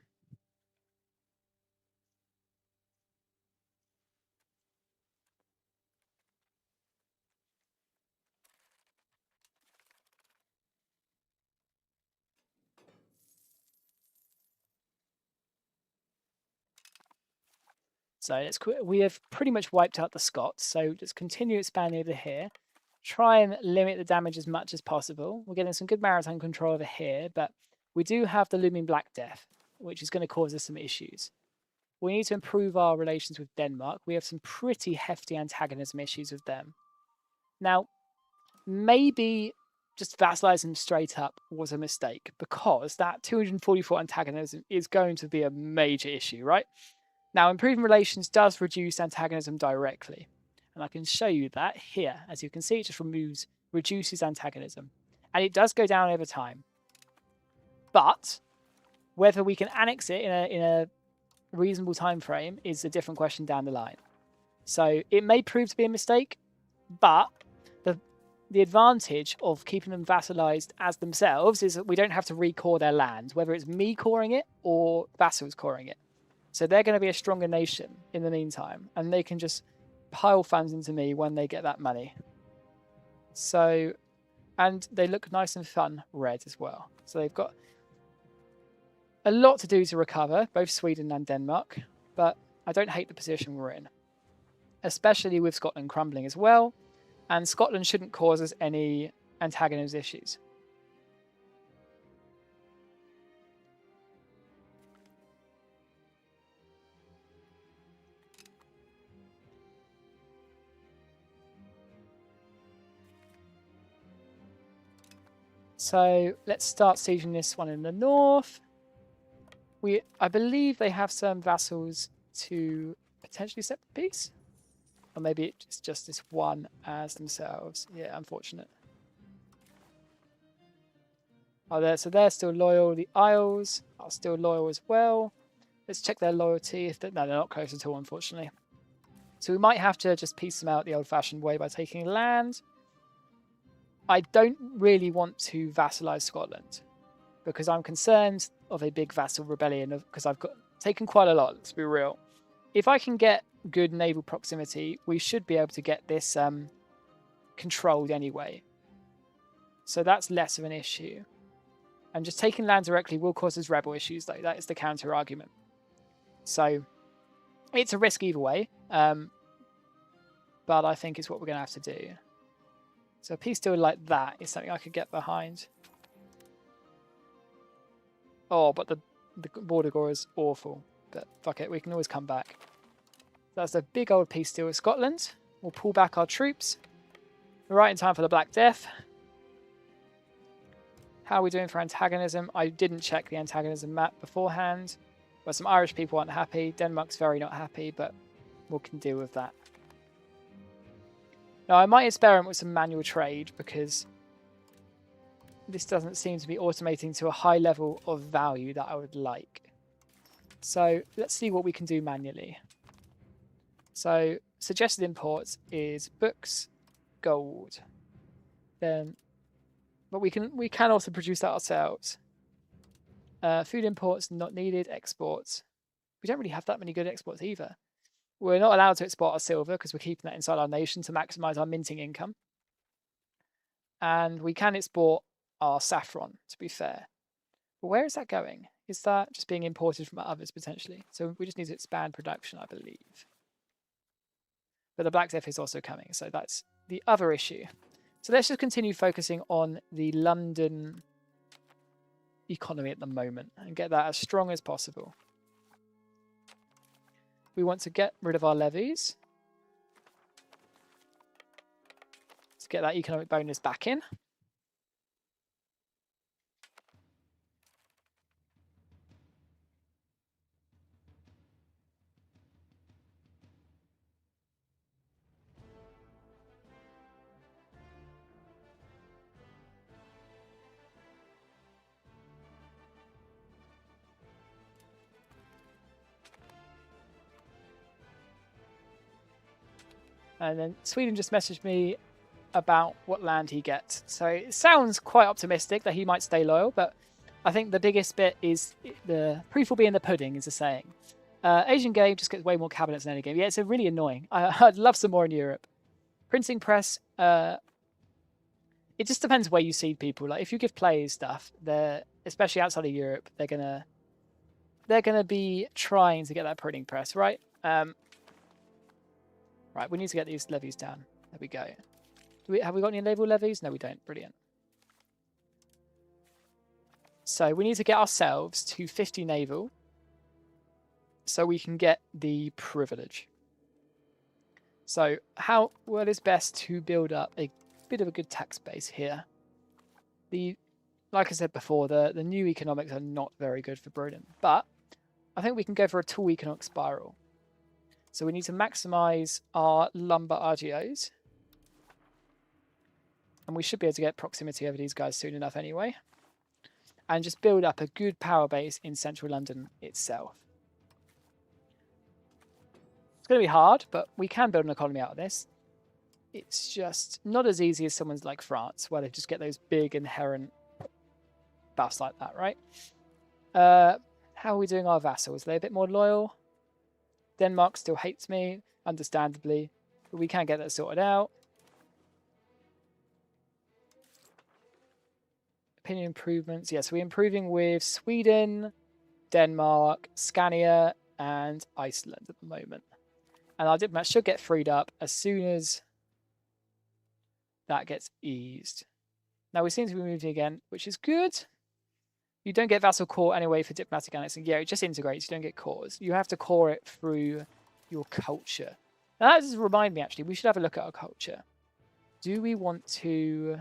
So we have pretty much wiped out the Scots. So just continue expanding over here. Try and limit the damage as much as possible. We're getting some good maritime control over here, but we do have the looming Black Death, which is going to cause us some issues. We need to improve our relations with Denmark. We have some pretty hefty antagonism issues with them. Now, maybe just vassalizing straight up was a mistake because that 244 antagonism is going to be a major issue, right? Now, improving relations does reduce antagonism directly. And I can show you that here. As you can see, it just reduces antagonism. And it does go down over time. But whether we can annex it in a reasonable time frame is a different question down the line. So it may prove to be a mistake, but the advantage of keeping them vassalized as themselves is that we don't have to recore their land, whether it's me coring it or vassals coring it. So they're going to be a stronger nation in the meantime, and they can just pile funds into me when they get that money. So, and they look nice and fun red as well. So they've got a lot to do to recover, both Sweden and Denmark, but I don't hate the position we're in, especially with Scotland crumbling as well. And Scotland shouldn't cause us any antagonism issues. So let's start sieging this one in the north. I believe they have some vassals to potentially set peace. Or maybe it's just this one as themselves. Yeah, unfortunate. Oh, so they're still loyal. The Isles are still loyal as well. Let's check their loyalty. No, they're not close at all, unfortunately. So we might have to just piece them out the old-fashioned way by taking land. I don't really want to vassalize Scotland because I'm concerned of a big vassal rebellion because I've taken quite a lot, let's be real. If I can get good naval proximity, we should be able to get this controlled anyway. So that's less of an issue. And just taking land directly will cause us rebel issues, though. That is the counter argument. So it's a risk either way. But I think it's what we're going to have to do. So a peace deal like that is something I could get behind. Oh, but the border gore is awful. But fuck it, we can always come back. That's a big old peace deal with Scotland. We'll pull back our troops. We're right in time for the Black Death. How are we doing for antagonism? I didn't check the antagonism map beforehand. But some Irish people aren't happy. Denmark's very not happy, but we can deal with that. Now, I might experiment with some manual trade because this doesn't seem to be automating to a high level of value that I would like. So let's see what we can do manually. So suggested imports is books, gold. Then, but we can also produce that ourselves. Food imports not needed. Exports. We don't really have that many good exports either. We're not allowed to export our silver because we're keeping that inside our nation to maximize our minting income. And we can export our saffron, to be fair. But where is that going? Is that just being imported from others potentially? So we just need to expand production, I believe. But the Black Death is also coming, so that's the other issue. So let's just continue focusing on the London economy at the moment and get that as strong as possible. We want to get rid of our levies to get that economic bonus back in. And then Sweden just messaged me about what land he gets. So it sounds quite optimistic that he might stay loyal, but I think the biggest bit is the proof will be in the pudding, is the saying. Asian game just gets way more cabinets than any game. Yeah, it's really annoying. I'd love some more in Europe. Printing press, it just depends where you see people. Like if you give players stuff, they're especially outside of Europe, they're gonna be trying to get that printing press, right? Right, we need to get these levies down. There we go. Have we got any naval levies? No, we don't. Brilliant. So we need to get ourselves to 50 naval so we can get the privilege. So how well is best to build up a bit of a good tax base here? Like I said before, the new economics are not very good for Britain, but I think we can go for a tall economic spiral. So we need to maximize our lumber RGOs. And we should be able to get proximity over these guys soon enough anyway. And just build up a good power base in central London itself. It's going to be hard, but we can build an economy out of this. It's just not as easy as someone's like France, where they just get those big inherent buffs like that, right? How are we doing our vassals? Are they a bit more loyal? Denmark still hates me, understandably, but we can get that sorted out. Opinion improvements. Yes, we're improving with Sweden, Denmark, Scania, and Iceland at the moment. And our diplomat should get freed up as soon as that gets eased. Now we seem to be moving again, which is good. You don't get vassal core anyway for diplomatic annexing. Yeah, it just integrates. You don't get cores. You have to core it through your culture. Now that does remind me, actually, we should have a look at our culture. Do we want to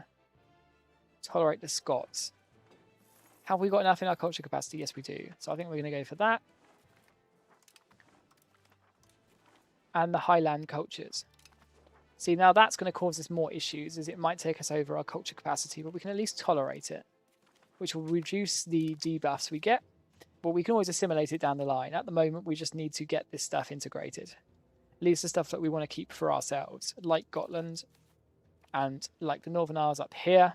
tolerate the Scots. Have we got enough in our culture capacity? Yes, we do. So I think we're going to go for that. And the Highland cultures. See, now that's going to cause us more issues, as it might take us over our culture capacity, but we can at least tolerate it, which will reduce the debuffs we get, but we can always assimilate it down the line. At the moment, we just need to get this stuff integrated. At least the stuff that we want to keep for ourselves, like Gotland and like the Northern Isles up here.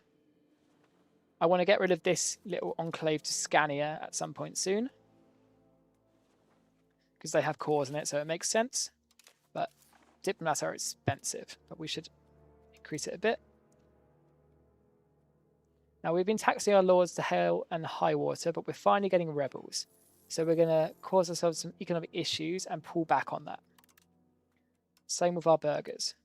I want to get rid of this little enclave to Scania at some point soon, because they have cores in it, so it makes sense. But diplomats are expensive, but we should increase it a bit. Now, we've been taxing our lords to hell and high water, but we're finally getting rebels. So we're going to cause ourselves some economic issues and pull back on that. Same with our burghers.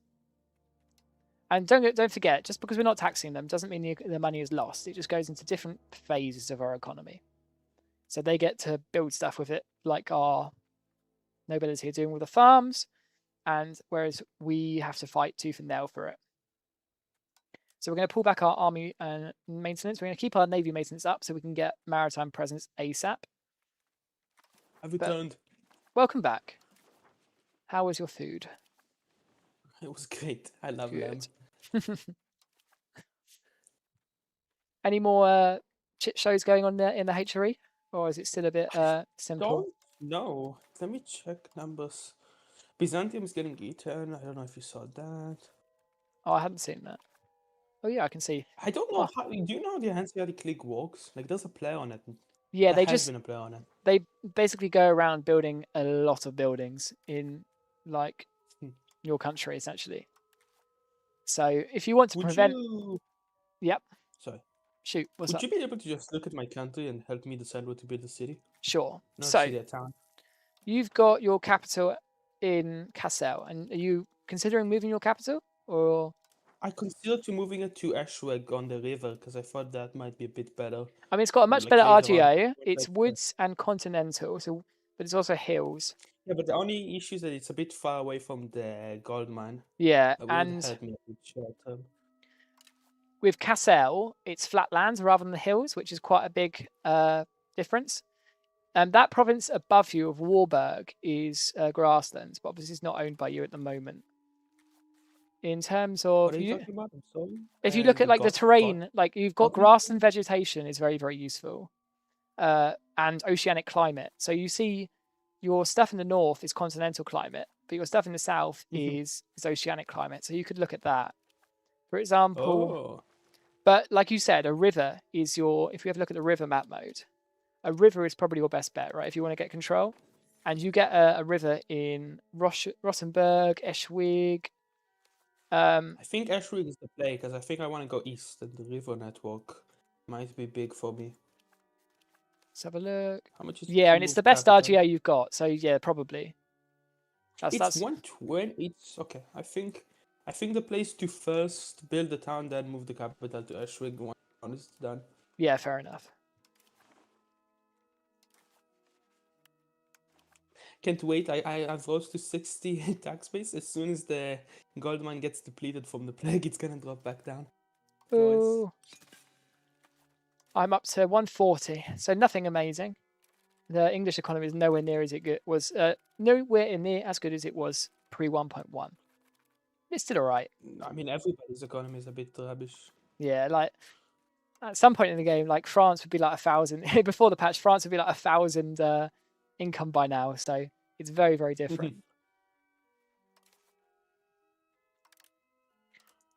And don't forget, just because we're not taxing them doesn't mean the money is lost. It just goes into different phases of our economy. So they get to build stuff with it, like our nobility are doing with the farms, and whereas we have to fight tooth and nail for it. So we're going to pull back our army and maintenance. We're going to keep our navy maintenance up so we can get maritime presence ASAP. I've returned. Welcome back. How was your food? It was great. I love lamb. Any more chit shows going on there in the HRE? Or is it still a bit simple? No. Let me check numbers. Byzantium is getting E10. I don't know if you saw that. Oh, I hadn't seen that. Oh, yeah, I can see. I don't know how. Do you know how the Hanseatic Clique works? Like, there's a player on it. Yeah, there has been a player on it. They basically go around building a lot of buildings in, like, your country, essentially. So if you want to prevent... Yep. Sorry. Shoot, what's Would up? you be able to just look at my country and help me decide where to build a city? Sure. Not So, a city, a town. You've got your capital in Kassel, and are you considering moving your capital, or...? I considered moving it to Eschweg on the river, because I thought that might be a bit better. I mean, it's got a much Like better later on, RGO. It's woods and continental, but it's also hills. Yeah, but the only issue is that it's a bit far away from the gold mine. Yeah, That would help me a bit short term. With Kassel, it's flatlands rather than the hills, which is quite a big difference. And that province above you of Warburg is grasslands, but obviously it's not owned by you at the moment. In terms of, What are you talking about? I'm sorry. if you look at like the terrain, like you've got grassland vegetation is very, very useful, and oceanic climate. So you see, your stuff in the north is continental climate, but your stuff in the south is oceanic climate. So you could look at that, for example. But like you said, a river is your. If you have a look at the river map mode, a river is probably your best bet, right? If you want to get control, and you get a river in Rothenburg, Eschweg. I think Eschweg is the play, because I think I want to go east, and the river network might be big for me. Let's have a look. How much is and it's the best RGA you've got, so yeah, probably. It's 120. It's okay. I think the place to first build the town, then move the capital to Eschweg when it's done. Yeah, fair enough. Can't wait. I've rose to 60 tax base. As soon as the gold mine gets depleted from the plague, it's gonna drop back down. Ooh. I'm up to 140, so nothing amazing. The English economy is nowhere near as it was. Nowhere near as good as it was pre 1.1. It's still alright. I mean, everybody's economy is a bit rubbish. Yeah, like at some point in the game, like France would be like 1,000 before the patch. France would be like 1,000 income by now, so it's very, very different.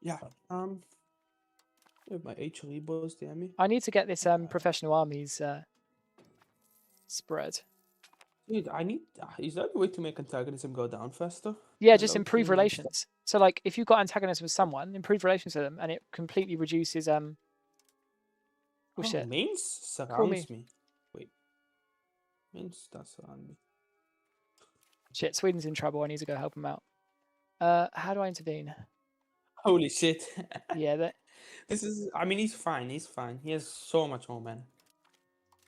Yeah. My HRE boss, damn me. I need to get this professional armies spread. Dude, is there a way to make antagonism go down faster? Yeah, just improve relations. So, like, if you've got antagonism with someone, improve relations with them, and it completely reduces shit. Mainz surrounds me. Wait. Mainz does surround me. Shit, Sweden's in trouble. I need to go help him out. How do I intervene? Holy shit. Yeah, I mean, he's fine. He's fine. He has so much more men.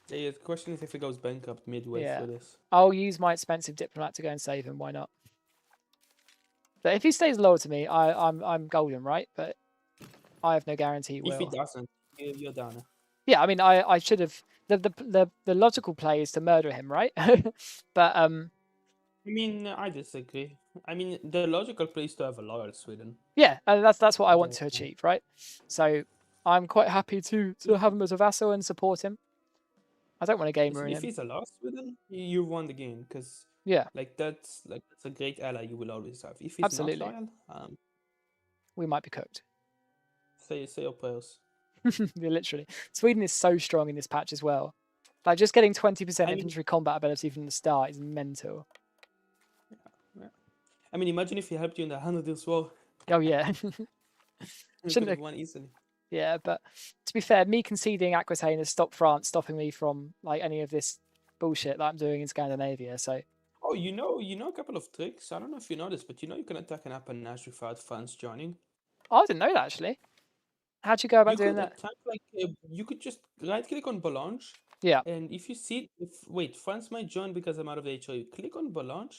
The question is if he goes bankrupt midway through this. I'll use my expensive diplomat to go and save him. Why not? But if he stays loyal to me, I'm golden, right? But I have no guarantee he will. If he doesn't, you're down. Yeah, I mean, I should have. The logical play is to murder him, right? But I mean, I disagree. I mean, the logical play is to have a loyal Sweden. yeah, that's what I want to achieve, right? So I'm quite happy to have him as a vassal and support him. I don't want a gamer in If him. he's a loyal Sweden, you won the game because Yeah, that's a great ally you will always have. If he's absolutely. not loyal, We might be cooked. say your prayers. Yeah, literally. Sweden is so strong in this patch as well. Like just getting 20% infantry combat ability from the start is mental. Yeah. I mean, imagine if he helped you in the 100 Years' War. Oh yeah. You Shouldn't could have have won easily. Yeah, but to be fair, me conceding Aquitaine has stopped France stopping me from like any of this bullshit that I'm doing in Scandinavia. So Oh, you know a couple of tricks. I don't know if you know this, but you can attack an appanage without France joining. I didn't know that actually. How'd you go about You doing could that? attack you could just right click on Boulogne. Yeah. And if you see wait, France might join because I'm out of the HO. You click on Boulogne.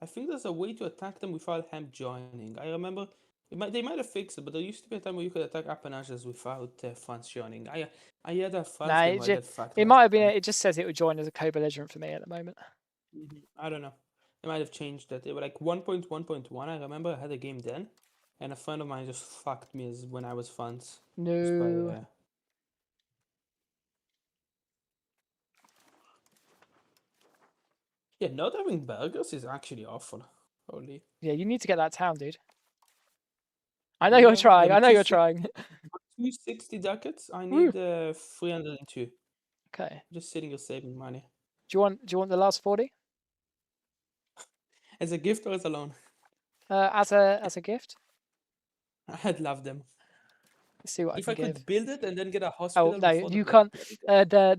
I think there's a way to attack them without him joining. I remember they might have fixed it, but there used to be a time where you could attack appanages without France joining. I had a France Nah, game where I got fucked. it might have been. It just says it would join as a co-belligerent for me at the moment. I don't know. They might have changed that. They were like 1.1.1. I remember I had a game then, and a friend of mine just fucked me as when I was France. No. Yeah, not having burgers is actually awful. Holy. Yeah, you need to get that town, dude. I know you're trying. I know you're trying. 260 ducats. I need 302. Okay. Just sitting here saving money. Do you want the last 40? As a gift or as a loan? As a gift. I'd love them. Let's see what if I I can could give. build it and then get a hospital. Oh no, before you the can't.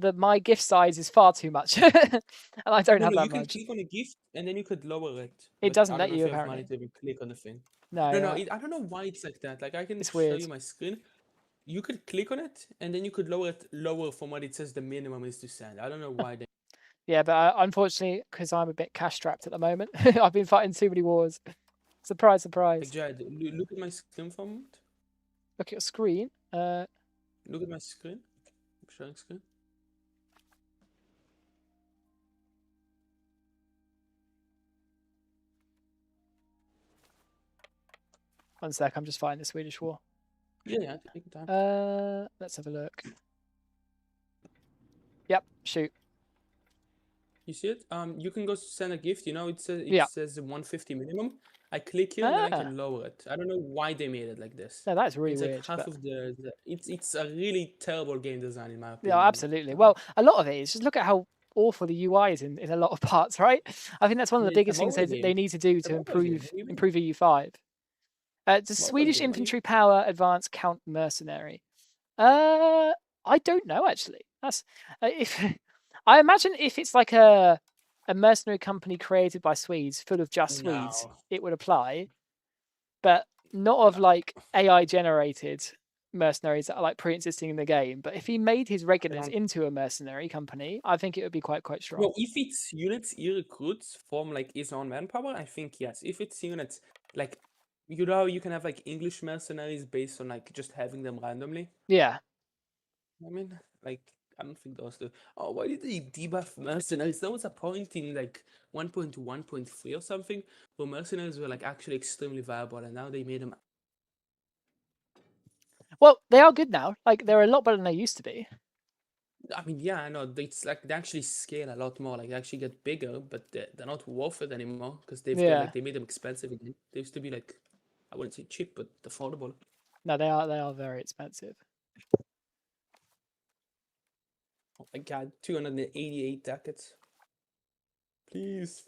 The my gift size is far too much, and I don't have that you can much. click on a gift and then you could lower it. It but doesn't I let don't know you if you have money apparently. to even click on the thing. No, I don't know why it's like that. Like I can It's show weird. you my screen. You could click on it and then you could lower it lower from what it says the minimum is to send. I don't know why they. Yeah, but unfortunately, because I'm a bit cash strapped at the moment, I've been fighting too many wars. Surprise, surprise. Like Jad, look at my screen for a moment. Look at your screen. Look at my screen. I'm sharing screen. One sec, I'm just fighting the Swedish war. Yeah, take your time. Let's have a look. Yep, shoot. You see it? You can go send a gift. You know, it says Yeah. says 150 minimum. I click here and then I can lower it. I don't know why they made it like this. No, that's really it's weird. Like half of the it's a really terrible game design in my opinion. Yeah, absolutely. Well, a lot of it is just look at how awful the UI is in a lot of parts, right? I think that's one of the biggest things they need to do to improve EU5. Does Swedish infantry power advance count mercenary? I don't know actually. That's if I imagine if it's like a mercenary company created by Swedes, full of just Swedes, it would apply. But not of like AI generated mercenaries that are like pre-existing in the game. But if he made his regulars into a mercenary company, I think it would be quite strong. Well, if it's units he recruits from like his own manpower, I think yes. If it's units like you can have like English mercenaries based on like just having them randomly. Yeah. I mean, like I don't think those do. Oh, why did they debuff mercenaries? There was a point in like 1.1.3 or something where mercenaries were like actually extremely viable, and now they made them. Well, they are good now. Like they're a lot better than they used to be. I mean, yeah, I know. It's like they actually scale a lot more. Like they actually get bigger, but they're not worth it anymore because they made them expensive again. They used to be like, I wouldn't say cheap, but affordable. No, they are very expensive. Oh my god, 288 ducats. Please.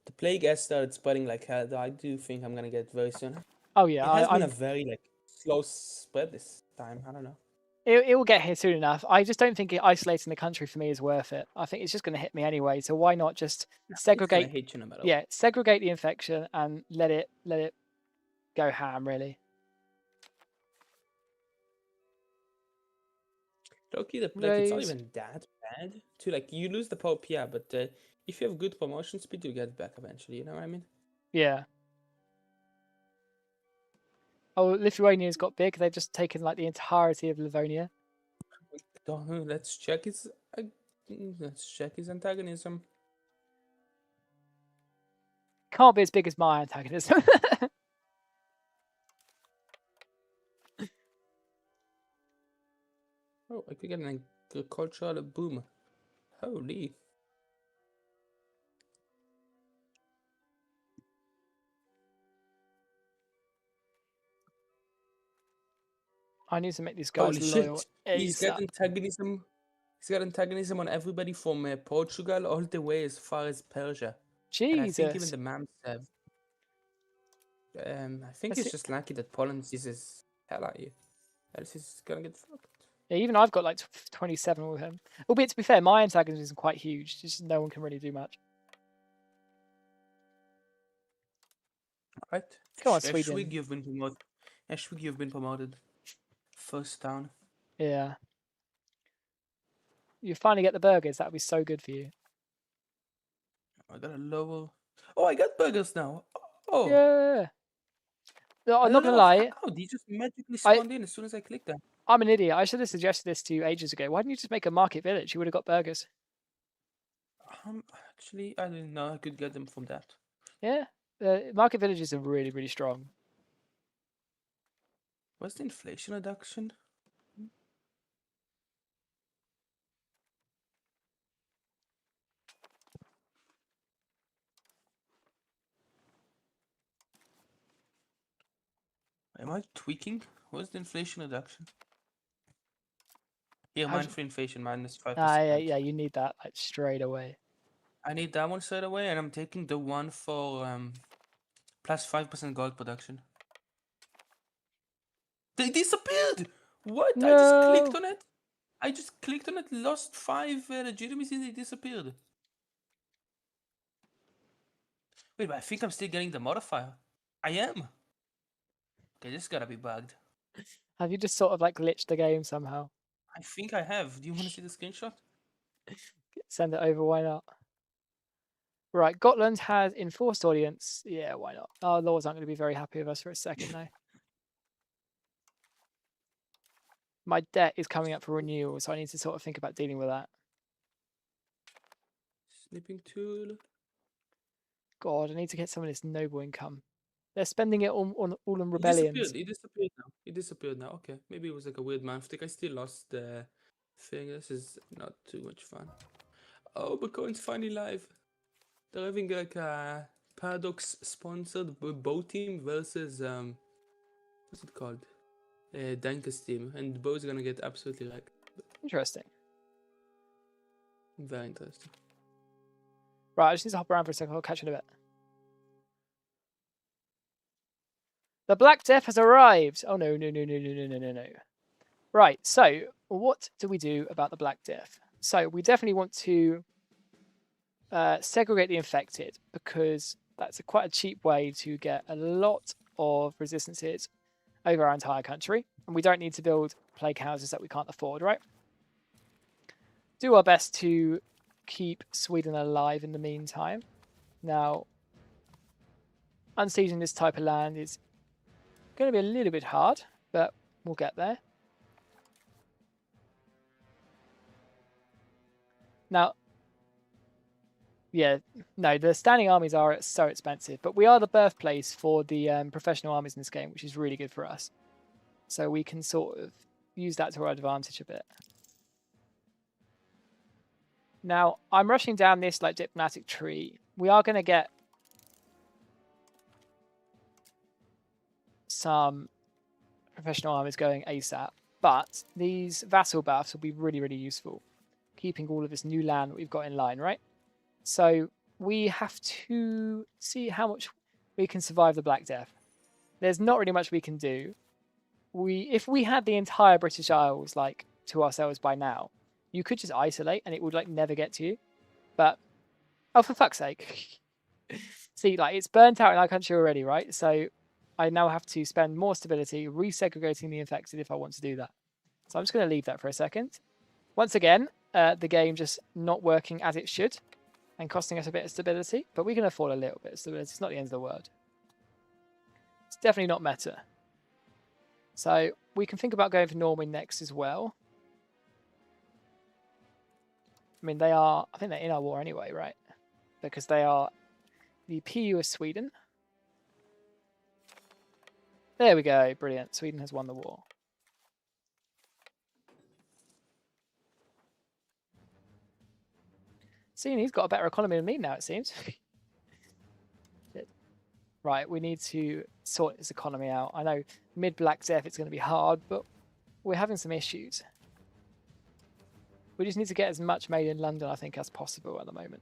The plague has started spreading like hell, though I do think I'm gonna get it very soon. Oh yeah, it has been a very like slow spread this time. I don't know. It will get here soon enough. I just don't think isolating the country for me is worth it. I think it's just going to hit me anyway. So why not just segregate? Hit you no matter yeah, segregate the infection and let it go ham. Really. Loki, the plague, it's not even that bad. To like you lose the Pope, yeah, but if you have good promotion speed, you get back eventually. You know what I mean? Yeah. Oh, Lithuania's got big. They've just taken like the entirety of Livonia. Let's check his. Let's check his antagonism. Can't be as big as my antagonism. Oh, I could get an agricultural boom. Holy. I need to make these guys Holy loyal. shit! He's got ASAP. antagonism. He's got antagonism on everybody from Portugal all the way as far as Persia. And I think even Jesus. the Mams have. I think Let's it's see. just lucky that Poland sees his hell at you. Else he's gonna get fucked. Yeah, even I've got like 27 with him. Albeit, to be fair, my antagonism isn't quite huge. Just no one can really do much. Right. Come on, Sweden. Eschwig, you've been promoted. Eschwig, you've been promoted. First town. Yeah. You finally get the burgers. That would be so good for you. I got a lower. Oh, I got burgers now. Oh. Yeah. No, I I'm not don't gonna know lie. how they just magically spawned in as soon as I clicked them. I'm an idiot. I should have suggested this to you ages ago. Why didn't you just make a market village? You would have got burgers. Actually, I didn't know I could get them from that. Yeah. Market villages are really, really strong. What's the inflation reduction? Am I tweaking? What's the inflation reduction? Yeah, mine for inflation minus 5%. Yeah, you need that like straight away. I need that one straight away, and I'm taking the one for plus 5% gold production. They disappeared! What? No. I just clicked on it. I just clicked on it, lost 5 legitimacy, and they disappeared. Wait, but I think I'm still getting the modifier. I am. Okay, this gotta be bugged. Have you just sort of like glitched the game somehow? I think I have. Do you want to see the screenshot? Send it over, why not? Right, Gotland has enforced audience. Yeah, why not? Our lords aren't going to be very happy with us for a second, though. My debt is coming up for renewal, so I need to sort of think about dealing with that. Snipping tool. God, I need to get some of this noble income. They're spending it all on rebellions. It disappeared now. It disappeared now. Okay, maybe it was like a weird month. I think I still lost the thing. This is not too much fun. Oh, but Cohen's finally live. They're having like a Paradox sponsored bow team versus what's it called? Danker's team, and both are gonna get absolutely wrecked. Interesting. Very interesting. Right, I just need to hop around for a second. I'll catch you in a bit. The Black Death has arrived. Oh no. Right, so what do we do about the Black Death? So we definitely want to segregate the infected, because that's quite a cheap way to get a lot of resistances over our entire country, and we don't need to build plague houses that we can't afford, right? Do our best to keep Sweden alive in the meantime. Now, unsieging this type of land is going to be a little bit hard, but we'll get there. Now, yeah, no, the standing armies are so expensive, but we are the birthplace for the professional armies in this game, which is really good for us. So we can sort of use that to our advantage a bit. Now, I'm rushing down this like diplomatic tree. We are going to get some professional armies going ASAP, but these vassal buffs will be really, really useful, keeping all of this new land that we've got in line, right? So we have to see how much we can survive the Black Death. There's not really much we can do. If we had the entire British Isles like to ourselves by now, you could just isolate and it would like never get to you. But oh, for fuck's sake! See, like it's burnt out in our country already, right? So I now have to spend more stability resegregating the infected if I want to do that. So I'm just going to leave that for a second. Once again, the game just not working as it should and costing us a bit of stability, but we can afford a little bit of stability. It's not the end of the world. It's definitely not meta. So we can think about going for Norway next as well. I mean, I think they're in our war anyway, right? Because they are the PU of Sweden. There we go, brilliant. Sweden has won the war. Seeing he's got a better economy than me now, it seems. Right, we need to sort this economy out. I know mid-Black Death it's going to be hard, but we're having some issues. We just need to get as much made in London, I think, as possible at the moment.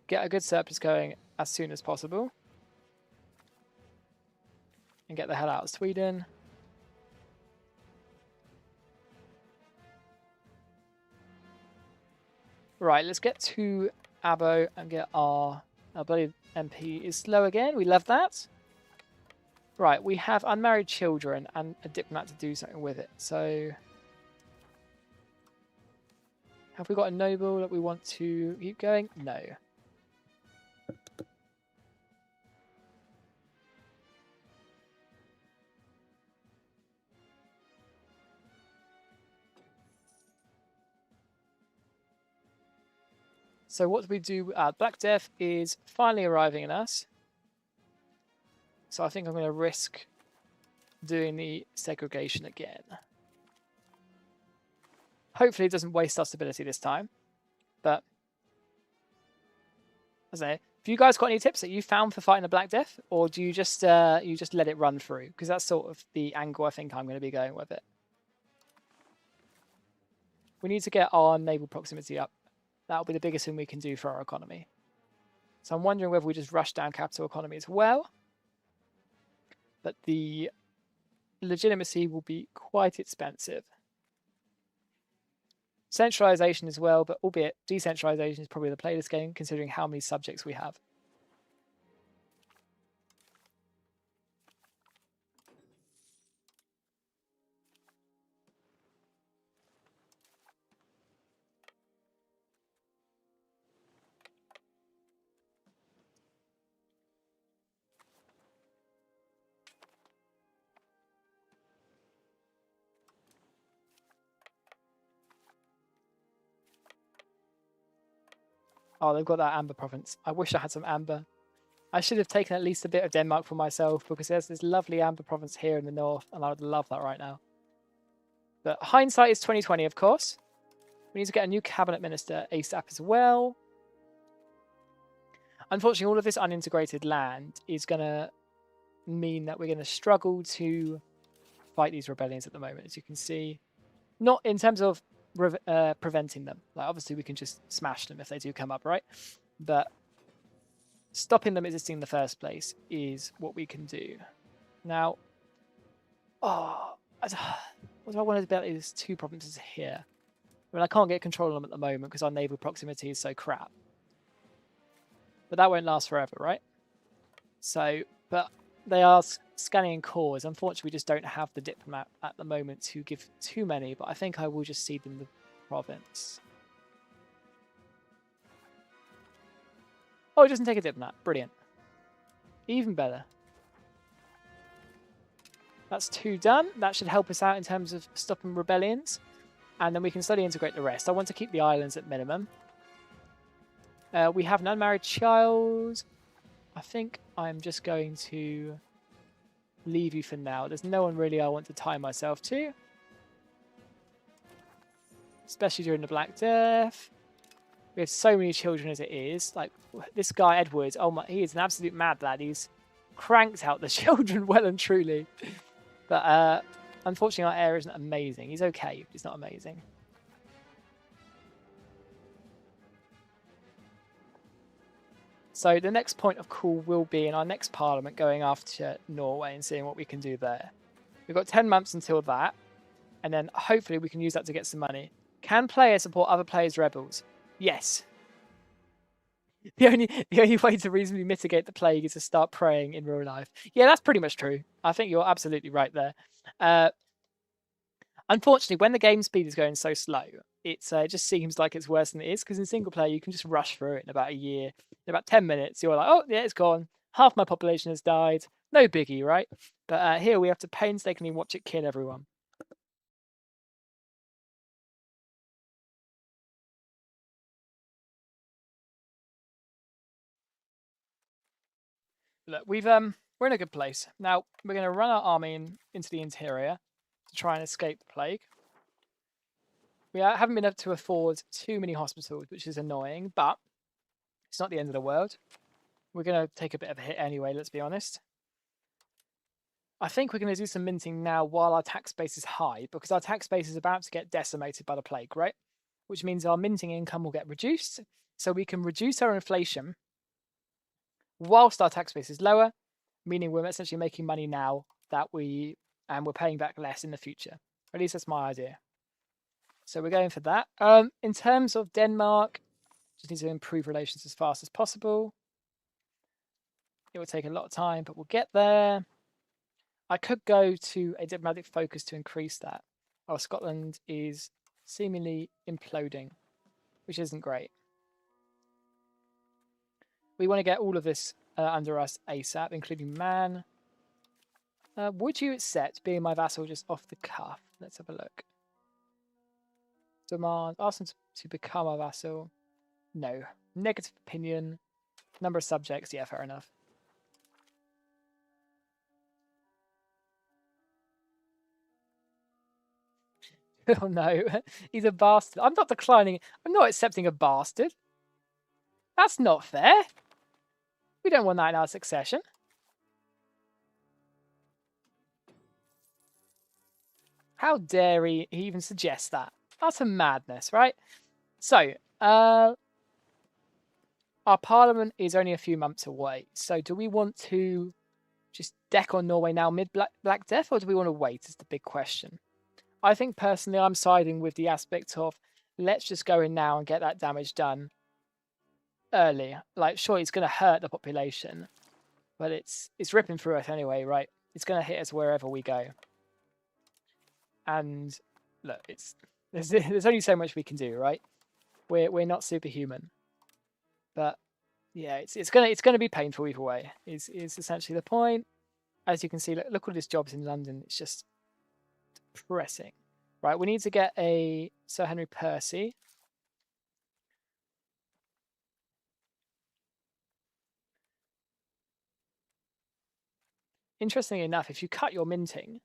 Get a good surplus going as soon as possible. And get the hell out of Sweden. Right, let's get to Abo and get our bloody MP is slow again. We love that. Right, we have unmarried children and a diplomat to do something with it. So, have we got a noble that we want to keep going? No. So what do we do? Black Death is finally arriving in us. So I think I'm going to risk doing the segregation again. Hopefully it doesn't waste our stability this time. But, I don't know, have you guys got any tips that you found for fighting the Black Death? Or do you just let it run through? Because that's sort of the angle I think I'm going to be going with it. We need to get our naval proximity up. That'll be the biggest thing we can do for our economy. So I'm wondering whether we just rush down capital economy as well. But the legitimacy will be quite expensive. Centralization as well, but albeit decentralization is probably the play this game considering how many subjects we have. Oh, they've got that amber province. I wish I had some amber. I should have taken at least a bit of Denmark for myself because there's this lovely amber province here in the north and I would love that right now. But hindsight is 2020, of course. We need to get a new cabinet minister ASAP as well. Unfortunately, all of this unintegrated land is going to mean that we're going to struggle to fight these rebellions at the moment, as you can see. Not in terms of preventing them. Like obviously we can just smash them if they do come up, right? But stopping them existing in the first place is what we can do. Now, what do I want to bet is 2 provinces here. I mean, I can't get control of them at the moment because our naval proximity is so crap. But that won't last forever, right? So, but they are scanning cores. Unfortunately, we just don't have the diplomat at the moment to give too many, but I think I will just cede them the province. Oh, it doesn't take a diplomat. Brilliant. Even better. That's 2 done. That should help us out in terms of stopping rebellions. And then we can slowly integrate the rest. I want to keep the islands at minimum. We have an unmarried child. I think I'm just going to leave you for now. There's no one really I want to tie myself to. Especially during the Black Death. We have so many children as it is. Like, this guy, Edwards, oh my, he is an absolute mad lad. He's cranked out the children well and truly. But unfortunately, our heir isn't amazing. He's okay, but he's not amazing. So the next point of call will be in our next parliament going after Norway and seeing what we can do there. We've got 10 months until that, and then hopefully we can use that to get some money. Can players support other players' rebels? Yes. The only way to reasonably mitigate the plague is to start praying in real life. Yeah, that's pretty much true. I think you're absolutely right there. Unfortunately, when the game speed is going so slow, it just seems like it's worse than it is, because in single player, you can just rush through it in about a year. In about 10 minutes, you're like, oh, yeah, it's gone. Half my population has died. No biggie, right? But here we have to painstakingly watch it kill everyone. Look, we're in a good place. Now, we're going to run our army into the interior to try and escape the plague. We haven't been able to afford too many hospitals, which is annoying, but it's not the end of the world. We're going to take a bit of a hit anyway, let's be honest. I think we're going to do some minting now while our tax base is high, because our tax base is about to get decimated by the plague, right? Which means our minting income will get reduced, so we can reduce our inflation whilst our tax base is lower, meaning we're essentially making money now that we're paying back less in the future. At least that's my idea. So we're going for that. In terms of Denmark, just need to improve relations as fast as possible. It will take a lot of time, but we'll get there. I could go to a diplomatic focus to increase that. Oh, Scotland is seemingly imploding, which isn't great. We want to get all of this under us ASAP, including man. Would you accept being my vassal just off the cuff? Let's have a look. Demand, ask them to become a vassal. No. Negative opinion. Number of subjects. Yeah, fair enough. Oh no, he's a bastard. I'm not declining. I'm not accepting a bastard. That's not fair. We don't want that in our succession. How dare he even suggest that? That's a madness, right? So, our parliament is only a few months away. So do we want to just deck on Norway now mid-Black Death, or do we want to wait is the big question. I think personally I'm siding with the aspect of let's just go in now and get that damage done early. Like, sure, it's going to hurt the population, but it's ripping through us anyway, right? It's going to hit us wherever we go. And look, there's only so much we can do, right? We're not superhuman, but yeah, it's gonna be painful either way. Is essentially the point. As you can see, look all these jobs in London. It's just depressing, right? We need to get a Sir Henry Percy. Interestingly enough, if you cut your minting,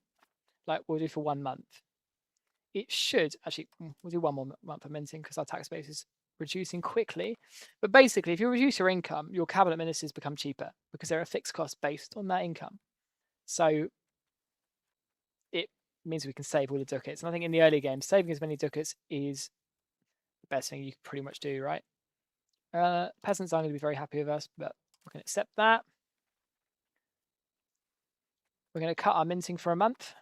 like we'll do for 1 month, it should actually, we'll do 1 more month of minting because our tax base is reducing quickly. But basically, if you reduce your income, your cabinet ministers become cheaper because they're a fixed cost based on that income. So it means we can save all the ducats. And I think in the early game, saving as many ducats is the best thing you can pretty much do, right? Peasants aren't going to be very happy with us, but we can accept that. We're going to cut our minting for a month.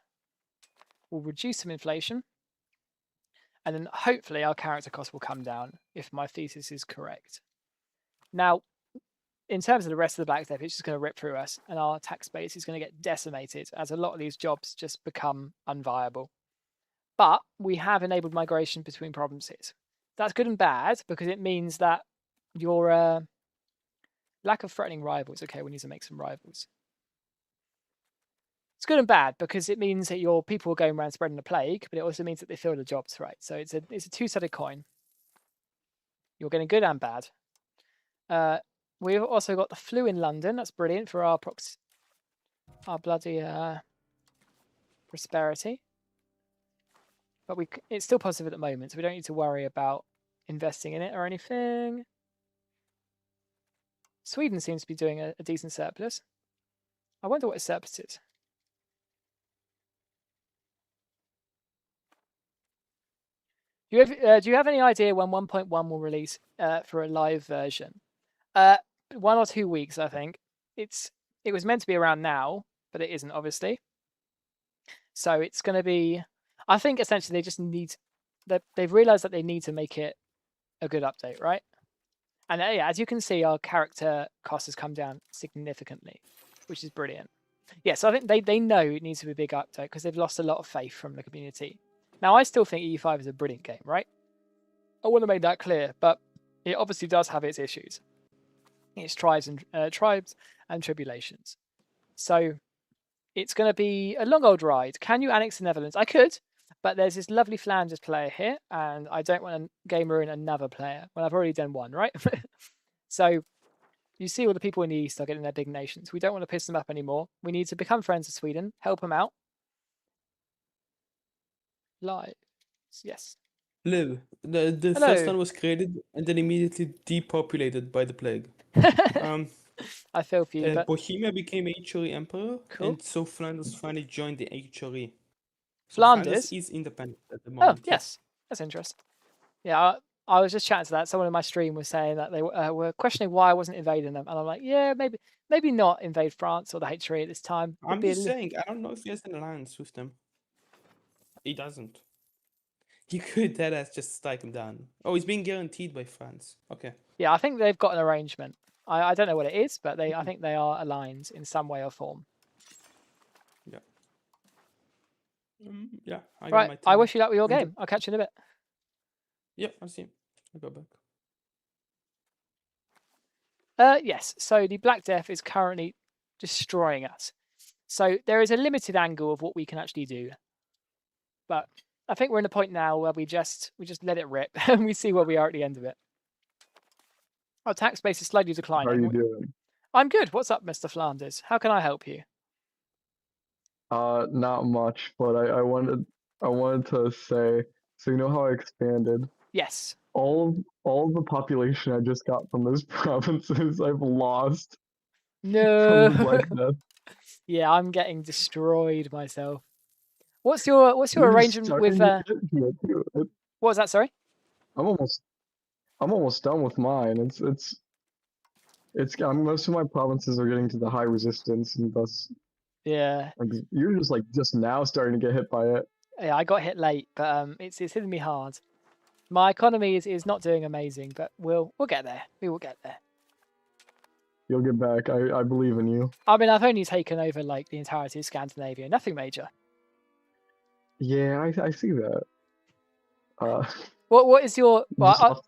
We'll reduce some inflation. And then hopefully our character cost will come down if my thesis is correct. Now, in terms of the rest of the Black Death, it's just going to rip through us, and our tax base is going to get decimated as a lot of these jobs just become unviable. But we have enabled migration between provinces. That's good and bad because it means that your lack of threatening rivals. Okay, we need to make some rivals. It's good and bad because it means that your people are going around spreading the plague, but it also means that they fill the jobs, right? So it's a two-sided coin. You're getting good and bad. We've also got the flu in London. That's brilliant for our bloody prosperity. But it's still positive at the moment, so we don't need to worry about investing in it or anything. Sweden seems to be doing a decent surplus. I wonder what its surplus is. Do you have any idea when 1.1 will release for a live version? 1 or 2 weeks, I think. It was meant to be around now, but it isn't, obviously. So it's going to be. I think essentially they just need. They've realized that they need to make it a good update, right? And yeah, as you can see, our character cost has come down significantly, which is brilliant. Yeah, so I think they know it needs to be a big update because they've lost a lot of faith from the community. Now, I still think EU5 is a brilliant game, right? I want to make that clear, but it obviously does have its issues. Its tribes and tribulations. So it's going to be a long old ride. Can you annex the Netherlands? I could, but there's this lovely Flanders player here, and I don't want to game ruin another player when I've already done one, right? So you see all the people in the East are getting their big nations. We don't want to piss them up anymore. We need to become friends with Sweden, help them out. Live. Yes. Live. The first one was created and then immediately depopulated by the plague. I feel for you, but Bohemia became HRE emperor, cool. and so Flanders finally joined the HRE. So Flanders is independent at the Oh, moment. yes. That's interesting. Yeah, I was just chatting to that. Someone in my stream was saying that they were questioning why I wasn't invading them, and I'm like, yeah, maybe not invade France or the HRE at this time. I'm just saying, I don't know if he has an alliance with them. He doesn't. You could deadass just strike him down. Oh, he's being guaranteed by France. Okay. Yeah, I think they've got an arrangement. I don't know what it is, but I think they are aligned in some way or form. Yeah. Yeah. Right. I wish you luck with your game. I'll catch you in a bit. Yeah, I'll see. I'll go back. Yes. So the Black Death is currently destroying us. So there is a limited angle of what we can actually do. But I think we're in a point now where we just let it rip and we see where we are at the end of it. Our tax base is slightly declining. How are you doing? I'm good. What's up, Mr. Flanders? How can I help you? Not much, but I wanted to say, so you know how I expanded? Yes. All of the population I just got from those provinces I've lost. No. From the Black Death. Yeah, I'm getting destroyed myself. What's your arrangement with what was that, sorry? I'm almost done with mine. Most of my provinces are getting to the high resistance, and thus you're just now starting to get hit by it. Yeah, I got hit late, but it's hitting me hard. My economy is not doing amazing, but we'll get there. We will get there. You'll get back. I believe in you. I mean, I've only taken over like the entirety of Scandinavia. Nothing major. Yeah, I see that. What is your? Well,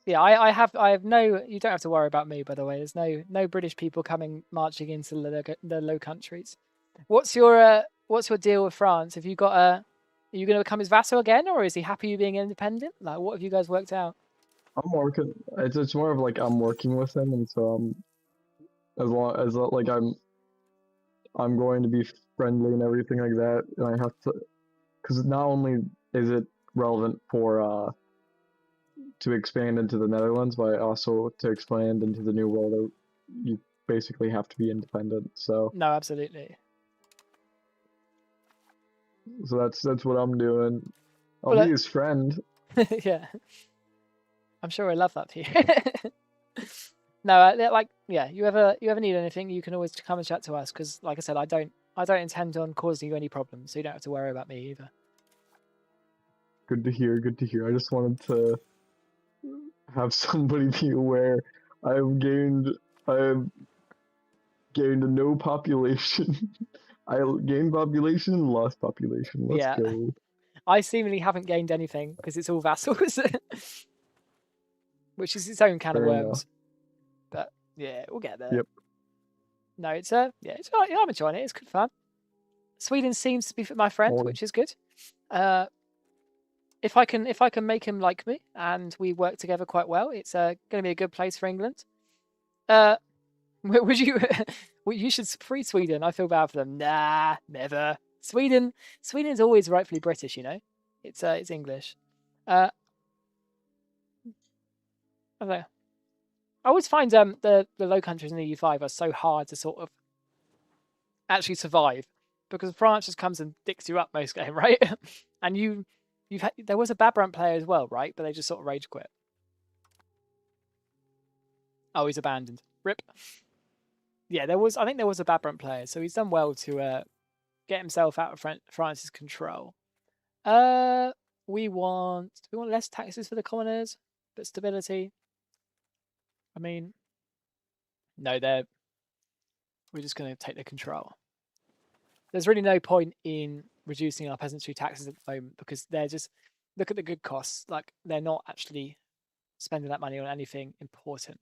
yeah, I have no. You don't have to worry about me, by the way. There's no British people marching into the Low Countries. What's your deal with France? Have you got Are you going to become his vassal again, or is he happy you being independent? Like, what have you guys worked out? I'm working. It's more of like I'm working with him, and so as long as like I'm going to be friendly and everything like that, and I have to, because not only is it relevant for to expand into the Netherlands, but also to expand into the New World, you basically have to be independent. So no, absolutely. So that's what I'm doing. I'll be his friend. Yeah, I'm sure I love that for you. No, you ever need anything, you can always come and chat to us. Because, like I said, I don't intend on causing you any problems, so you don't have to worry about me either. Good to hear. Good to hear. I just wanted to have somebody be aware. I've gained no population. I gained population and lost population. Let's go. I seemingly haven't gained anything because it's all vassals, which is its own can of worms. But yeah, we'll get there. Yep. No, it's I'm enjoying it. It's good fun. Sweden seems to be my friend, which is good. If I can make him like me and we work together quite well, it's going to be a good place for England. Would you? You should free Sweden. I feel bad for them. Nah, never. Sweden's always rightfully British, you know. It's English. I don't know. I always find the Low Countries in the EU5 are so hard to sort of actually survive because France just comes and dicks you up most game, right? And there was a Babrant player as well, right? But they just sort of rage quit. Oh, he's abandoned. Rip. Yeah, I think there was a Babrant player, so he's done well to get himself out of France's control. We want less taxes for the commoners, but stability. I mean, no, we're just going to take the control. There's really no point in reducing our peasantry taxes at the moment because they're just look at the good costs. Like they're not actually spending that money on anything important.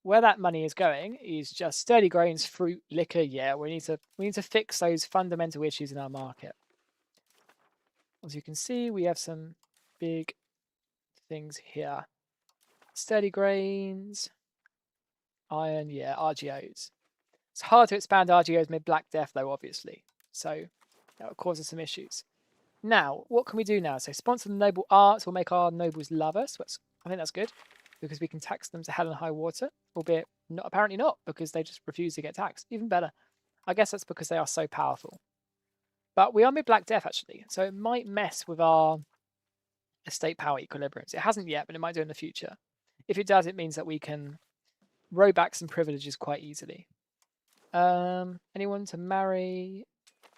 where that money is going is just sturdy grains, fruit, liquor. Yeah, we need to fix those fundamental issues in our market. As you can see, we have some big things here. Sturdy grains, iron, yeah, RGOs. It's hard to expand RGOs mid Black Death though, obviously. So that will cause us some issues. Now, what can we do now? So sponsor the noble arts will make our nobles love us. I think that's good because we can tax them to hell and high water, albeit not, apparently not, because they just refuse to get taxed. Even better. I guess that's because they are so powerful. But we are mid Black Death actually, so it might mess with our estate power equilibriums. It hasn't yet, but it might do in the future. If it does, it means that we can row back some privileges quite easily. Anyone to marry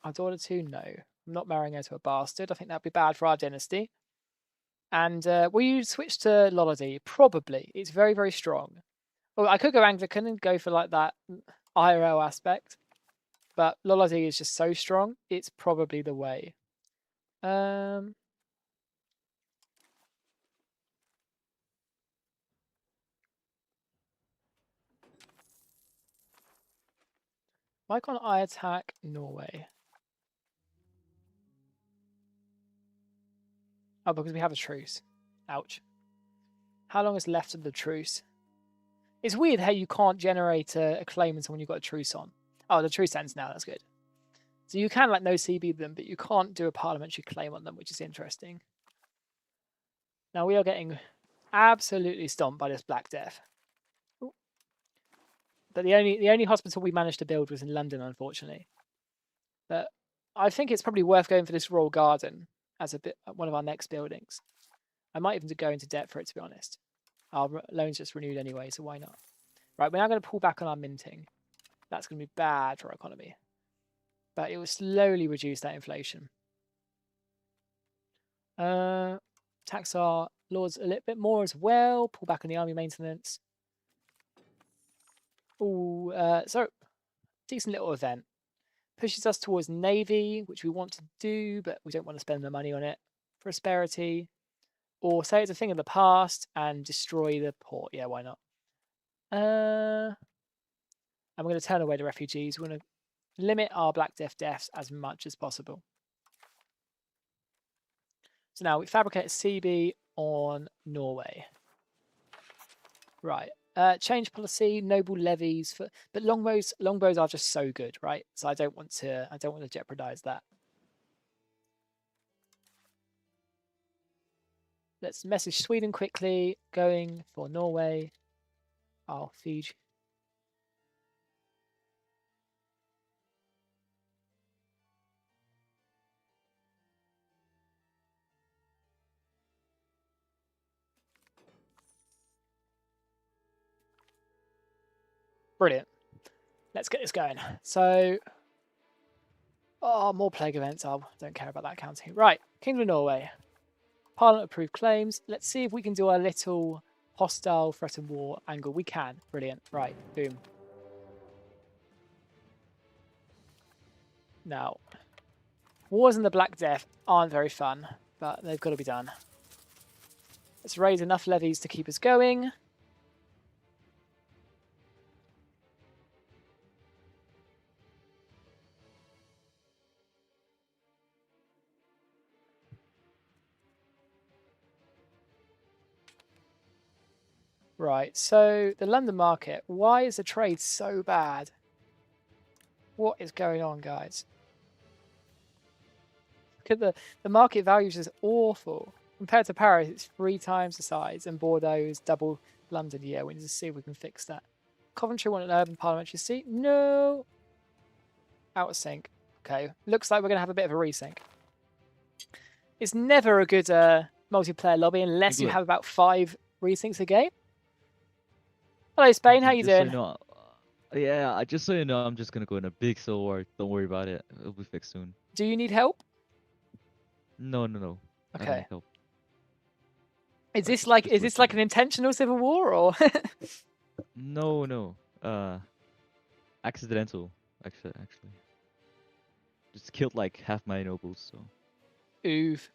our daughter to? No. I'm not marrying her to a bastard. I think that'd be bad for our dynasty. And will you switch to Lollardy? Probably. It's very, very strong. Well, I could go Anglican and go for like that IRL aspect. But Lollardy is just so strong. It's probably the way. Why can't I attack Norway? Oh, because we have a truce. Ouch. How long is left of the truce? It's weird how you can't generate a claim until when you've got a truce on. Oh, the truce ends now. That's good. So you can like no CB them, but you can't do a parliamentary claim on them, which is interesting. Now we are getting absolutely stomped by this Black Death. Ooh. But the only hospital we managed to build was in London, unfortunately. But I think it's probably worth going for this Royal Garden as one of our next buildings. I might even go into debt for it, to be honest. Our loan's just renewed anyway, so why not? Right, we're now going to pull back on our minting. That's going to be bad for our economy. But it will slowly reduce that inflation. Tax our lords a little bit more as well. Pull back on the army maintenance. Ooh, so decent little event. Pushes us towards navy, which we want to do, but we don't want to spend the money on it. Prosperity. Or say it's a thing of the past and destroy the port. Yeah, why not? And we're going to turn away the refugees. We're going to limit our Black Death deaths as much as possible. So now we fabricate a CB on Norway. Right. Change policy, noble levies, but longbows are just so good, right? So I don't want to jeopardize that. Let's message Sweden quickly. Going for Norway. I'll feed. Brilliant. Let's get this going. So, more plague events. I don't care about that counting. Right, Kingdom of Norway. Parliament approved claims. Let's see if we can do our little hostile threat and war angle. We can. Brilliant. Right, boom. Now, wars in the Black Death aren't very fun, but they've got to be done. Let's raise enough levies to keep us going. Right, so the London market. Why is the trade so bad? What is going on, guys? Look at the market values is awful. Compared to Paris, it's 3 times the size, and Bordeaux is double London. Yeah, we need to see if we can fix that. Coventry want an urban parliamentary seat? No. Out of sync. Okay, looks like we're going to have a bit of a resync. It's never a good multiplayer lobby unless you have about 5 resyncs a game. Hello, Spain. How you doing? So yeah, just so you know, I'm just gonna go in a big civil war. Don't worry about it. It'll be fixed soon. Do you need help? No. Okay. I don't need help. Is this like an intentional civil war or? No. Accidental. Actually. Just killed like half my nobles. So. Oof.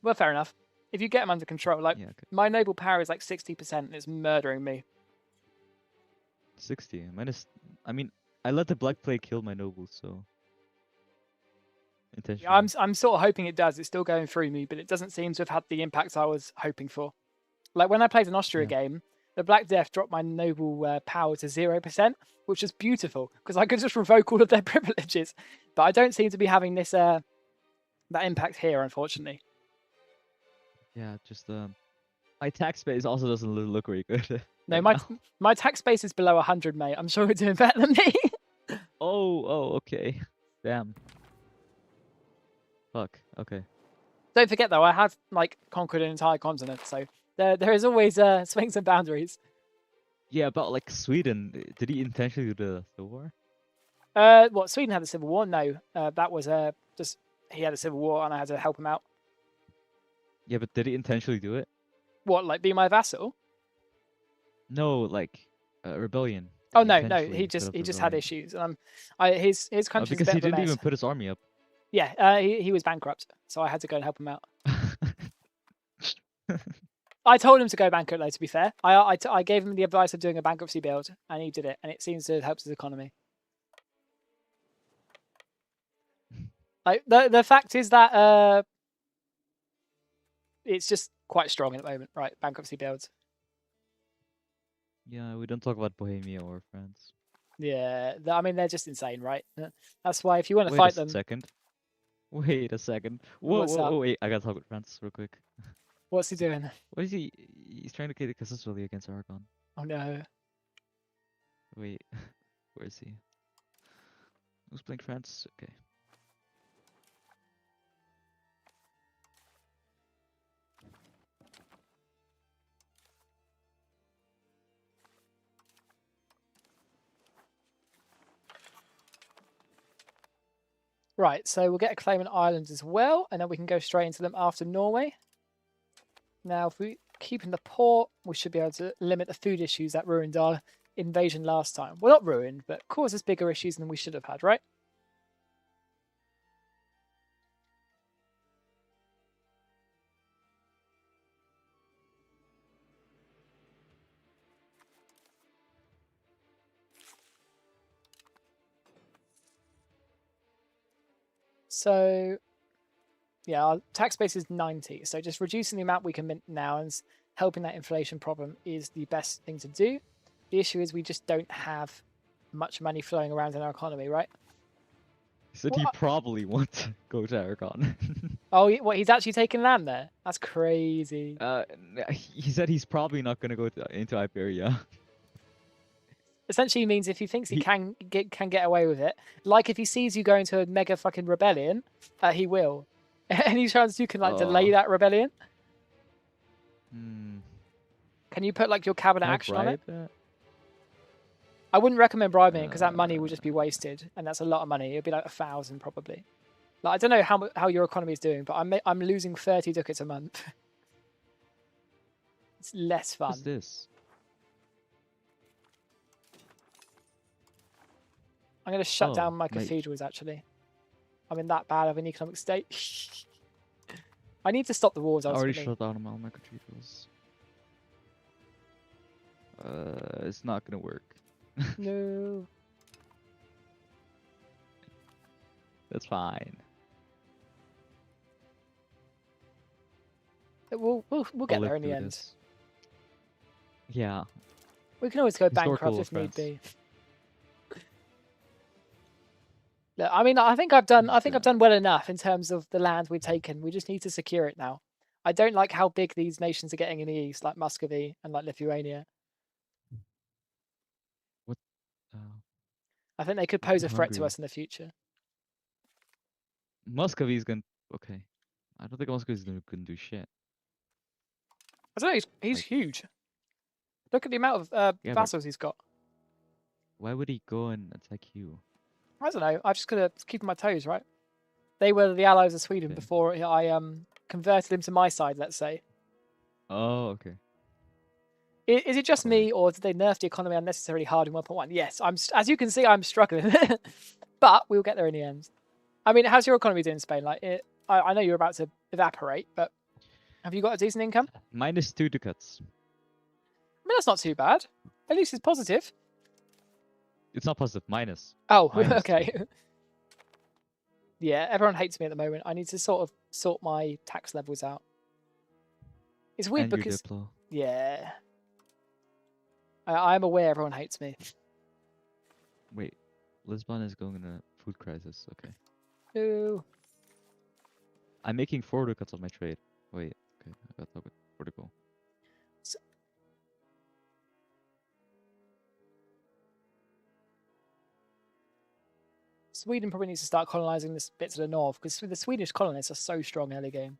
Well, fair enough. If you get them under control, like my noble power is like 60% and it's murdering me. 60. Minus. I mean, I let the Black Plague kill my nobles, so. Intentionally. Yeah, I'm sort of hoping it does. It's still going through me, but it doesn't seem to have had the impact I was hoping for. Like when I played an Austria game, the Black Death dropped my noble power to 0%, which is beautiful because I could just revoke all of their privileges. But I don't seem to be having this that impact here, unfortunately. Yeah, just my tax base also doesn't look very good. No, my tax base is below 100, mate. I'm sure we're doing better than me. Oh, okay. Damn. Fuck. Okay. Don't forget though, I have like conquered an entire continent, so there is always swings and boundaries. Yeah, but like Sweden, did he intentionally do the Civil War? What, Sweden had a civil war? No, that was just he had a civil war and I had to help him out. Yeah, but did he intentionally do it? What, like be my vassal? No, like rebellion. Oh no, he just had issues, and his country's because a bit he of a didn't mess. even put his army up. Yeah, he was bankrupt, so I had to go and help him out. I told him to go bankrupt, though. To be fair, I gave him the advice of doing a bankruptcy build, and he did it, and it seems to help his economy. Like the fact is that it's just quite strong at the moment, right? Bankruptcy builds. Yeah, we don't talk about Bohemia or France. Yeah, I mean they're just insane, right? That's why if you want to fight them. Wait a second. Whoa, wait! I gotta talk with France real quick. What's he doing? What is he? He's trying to get a Consolidating against Aragon. Oh no. Wait, where is he? Who's playing France? Okay. Right, so we'll get a claim in Ireland as well, and then we can go straight into them after Norway. Now, if we keep in the port, we should be able to limit the food issues that ruined our invasion last time. Well, not ruined, but caused us bigger issues than we should have had, right? So, yeah, our tax base is 90. So just reducing the amount we can mint now and helping that inflation problem is the best thing to do. The issue is we just don't have much money flowing around in our economy, right? He said he probably wants to go to Aragon. Oh, what? He's actually taking land there? That's crazy. He said he's probably not going to go into Iberia. Essentially means if he thinks he can get away with it, like if he sees you go into a mega fucking rebellion, he will. Any chance you can like delay that rebellion? Can you put like your cabinet action on it? I wouldn't recommend bribing it because that money will just be wasted, and that's a lot of money. It'd be like 1,000 probably. Like I don't know how your economy is doing, but I'm losing 30 ducats a month. It's less fun. What's this? I'm going to shut down my cathedrals, actually. I'm in that bad of an economic state. I need to stop the wars, ultimately. I already shut down all my cathedrals. It's not going to work. No. That's fine. We'll get there in the end. Yeah. We can always go bankrupt if need be. Look, I mean, I think I've done well enough in terms of the land we've taken. We just need to secure it now. I don't like how big these nations are getting in the east, like Muscovy and like Lithuania. What? I think they could pose a threat to us in the future. Muscovy's gonna. Okay. I don't think Muscovy's gonna do shit. I don't know. He's huge. Look at the amount of vassals he's got. Why would he go and attack you? I don't know. I'm just gonna keep my toes, right? They were the allies of Sweden before I converted him to my side. Let's say. Oh, okay. Is it just me, or did they nerf the economy unnecessarily hard in 1.1? Yes, as you can see, I'm struggling, but we'll get there in the end. I mean, how's your economy doing in Spain? Like, I know you're about to evaporate, but have you got a decent income? -2 ducats. I mean, that's not too bad. At least it's positive. It's not positive. Minus. Oh, Minus okay. Yeah, everyone hates me at the moment. I need to sort of sort my tax levels out. It's weird And your because Diplo. yeah, I'm aware everyone hates me. Wait, Lisbon is going in a food crisis. Okay. No. I'm making 4 ducats on my trade. Wait, okay, I got that with Portugal. Sweden probably needs to start colonizing this bit to the north because the Swedish colonists are so strong early game.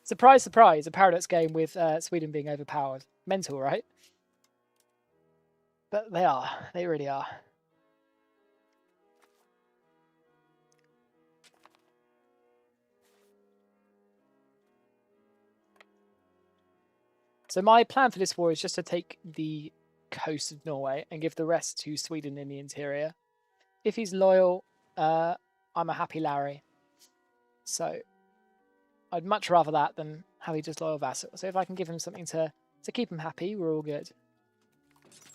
Surprise, surprise, a Paradox game with Sweden being overpowered. Mental, right? But they are. They really are. So my plan for this war is just to take the coast of Norway and give the rest to Sweden in the interior. If he's loyal, I'm a happy Larry. So I'd much rather that than have he just loyal vassal. So if I can give him something to keep him happy, we're all good.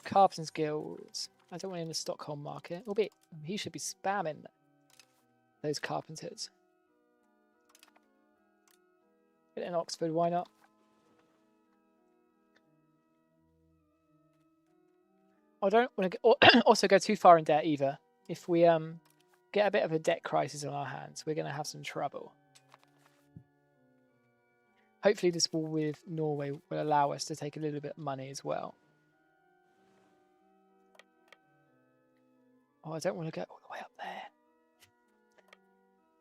Carpenter's Guilds. I don't want him in the Stockholm market. Albeit he should be spamming those carpenters. Get it in Oxford, why not? I don't want to also go too far in debt either. If we get a bit of a debt crisis on our hands, we're going to have some trouble. Hopefully this war with Norway will allow us to take a little bit of money as well. Oh, I don't want to go all the way up there.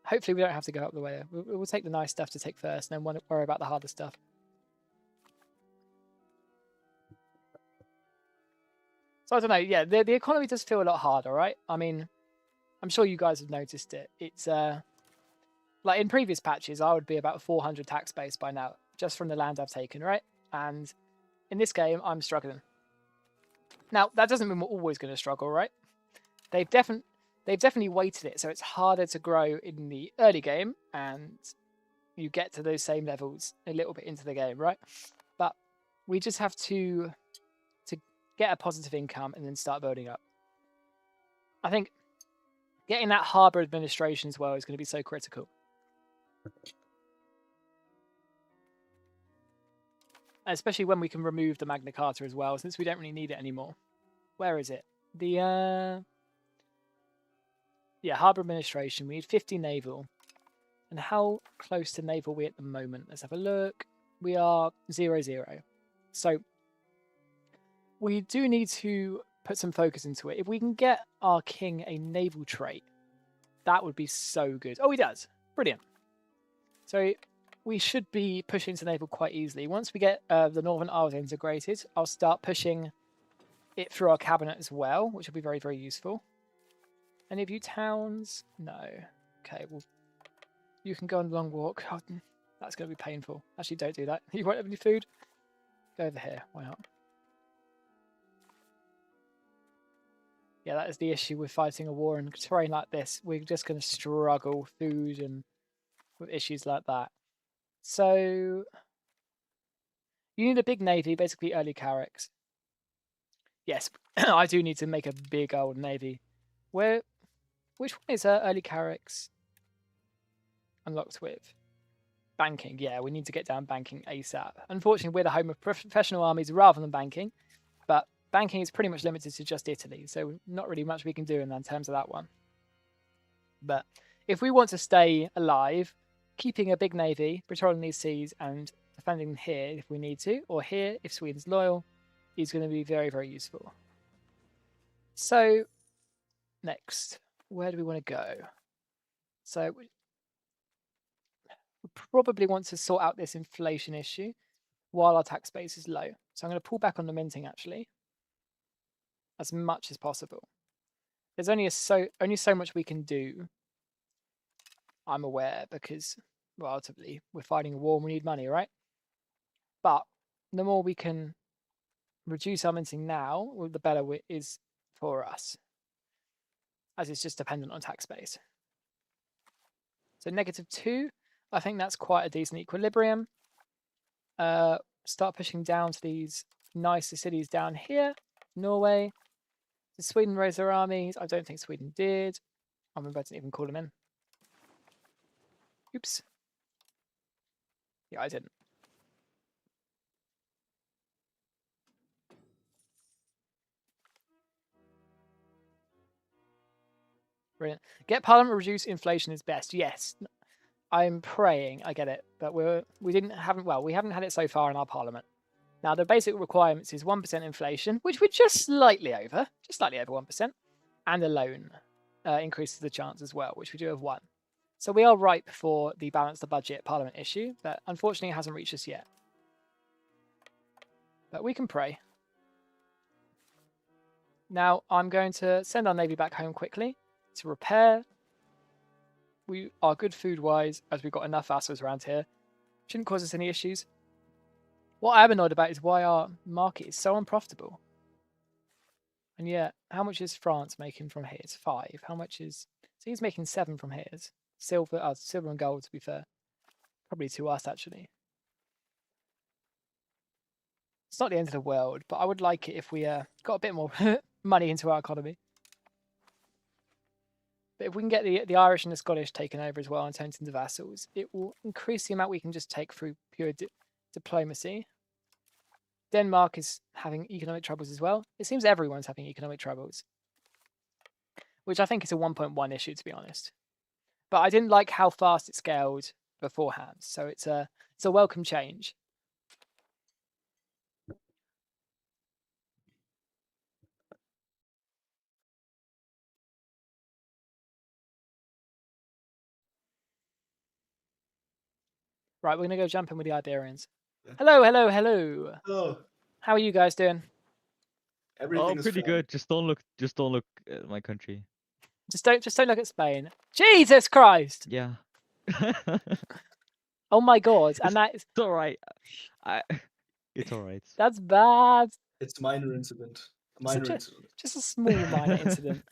Hopefully we don't have to go up the way there. We'll take the nice stuff to take first and then worry about the harder stuff. So I don't know, yeah, the economy does feel a lot harder, right? I mean, I'm sure you guys have noticed it. It's like in previous patches, I would be about 400 tax base by now, just from the land I've taken, right? And in this game, I'm struggling. Now, that doesn't mean we're always going to struggle, right? They've definitely weighted it, so it's harder to grow in the early game, and you get to those same levels a little bit into the game, right? But we just have to get a positive income and then start building up. I think getting that harbour administration as well is going to be so critical. Especially when we can remove the Magna Carta as well, since we don't really need it anymore. Where is it? The yeah, harbour administration. We need 50 naval. And how close to naval are we at the moment? Let's have a look. We are 0-0. So we do need to put some focus into it. If we can get our king a naval trait, that would be so good. Oh, he does. Brilliant. So we should be pushing to naval quite easily. Once we get the Northern Isles integrated, I'll start pushing it through our cabinet as well, which will be very, very useful. Any of you towns? No. Okay, well, you can go on a long walk. Oh, that's going to be painful. Actually, don't do that. You won't have any food? Go over here. Why not? Yeah, that is the issue with fighting a war in terrain like this. We're just going to struggle food and with issues like that. So you need a big navy, basically early Carracks. Yes, I do need to make a big old navy. Which one is early Carracks unlocked with? Banking. Yeah, we need to get down banking ASAP. Unfortunately, we're the home of professional armies rather than banking, but banking is pretty much limited to just Italy, so not really much we can do in terms of that one. But if we want to stay alive, keeping a big navy, patrolling these seas, and defending here if we need to, or here if Sweden's loyal, is going to be very, very useful. So, next, where do we want to go? So, we probably want to sort out this inflation issue while our tax base is low. So I'm going to pull back on the minting, actually, as much as possible. There's only so much we can do, I'm aware, because, well, ultimately, we're fighting a war and we need money, right? But the more we can reduce our minting now, well, the better it is for us, as it's just dependent on tax base. So -2, I think that's quite a decent equilibrium. Start pushing down to these nicer cities down here, Norway. Did Sweden raise their armies? I don't think Sweden did. I remember I didn't even call them in. Oops. Yeah, I didn't. Brilliant. Get Parliament reduce inflation is best. Yes, I'm praying I get it, but we haven't had it so far in our Parliament. Now the basic requirements is 1% inflation, which we're just slightly over 1%, and a loan increases the chance as well, which we do have 1. So we are ripe for the balance the budget Parliament issue, but unfortunately it hasn't reached us yet. But we can pray. Now I'm going to send our navy back home quickly to repair. We are good food-wise, as we've got enough vassals around here. Shouldn't cause us any issues. What I am annoyed about is why our market is so unprofitable. And yet, how much is France making from here? It's 5. How much is... So he's making 7 from here. Silver and gold, to be fair. Probably to us, actually. It's not the end of the world, but I would like it if we got a bit more money into our economy. But if we can get the Irish and the Scottish taken over as well and turned into vassals, it will increase the amount we can just take through pure diplomacy. Denmark is having economic troubles as well. It seems everyone's having economic troubles, which I think is a 1.1 issue, to be honest. But I didn't like how fast it scaled beforehand, so it's a welcome change. Right, we're gonna go jump in with the Iberians. Yeah. Hello, hello, hello. Hello. How are you guys doing? Everything is pretty good. Just don't look at my country. Just don't look at Spain. Jesus Christ! Yeah. Oh my God! And that is. It's alright. It's alright. That's bad. It's a minor incident. Just a small minor incident.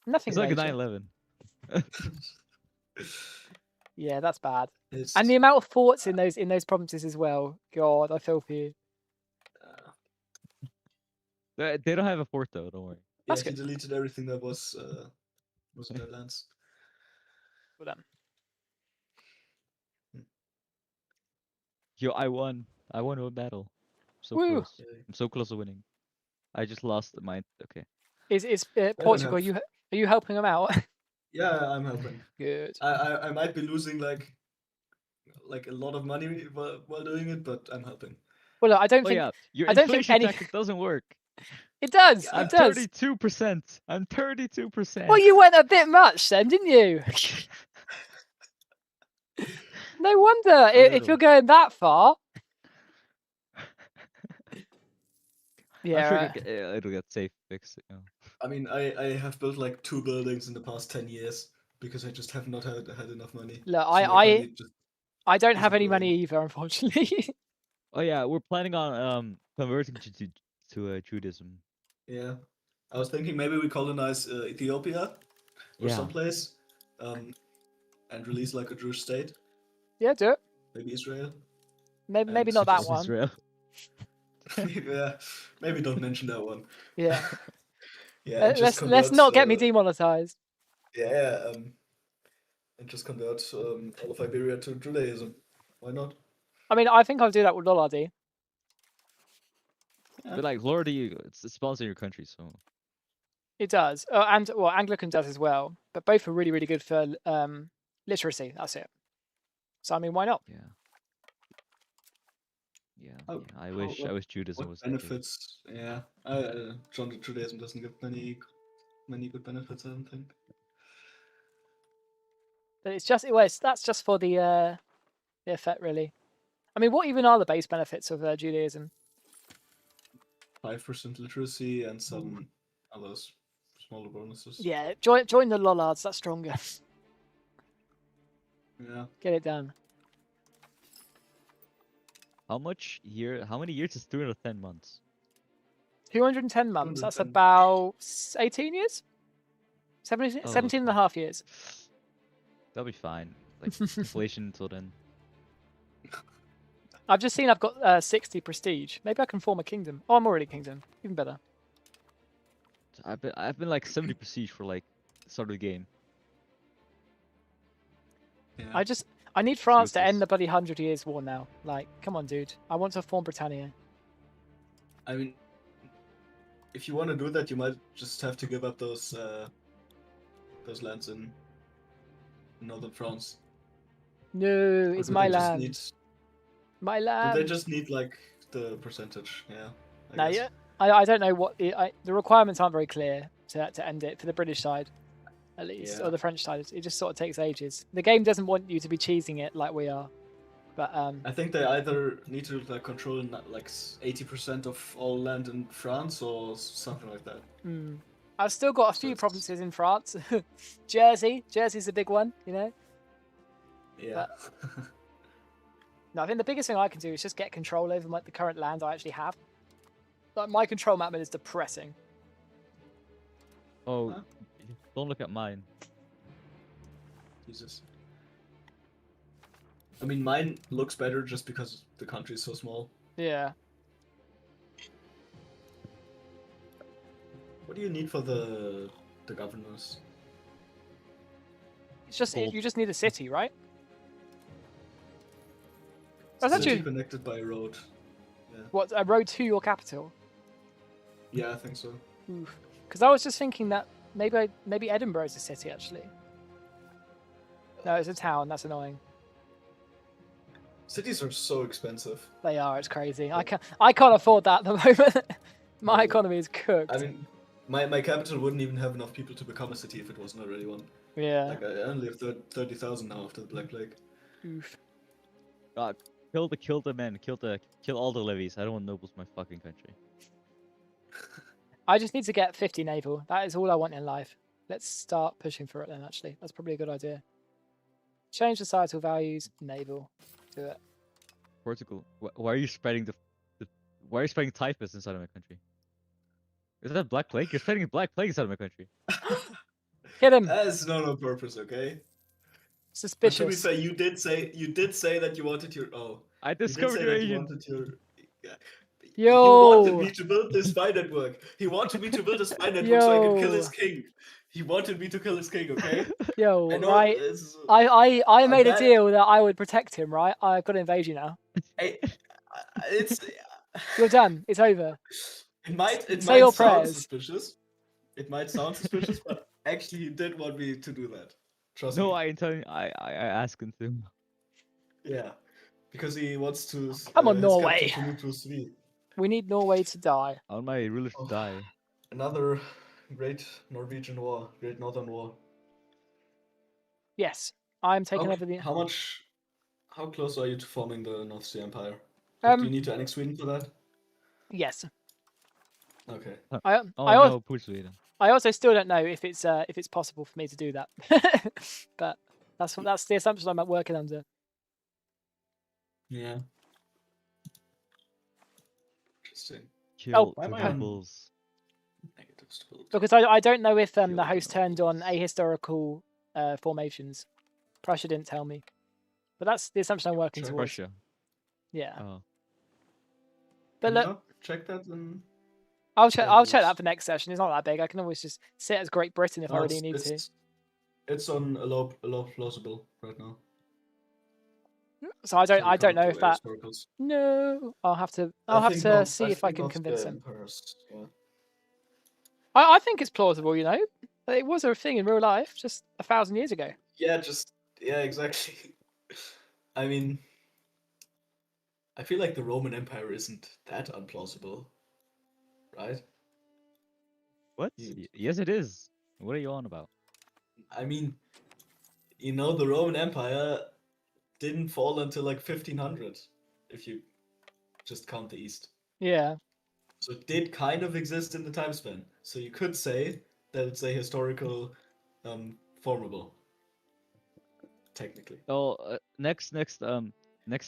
Nothing. It's like a 9/11. Yeah, that's bad. And the amount of forts in those provinces as well. God, I feel for you. They don't have a fort though. Don't worry. Yeah, he deleted everything that was in their lands. Well done. Yo, I won. I won a battle. So Woo! close. I'm so close to winning. I just lost my. Okay. Is Portugal? Are you helping them out? Yeah, I'm helping. Good. I might be losing like a lot of money while doing it, but I'm helping. Well, look, I don't think. Yeah, your I don't think inflation tactic doesn't work. It does. I'm it does. 32%. I'm 32%. Well, you went a bit much then, didn't you? No wonder if you're going that far. Yeah, I'm sure it'll get safe fixed. You know. I mean, I have built like 2 buildings in the past 10 years because I just have not had enough money. Look, so I don't have any money either, unfortunately. Oh yeah, we're planning on converting to Judaism. Yeah, I was thinking maybe we colonize Ethiopia or someplace, and release like a Jewish state. Yeah, do it. Maybe Israel. Maybe not that one. Israel. Yeah, maybe don't mention that one. Yeah. Yeah. Let's not get me demonetized. Yeah, and just convert all of Iberia to Judaism. Why not? I mean, I think I'll do that with Lollardy. But like Lordy, it's sponsoring your country, so. It does, and well, Anglican does as well. But both are really, really good for literacy. That's it. So I mean, why not? Yeah. Yeah. I wish Judaism was benefits. Yeah, Judaism doesn't give many good benefits. I don't think. But it's just that's just for the effect, really. I mean, what even are the base benefits of Judaism? 5% literacy and some others, smaller bonuses. Yeah, join the Lollards. That's stronger. Yeah. Get it done. How many years is 310 months? 210 months. That's about 18 years? 17 and a half years. That'll be fine. Like inflation until then. I've just seen I've got 60 prestige. Maybe I can form a kingdom. Oh, I'm already a kingdom. Even better. I've been like 70 prestige for like the start of the game. Yeah. I need France to this. end the bloody 100 Years War now. Like, come on, dude. I want to form Britannia. I mean, if you want to do that, you might just have to give up those lands in northern France. No, Or it's do my they just land. need- My Do land. they just need like the percentage? Yeah. No, yeah. I don't know what the requirements aren't very clear to end it for the British side, at least, Yeah. or the French side. It just sort of takes ages. The game doesn't want you to be cheesing it like we are, but I think they either need to like control like 80% of all land in France or something like that. I've still got a few provinces in France. Jersey's a big one, you know. Yeah. No, I think the biggest thing I can do is just get control over the current land I actually have. Like, my control map is depressing. Oh, don't look at mine. Jesus. I mean, mine looks better just because the country is so small. Yeah. What do you need for the governors? It's just Gold. you just need a city, right? It's That's actually connected by a road. Yeah. What, a road to your capital? Yeah, I think so. Because I was just thinking that maybe Edinburgh is a city actually. No, it's a town. That's annoying. Cities are so expensive. They are. It's crazy. I can't afford that at the moment. My economy is cooked. I mean, my capital wouldn't even have enough people to become a city if it wasn't already one. Yeah. Like I only have 30,000 now after the Black Plague. Oof. God, kill the men, kill all the levies. I don't want nobles in my fucking country. I just need to get 50 naval. That is all I want in life. Let's start pushing for it then. Actually, that's probably a good idea. Change societal values. Naval. Do it. Portugal. Why are you spreading why are you spreading typhus inside of my country? Is that Black Plague? You're spreading a Black Plague inside of my country. Hit him. That's not on purpose, okay? Suspicious. But to be fair, you did say that you wanted your I discovered your agent. Yo. You wanted me to build this spy network. He wanted me to build a spy network so I could kill his king. He wanted me to kill his king, okay? Yo, right. I made a deal that I would protect him, right? I've got to invade you now. It's You're done. It's over. It might Say your sound prayers. suspicious. It might sound suspicious, but actually he did want me to do that. Trust me. No, I asked him to. Yeah, because he wants to. Come on, his Norway. capital to move to Sweden. We need Norway to die. I want my rulers to die. Another great Norwegian war, Great Northern War. Yes, I'm taking over the. How close are you to forming the North Sea Empire? Do you need to annex Sweden for that? Yes. Okay. No, poor Sweden. I also still don't know if it's possible for me to do that, but that's the assumption I'm working under. Yeah. Interesting. Kill the rebels. Because I don't know if the host turned on ahistorical formations. Prussia didn't tell me, but that's the assumption I'm working towards. Prussia. Yeah. Oh. But look, check that and. I'll check that for next session. It's not that big. I can always just sit as Great Britain if I really need to. It's on a low plausible right now. So I don't know if that. No, I'll have to see if I can convince him. Yeah. I think it's plausible. You know, it was a thing in real life just 1,000 years ago. Yeah, exactly. I mean, I feel like the Roman Empire isn't that unplausible, right? What? Yes, it is. What are you on about? I mean, the Roman Empire didn't fall until like 1500, if you just count the East. Yeah. So it did kind of exist in the time span. So you could say that it's a historical formable. Technically. Oh, next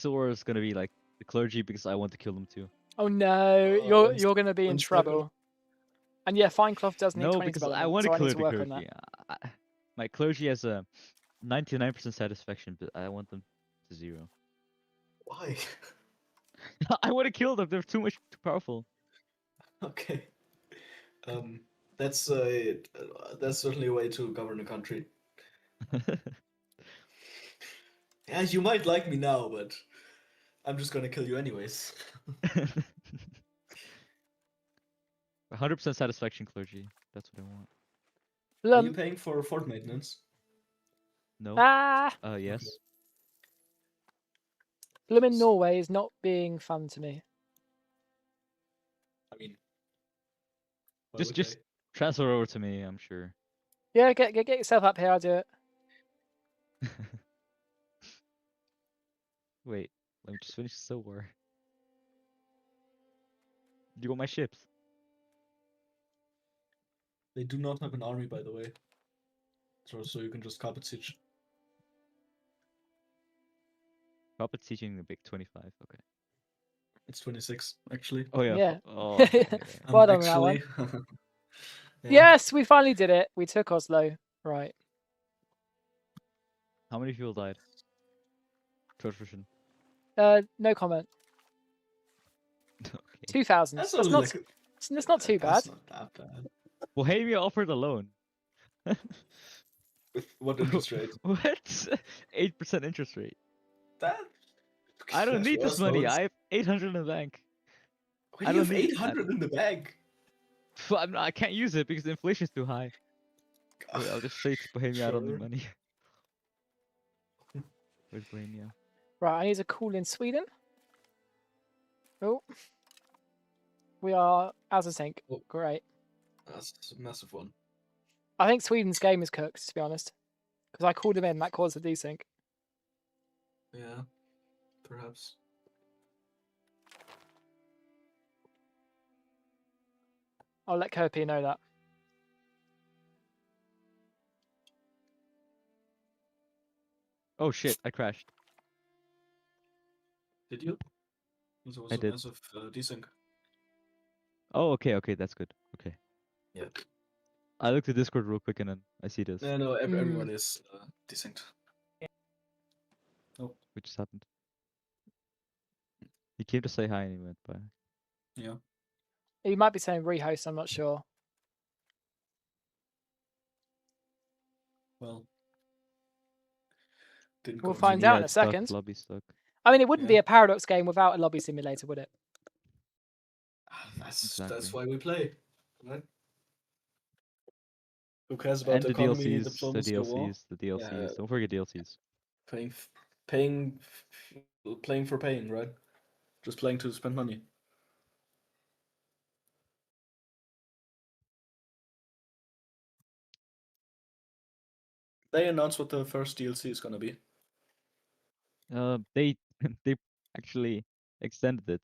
war is gonna be like the clergy because I want to kill them too. Oh no, you're gonna be in trouble. And yeah, Finecloth does need 20 because development, I want to so kill I need to the work clergy. on that. My clergy has a 99% satisfaction, but I want them to 0. Why? I want to kill them. They're too powerful. Okay. That's certainly a way to govern a country. Yeah, you might like me now, but I'm just gonna kill you anyways. 100% satisfaction clergy. That's what I want. Are you paying for fort maintenance? No. Yes. Blooming Norway is not being fun to me. I mean, just transfer over to me. I'm sure. Yeah, get yourself up here. I'll do it. Wait, let me just finish the Civil War. You got my ships. They do not have an army, by the way. So you can just carpet siege. Carpet sieging the big 25. Okay. It's 26, actually. Oh yeah. Yeah. Oh. Okay. Well done on that one. Yeah. Yes, we finally did it. We took Oslo. Right. How many people died? Torsion. No comment. Okay. 2,000. That's not too bad. That's not that bad. Bohemia offered a loan. With what interest rate? What? 8% interest rate. That. I don't need this worse money. loans. I have 800 in the bank. Why do you have 800 in the bank? I can't use it because the inflation's too high. Wait, I'll just say to Bohemia I don't need money. Where's Bohemia? Right, I need a call in Sweden. Oh. We are as a sync. Oh. Great. That's a massive one. I think Sweden's game is cooked, to be honest. Because I called him in, that caused a desync. Yeah, perhaps. I'll let Kirby know that. Oh shit, I crashed. Did you? It was I a did. massive desync. Oh, okay, that's good. Okay. Yeah. I looked at Discord real quick and then I see this. No, everyone is desynced. Oh. What just happened? He came to say hi and he went by. Yeah. He might be saying rehost, I'm not sure. Well. Didn't We'll go find anywhere. out in a second. Lobby stuck. I mean, it wouldn't be a Paradox game without a lobby simulator, would it? That's why we play, right? Who cares about And the the economy, DLCs, diplomacy, the or war? DLCs, the DLCs. Yeah. Don't forget DLCs. Playing for paying, right? Just playing to spend money. They announced what the first DLC is gonna be. They they actually extended it.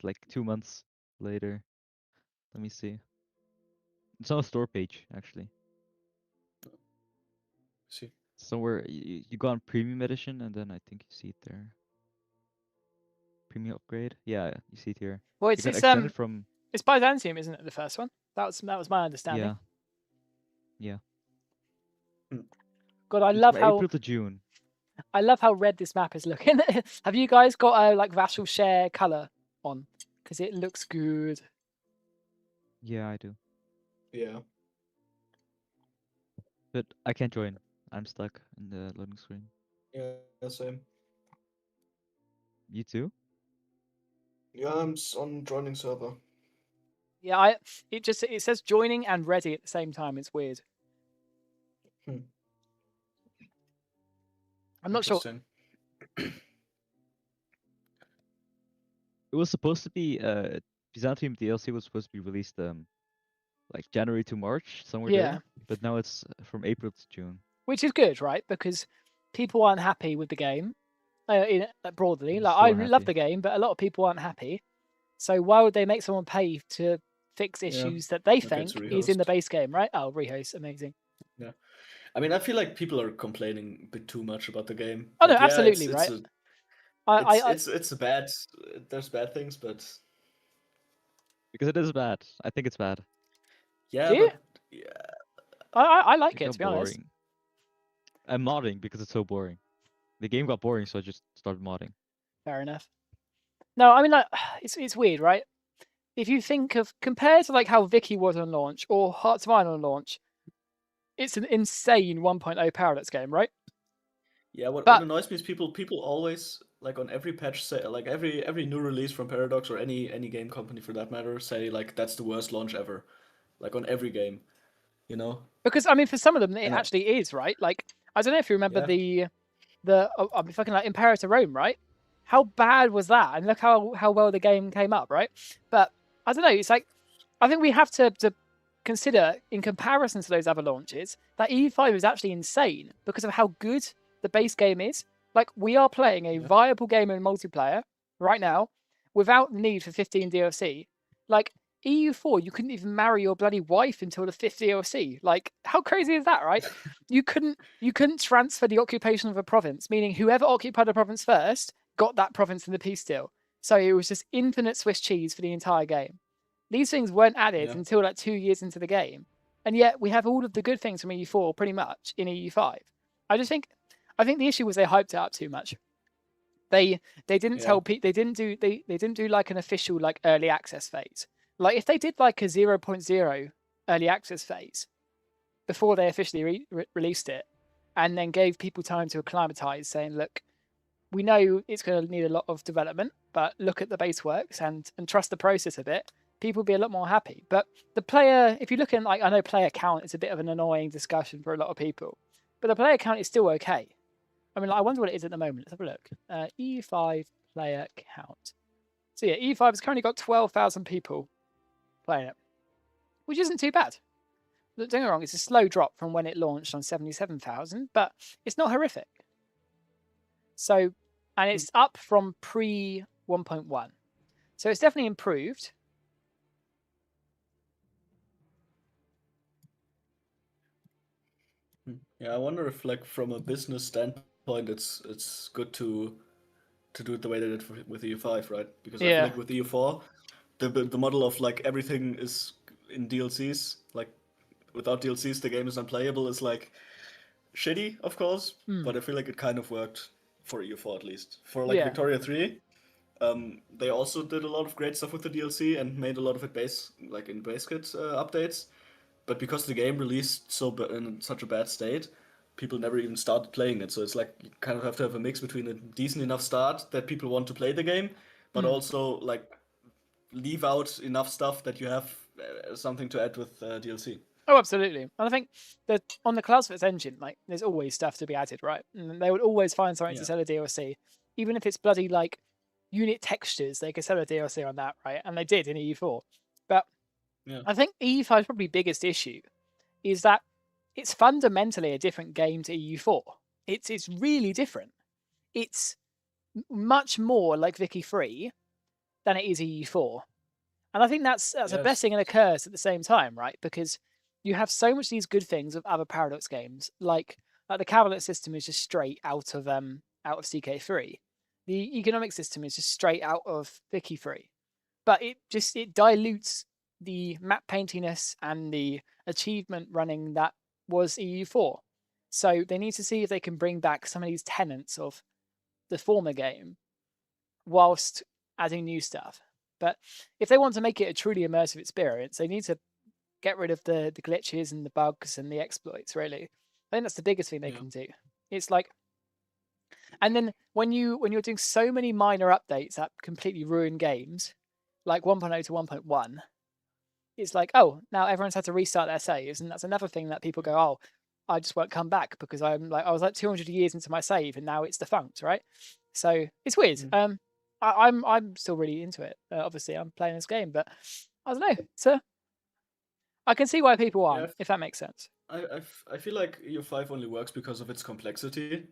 Like 2 months later. Let me see. It's on a store page actually. See. Somewhere you go on premium edition and then I think you see it there. Premium upgrade. Yeah, you see it here. Well, it got extended from. It's Byzantium, isn't it? The first one. That was my understanding. Yeah. God, I love from how April to June. I love how red this map is looking. Have you guys got a like Vassal share color on? Because it looks good. Yeah, I do. Yeah. But I can't join. I'm stuck in the loading screen. Yeah, same. You too? Yeah, I'm on joining server. Yeah, it says joining and ready at the same time. It's weird. I'm not sure. It was supposed to be Byzantium DLC was supposed to be released like January to March, somewhere there. But now it's from April to June. Which is good, right? Because people aren't happy with the game. Broadly, like So I unhappy. love the game, but a lot of people aren't happy. So why would they make someone pay to fix issues that they think is in the base game, right? Oh, rehost, amazing. Yeah, I mean, I feel like people are complaining a bit too much about the game. Oh no, absolutely, right? It's bad. There's bad things, but because it is bad. I think it's bad. Yeah, Do you? but yeah, I like It it got to be honest. boring. I'm modding because it's so boring. The game got boring, so I just started modding. Fair enough. No, I mean like it's weird, right? if you think of compared to like how Vicky was on launch or Hearts of Iron on launch, it's an insane 1.0 Paradox game, right? Yeah, what But- annoys me is people always like on every patch say like every new release from Paradox or any game company for that matter say like that's the worst launch ever, like on every game, you know? Because I mean, for some of them, it And I- actually is, right? Like I don't know if you remember Yeah. the I mean, fucking like Imperator Rome, right? How bad was that? And look how well the game came up, right? But I don't know. It's like I think we have to consider in comparison to those other launches that EU5 is actually insane because of how good the base game is. Like we are playing a viable game in multiplayer right now without the need for 15 DLC. Like EU4, you couldn't even marry your bloody wife until the 5th DLC. Like, how crazy is that, right? you couldn't transfer the occupation of a province, meaning whoever occupied a province first got that province in the peace deal. So it was just infinite Swiss cheese for the entire game. These things weren't added until like 2 years into the game, and yet we have all of the good things from EU4 pretty much in EU5. I think the issue was they hyped it up too much. They didn't tell people they didn't do like an official like early access phase. Like if they did like a 0.0 early access phase before they officially released it, and then gave people time to acclimatize, saying, "Look, we know it's going to need a lot of development, but look at the base works and trust the process a bit." People would be a lot more happy. But the player, if you look at like I know player count is a bit of an annoying discussion for a lot of people, but the player count is still okay. I mean, like, I wonder what it is at the moment. Let's have a look. E5 player count. So yeah, E5 has currently got 12,000 people playing it, which isn't too bad. Don't get me wrong, it's a slow drop from when it launched on 77,000, but it's not horrific. So, and it's up from pre 1.1. So it's definitely improved. Yeah, I wonder if like from a business standpoint it's good to do it the way they did with EU5, right? Because I feel like with EU4, the model of like everything is in DLCs, like without DLCs the game is unplayable is like shitty, of course, but I feel like it kind of worked for EU4 at least. For like Victoria 3, they also did a lot of great stuff with the DLC and made a lot of it in base kit updates. But because the game released in such a bad state, people never even started playing it. So it's like you kind of have to have a mix between a decent enough start that people want to play the game, but also like leave out enough stuff that you have something to add with DLC. Oh, absolutely. And I think that on the Cloudfits engine, like there's always stuff to be added, right? And they would always find something to sell a DLC, even if it's bloody like unit textures. They could sell a DLC on that, right? And they did in EU4. But I think EU5's probably biggest issue is that it's fundamentally a different game to EU4. It's really different. It's much more like Vicky 3 than it is EU4. And I think that's a blessing and a curse at the same time, right? Because you have so much of these good things of other Paradox games, like the cavalry system is just straight out of CK3. The economic system is just straight out of Vicky 3. But it dilutes the map paintiness and the achievement running that was EU4. So they need to see if they can bring back some of these tenets of the former game whilst adding new stuff. But if they want to make it a truly immersive experience, they need to get rid of the glitches and the bugs and the exploits, really. I think that's the biggest thing they can do. It's like, and then when you're doing so many minor updates that completely ruin games, like 1.0 to 1.1, it's like, oh, now everyone's had to restart their saves, and that's another thing that people go, oh, I just won't come back because I was like 200 years into my save and now it's defunct, right? So it's weird. I'm still really into it. Obviously, I'm playing this game, but I don't know. So I can see why people aren't, if that makes sense. I feel like EU5 only works because of its complexity.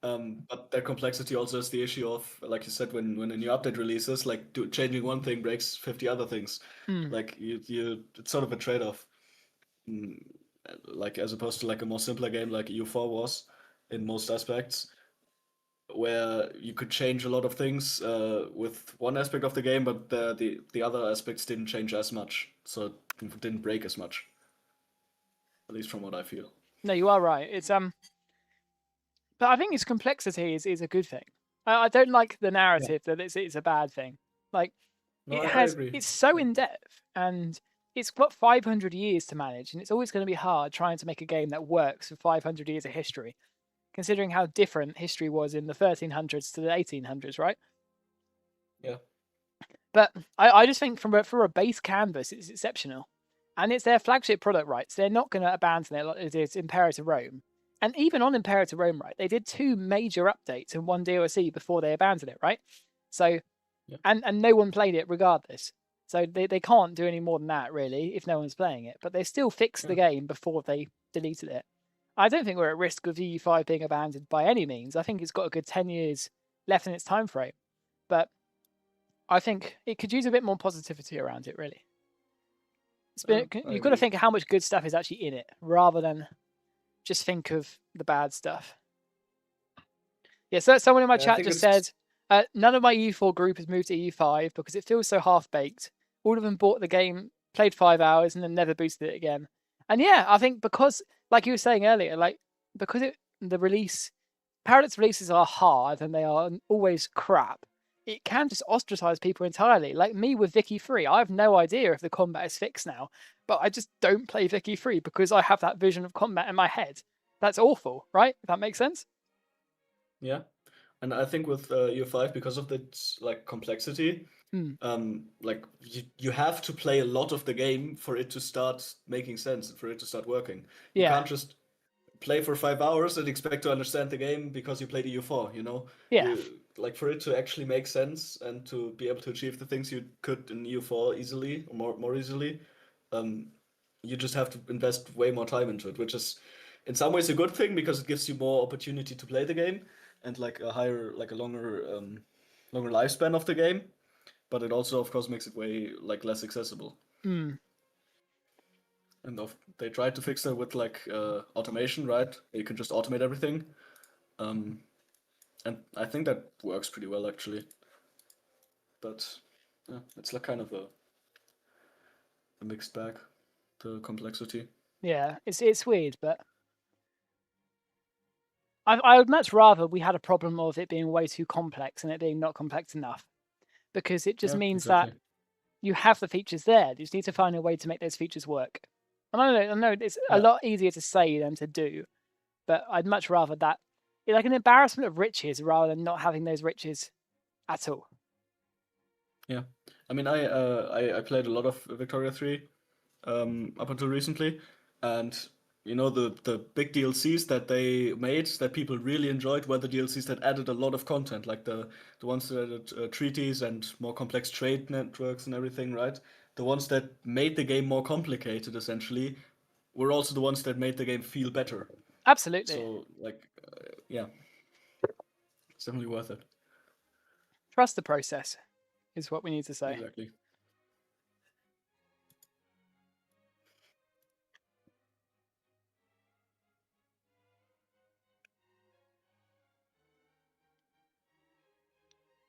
But that complexity also has the issue of, like you said, when a new update releases, like changing one thing breaks 50 other things. Like it's sort of a trade-off. Like as opposed to like a more simpler game like EU4 was in most aspects, where you could change a lot of things with one aspect of the game, but the other aspects didn't change as much, so it didn't break as much. At least from what I feel. No, you are right. It's but I think its complexity is a good thing. I don't like the narrative that it's a bad thing. Like No, it I has. agree. It's so in depth, and it's got 500 years to manage, and it's always going to be hard trying to make a game that works for 500 years of history, considering how different history was in the 1300s to the 1800s, right? Yeah. But I just think for a base canvas, it's exceptional. And it's their flagship product, right? So they're not going to abandon it like it is Imperator Rome. And even on Imperator Rome, right, they did 2 major updates and 1 DLC before they abandoned it, right? So, yeah. and no one played it regardless. So they can't do any more than that, really, if no one's playing it. But they still fixed the game before they deleted it. I don't think we're at risk of EU5 being abandoned by any means. I think it's got a good 10 years left in its time frame. But I think it could use a bit more positivity around it, really. You've got to think of how much good stuff is actually in it, rather than just think of the bad stuff. Yeah, so someone in my chat just said, none of my EU4 group has moved to EU5 because it feels so half-baked. All of them bought the game, played 5 hours, and then never boosted it again. And yeah, I think because, like you were saying earlier, because Paradox releases are hard and they are always crap, it can just ostracize people entirely. Like me with Vicky 3, I have no idea if the combat is fixed now, but I just don't play Vicky 3 because I have that vision of combat in my head. That's awful, right? If that makes sense. Yeah, and I think with EU5, because of its complexity, you have to play a lot of the game for it to start making sense, for it to start working. You can't just play for 5 hours and expect to understand the game because you played EU4, you know? Yeah. For it to actually make sense and to be able to achieve the things you could in EU4 easily, or more easily, you just have to invest way more time into it, which is in some ways a good thing because it gives you more opportunity to play the game and a longer lifespan of the game, but it also of course makes it way less accessible. And they tried to fix that with automation, right? You can just automate everything. And I think that works pretty well actually. But yeah, it's kind of a mixed bag, the complexity. Yeah, it's weird, but I would much rather we had a problem of it being way too complex and it being not complex enough. Because it just means that you have the features there. You just need to find a way to make those features work. And I know it's a lot easier to say than to do, but I'd much rather that like an embarrassment of riches rather than not having those riches at all. Yeah, I mean, I played a lot of Victoria 3 up until recently, and you know the big DLCs that they made that people really enjoyed were the DLCs that added a lot of content, like the ones that added treaties and more complex trade networks and everything, right? The ones that made the game more complicated, essentially, were also the ones that made the game feel better. Absolutely. So, yeah, it's definitely worth it. Trust the process is what we need to say. Exactly.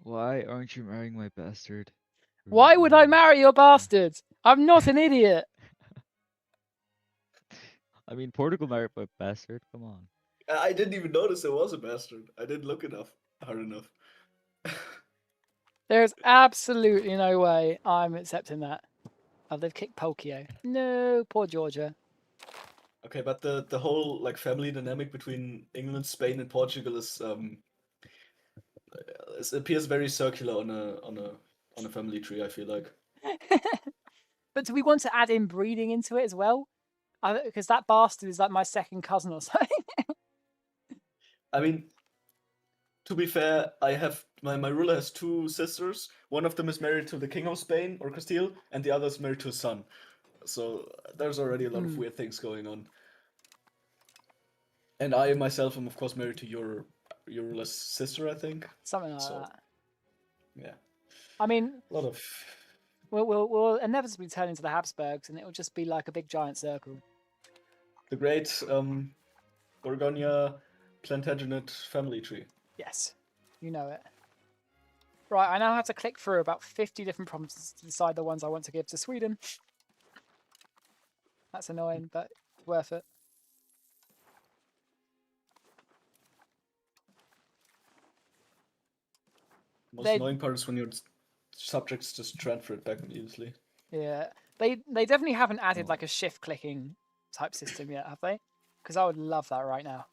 Why aren't you marrying my bastard? Why would I marry your bastard? I'm not an idiot. I mean, Portugal married my bastard. Come on. I didn't even notice there was a bastard. I didn't look hard enough. There's absolutely no way I'm accepting that. Oh, they've kicked Polkio. No, poor Georgia. Okay, but the whole family dynamic between England, Spain, and Portugal is it appears very circular on a family tree. I feel like. But do we want to add in breeding into it as well? Because that bastard is like my second cousin or something. I mean, to be fair, I have my ruler has 2 sisters. One of them is married to the King of Spain or Castile, and the other is married to a son. So there's already a lot of weird things going on. And I myself am of course married to your ruler's sister, I think. Something like that. Yeah. I mean, a lot of. We'll inevitably turn into the Habsburgs, and it will just be like a big giant circle. The great Borgonia Plantagenet family tree. Yes, you know it. Right, I now have to click through about 50 different provinces to decide the ones I want to give to Sweden. That's annoying, but worth it. Most annoying part is when you're subjects just transfer it back immediately. Yeah, they definitely haven't added like a shift clicking type system yet, have they? Because I would love that right now.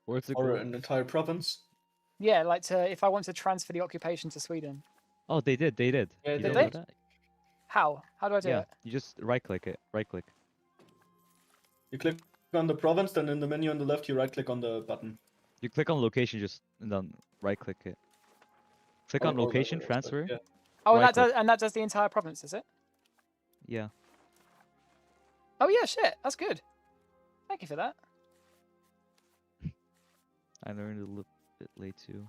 Where's it Or an entire province. Yeah, like if I want to transfer the occupation to Sweden. Oh, they did. They did. Yeah, You Did don't they? know that? How? How do I do Yeah, it? you just right click it. Right click. You click on the province, then in the menu on the left, you right click on the button. You click on location, just and then right click it. Click on location, transfer. Yeah. Oh, right click. that does the entire province, is it? Yeah. Oh yeah, shit, that's good. Thank you for that. I learned a little bit late too.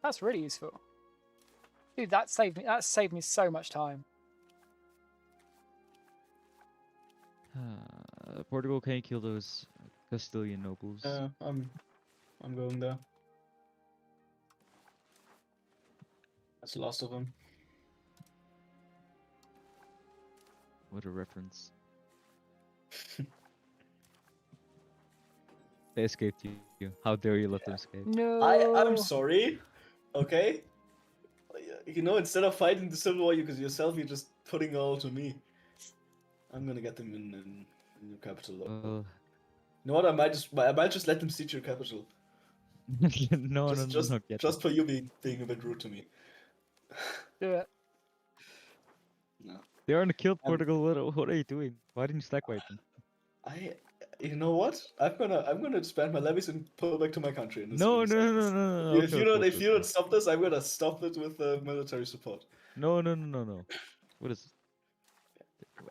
That's really useful. Dude, that saved me so much time. Portugal, can you kill those Castilian nobles? I'm going there. That's the last of them. What a reference. They escaped you. How dare you let them escape? No. I'm sorry. Okay. You know, instead of fighting the civil war yourself, you're just putting it all to me. I'm gonna get them in your capital. You know what? I might just let them siege your capital. No, just for you being a bit rude to me. Do it. No. They are gonna kill Portugal. What are you doing? Why didn't you stack wipe them? You know what? I'm gonna expand my levies and pull back to my country. No. If you don't stop this, I'm gonna stop it with military support. No. What is?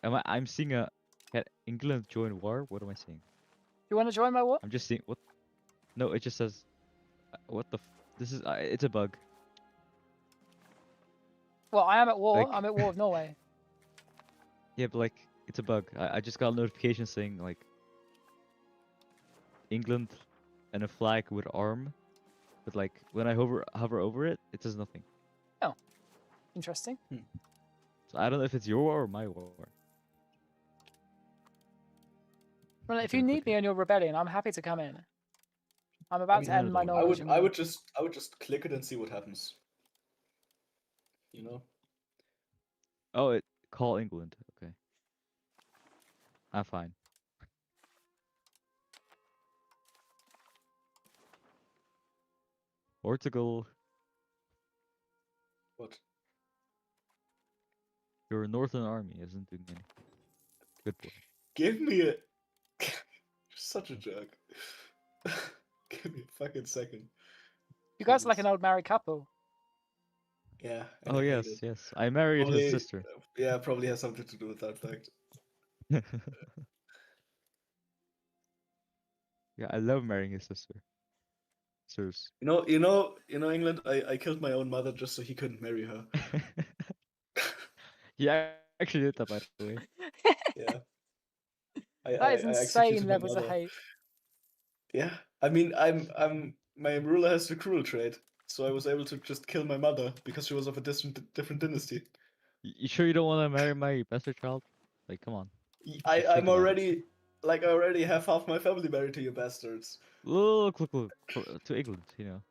I'm seeing can England join war? What am I seeing? You want to join my war? I'm just seeing what. No, it just says. What the? This is. It's a bug. Well, I am at war. Like... I'm at war with Norway. Yeah, but like it's a bug. I just got a notification saying like. England and a flag with arm, but like when I hover over it, it does nothing. Oh, interesting. So I don't know if it's your war or my war. Well, if you need me on your rebellion, I'm happy to come in. I'm about to end my Norwegian. I would just click it and see what happens. You know. Oh, call England. Okay. I'm fine. Portugal. What? Your northern army isn't doing anything. Good boy. Give me a. You're such a jerk. Give me a fucking second. You guys are like an old married couple. Yeah. Oh yes. I married his sister. Yeah, probably has something to do with that fact. Yeah, I love marrying his sister. Sirs. You know, England. I killed my own mother just so he couldn't marry her. Yeah, I actually did that, by the way. Yeah. That is insane levels of hate. Yeah, I mean, my ruler has the cruel trait, so I was able to just kill my mother because she was of a different dynasty. You sure you don't want to marry my bastard child? Like, come on. I already have half my family married to you bastards. Look, to England, you know.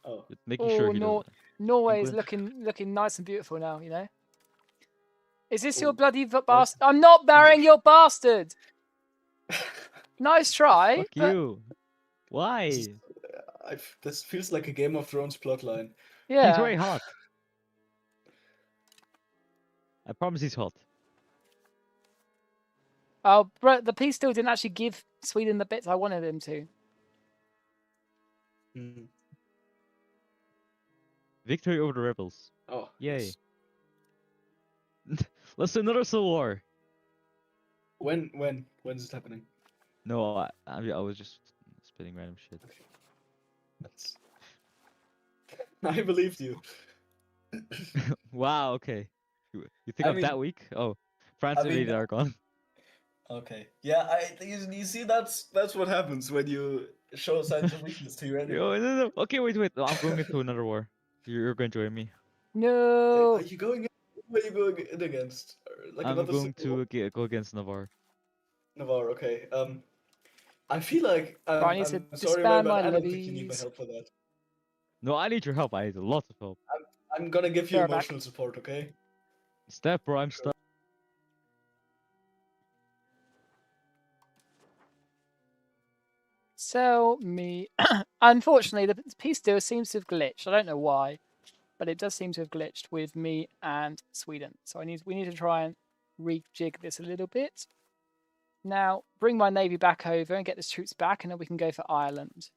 Oh, just making sure he doesn't. Norway is looking nice and beautiful now, you know. Is this your bloody bastard? I'm not marrying your bastard. Nice try. Fuck you. Why? This feels like a Game of Thrones plotline. Yeah. He's very hot. I promise he's hot. Oh, bro, the peace deal didn't actually give Sweden the bits I wanted him to. Victory over the rebels. Oh, yay! Yes. Let's do another civil war. When's it happening? No, I was just spitting random shit. Okay. I believed you. Wow. Okay. You think I'm that weak? Oh, France invaded Aragon. Okay. Yeah, you see that's what happens when you show signs of weakness to your enemy. No. Okay, wait. No, I'm going into another war. You're going to join me. No. Are you going? Who are you going in against? Like I'm going to go against Navarre. Navarre. Okay. I feel like I need to sorry, disband but my I don't think you need my levies. help for that. No, I need your help. I need lots of help. I'm gonna give you emotional support, okay? Step, bro, I'm stuck. Sell me. Unfortunately, the peace deal seems to have glitched. I don't know why, but it does seem to have glitched with me and Sweden. So we need to try and rejig this a little bit. Now, bring my navy back over and get the troops back, and then we can go for Ireland.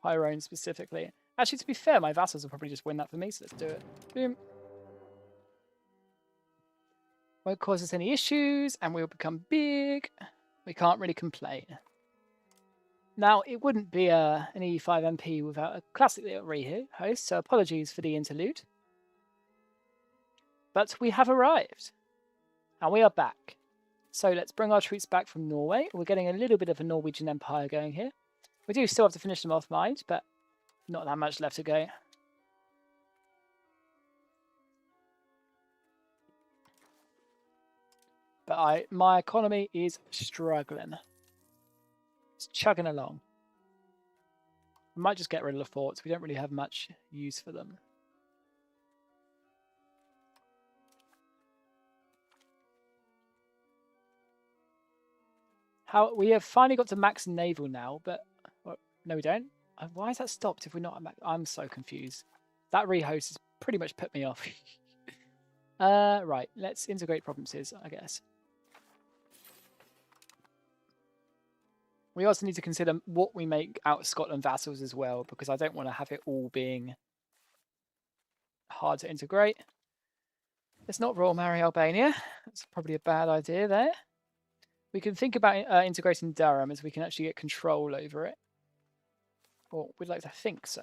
Tyrone specifically. Actually, to be fair, my vassals will probably just win that for me, so let's do it. Boom. Won't cause us any issues, and we'll become big. We can't really complain. Now, it wouldn't be an E5 MP without a classic little rehost, so apologies for the interlude. But we have arrived. And we are back. So let's bring our troops back from Norway. We're getting a little bit of a Norwegian Empire going here. We do still have to finish them off, mind, but not that much left to go. But my economy is struggling. It's chugging along. We might just get rid of the forts. We don't really have much use for them. We have finally got to max naval now, but no, we don't. Why has that stopped if we're not at max? I'm so confused. That rehost has pretty much put me off. Right, let's integrate provinces, I guess. We also need to consider what we make out of Scotland vassals as well, because I don't want to have it all being hard to integrate. Let's not royal marry Albania. That's probably a bad idea there. We can think about integrating Durham, as we can actually get control over it. Or we'd like to think so.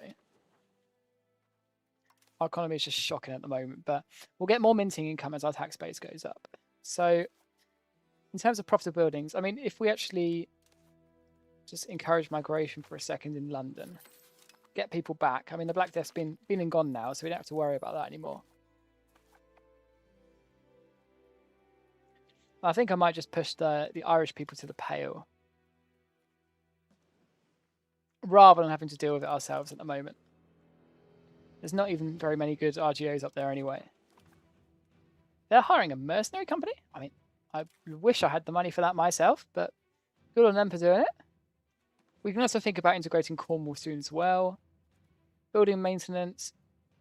Our economy is just shocking at the moment, but we'll get more minting income as our tax base goes up. So in terms of profitable buildings, I mean, if we actually just encourage migration for a second in London, get people back. I mean, the Black Death's been and gone now, so we don't have to worry about that anymore. I think I might just push the Irish people to the Pale, rather than having to deal with it ourselves at the moment. There's not even very many good RGOs up there anyway. They're hiring a mercenary company? I mean, I wish I had the money for that myself, but good on them for doing it. We can also think about integrating Cornwall soon as well. Building maintenance.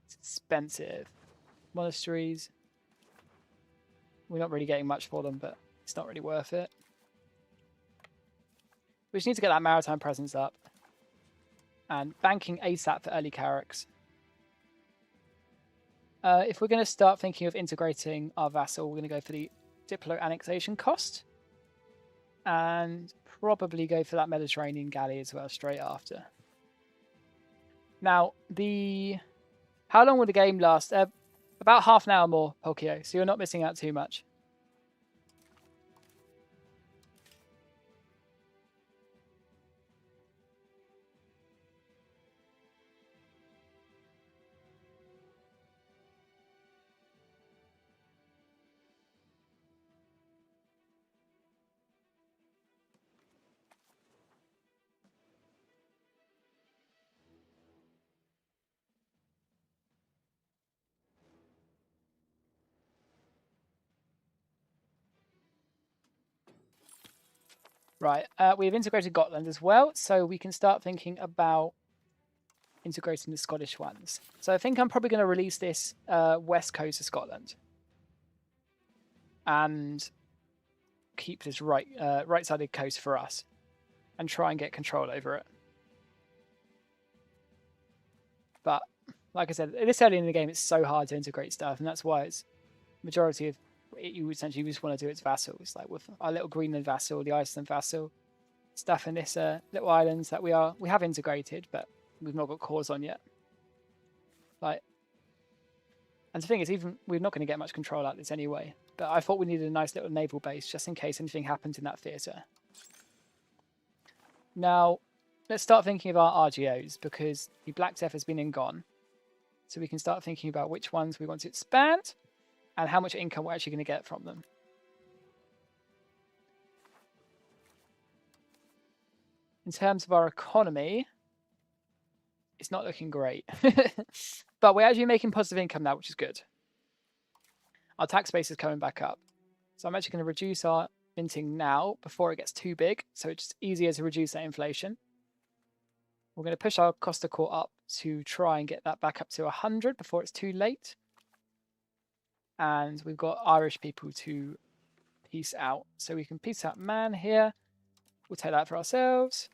It's expensive. Monasteries. We're not really getting much for them, but it's not really worth it. We just need to get that maritime presence up. And banking ASAP for early Carracks. If we're going to start thinking of integrating our vassal, we're going to go for the Diplo annexation cost. And probably go for that Mediterranean galley as well straight after. Now, how long will the game last? About half an hour more, Pokio, so you're not missing out too much. Right, we've integrated Gotland as well, so we can start thinking about integrating the Scottish ones. So I think I'm probably going to release this west coast of Scotland. And keep this right-sided coast for us. And try and get control over it. But, like I said, this early in the game, it's so hard to integrate stuff, and that's why it's majority of you essentially just want to do its vassals, like with our little Greenland vassal, the Iceland vassal, stuff in this little islands that we have integrated, but we've not got cores on yet. Like, and the thing is, even we're not going to get much control out of this anyway. But I thought we needed a nice little naval base just in case anything happens in that theatre. Now, let's start thinking of our RGOs, because the Black Death has been and gone. So we can start thinking about which ones we want to expand and how much income we're actually going to get from them. In terms of our economy, it's not looking great. But we're actually making positive income now, which is good. Our tax base is coming back up. So I'm actually going to reduce our minting now before it gets too big, so it's easier to reduce that inflation. We're going to push our cost of core up to try and get that back up to 100 before it's too late. And we've got Irish people to peace out. So we can peace out man here. We'll take that for ourselves.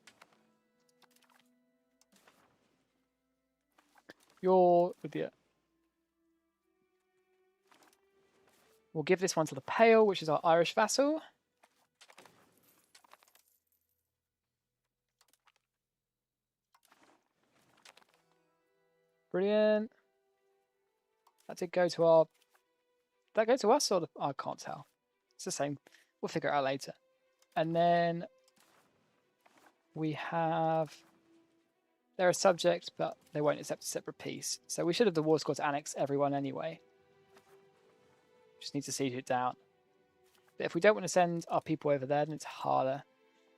You're with the... We'll give this one to the Pale, which is our Irish vassal. Brilliant. That did go to our... Did that go to us or the... I can't tell. It's the same. We'll figure it out later. And then we have... They're a subject, but they won't accept a separate peace. So we should have the war score to annex everyone anyway. Just need to siege it down. But if we don't want to send our people over there, then it's harder.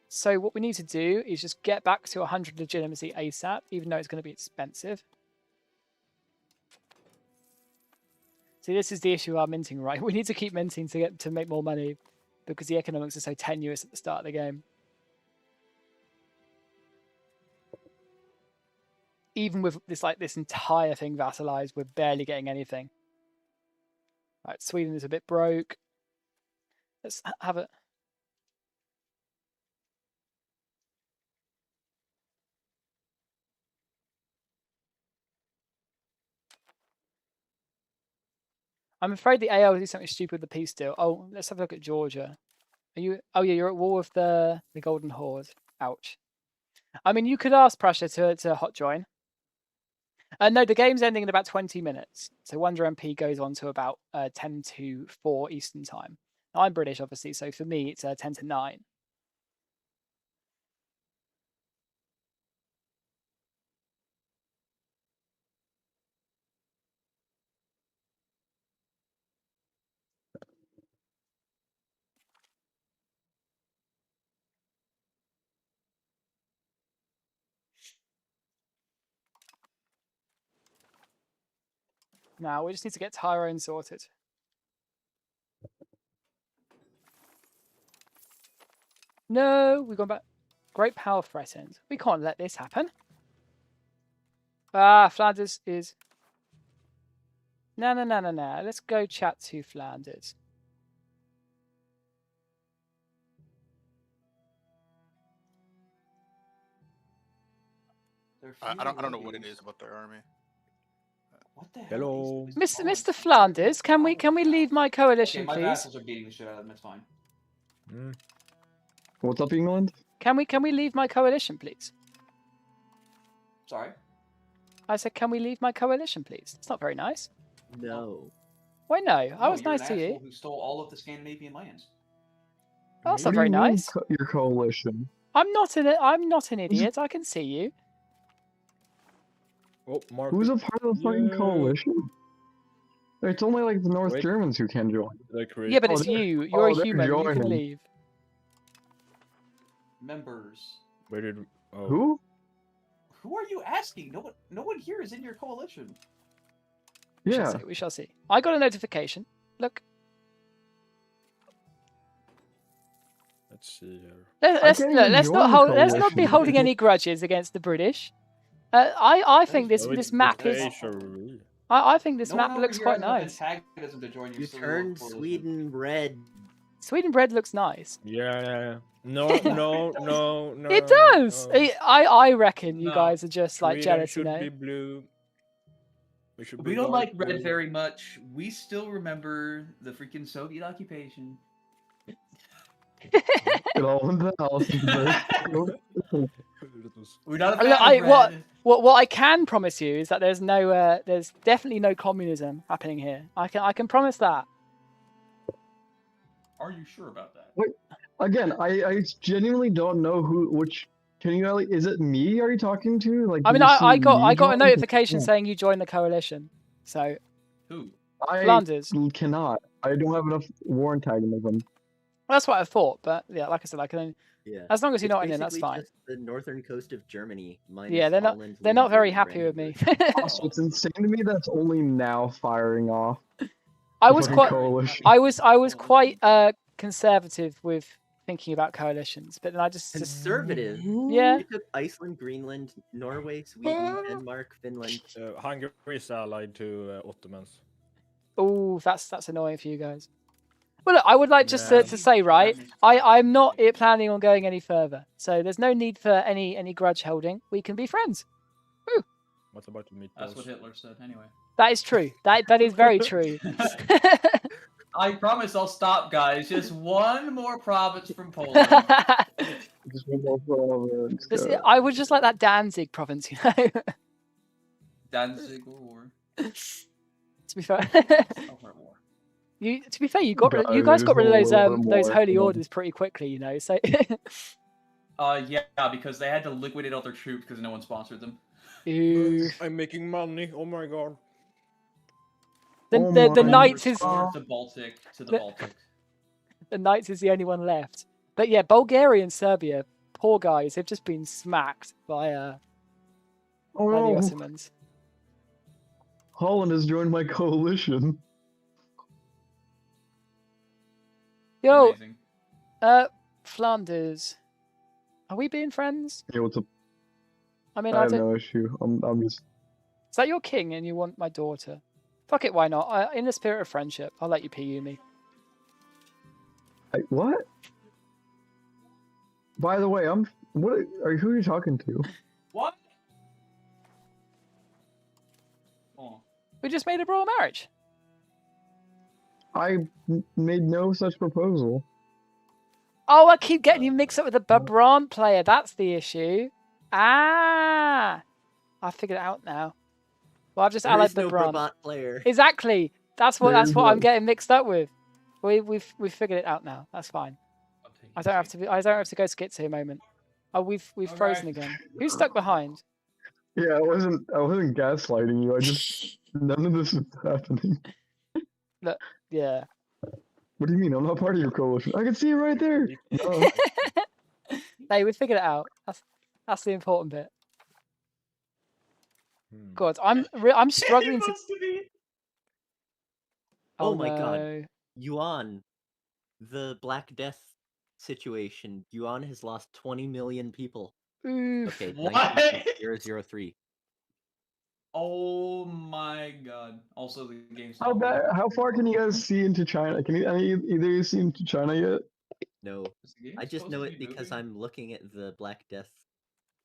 So what we need to do is just get back to 100 legitimacy ASAP, even though it's going to be expensive. See, this is the issue of our minting, right? We need to keep minting to make more money because the economics are so tenuous at the start of the game. Even with this entire thing vassalized, we're barely getting anything. Right, Sweden is a bit broke. Let's have it. I'm afraid the AL will do something stupid with the peace deal. Oh, let's have a look at Georgia. Are you? Oh yeah, you're at war with the Golden Horde. Ouch. I mean, you could ask Prussia to hot join. No, the game's ending in about 20 minutes. So Wonder MP goes on to about 10 to 4 Eastern time. Now, I'm British, obviously, so for me, it's 10 to 9. Now, we just need to get Tyrone sorted. No, we've gone back. Great power threatened. We can't let this happen. Ah, Flanders is... No. Let's go chat to Flanders. I don't know what it is about their army. What the hell? Hello, Mr. Flanders, can we leave my coalition, Okay, my please? vassals are beating the shit out of them. It's fine. What's up, England? Can we leave my coalition, please? Sorry. I said, can we leave my coalition, please? It's not very nice. No. Why no? I was you're nice an to you. asshole who stole all of the Scandinavian lands. Oh, that's What not do very you mean nice. your coalition? I'm not an idiot. I can see you. Oh, Who's a part of the fucking coalition? It's only like the North Germans who can join. Yeah, but it's you. You're a human. You can leave. Members. Where did? Oh. Who? Who are you asking? No one here is in your coalition. Yeah. We shall see. I got a notification. Look. Let's see here. Let's not be holding any grudges against the British. I think this map is. I think this map looks quite nice. You turned Sweden red. Sweden red looks nice. Yeah. No. It does. No. I reckon you guys are just like jealous, should you know. be blue. We don't like red very much. We still remember the freaking Soviet occupation. It all went to the house. We're not a fan of red. What I can promise you is that there's definitely no communism happening here. I can promise that. Are you sure about that? Wait, again, I genuinely don't know which. Can you? Is it me? Are you talking to? Like, I mean, I got a notification saying you joined the coalition. So. Who? I Flanders. cannot. I don't have enough war antagonism. Well, that's what I thought, but yeah, like I said, I can. Yeah. As long as you're It's not in, that's fine. Just the northern coast of Germany minus Yeah, they're not. Holland, They're not very Luxembourg, happy with me. Also, it's insane to me that's only now firing off. I was fucking quite. coalition. I was quite conservative with thinking about coalitions, but then I just Conservative. Yeah. You took Iceland, Greenland, Norway, Sweden, Denmark, Finland. Hungary is allied to Ottomans. Oh, that's annoying for you guys. Well, look, I would like just to say, right, I'm not planning on going any further, so there's no need for any grudge holding. We can be friends. Woo. What about the meatballs? That's what Hitler said, anyway. That is true. That is very true. I promise I'll stop, guys. Just one more province from Poland. Just one more province. I would just like that Danzig province, you know. Danzig or To be fair, to be fair, you guys got rid of those holy orders pretty quickly, you know. So. Yeah, because they had to liquidate all their troops because no one sponsored them. I'm making money. Oh my god. The Knights is to the Baltic. The Knights is the only one left. But yeah, Bulgaria and Serbia, poor guys, they've just been smacked by the Ottomans. Holland has joined my coalition. Yo, Flanders, are we being friends? Yeah, what's up? I mean, I have no issue. I'm just. Is that your king and you want my daughter? Fuck it, why not? In the spirit of friendship, I'll let you PU me. What? By the way, who are you talking to? What? Oh. We just made a royal marriage. I made no such proposal. Oh, I keep getting you mixed up with the Brabant player. That's the issue. Ah, I figured it out now. Well, I've just allied the Brabant player. Exactly. That's what I'm getting mixed up with. We've figured it out now. That's fine. I don't have to go schizo moment. Oh, we've frozen again. Who's stuck behind? Yeah, I wasn't gaslighting you. I just none of this is happening. Look, yeah. What do you mean? I'm not part of your coalition. I can see you right there. No. Hey, we figured it out. That's the important bit. God, I'm struggling to. Oh my god, Yuan, the Black Death situation. Yuan has lost 20 million people. Okay, what? 003. Oh my god. Also, the game's How far can you guys see into China? Can either of you see into China yet? No, I just know it because I'm looking at the Black Death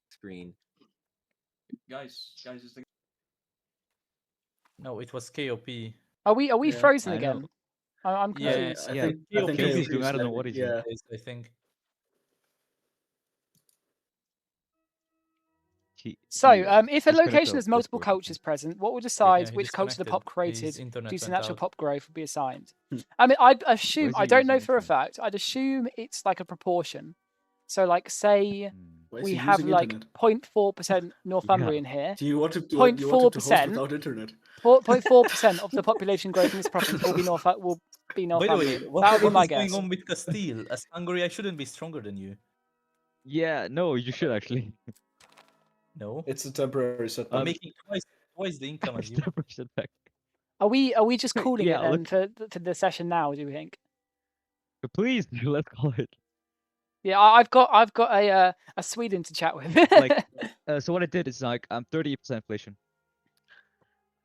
screen. Guys, is the... No, it was KOP. Are we frozen again? I'm confused. I think I don't know what it is. I think. So, if a location has multiple cultures present, what will decide which culture the pop created due to natural pop growth will be assigned? I mean, I assume, I don't know for a fact, I'd assume it's like a proportion. So, like, say we have like 0.4% Northumbrian here. Do you want to 0.4% without internet? 0.4% of the population growth in this province will be Northumbrian. By the way, what is going on with Castile? As Hungary, I shouldn't be stronger than you. Yeah, no, you should actually. No, it's a temporary setback. I'm making twice the income as you. Are we just calling it then for the session now? Do you think? Please, let's call it. Yeah, I've got a Sweden to chat with. So what I did is like I'm 30% inflation.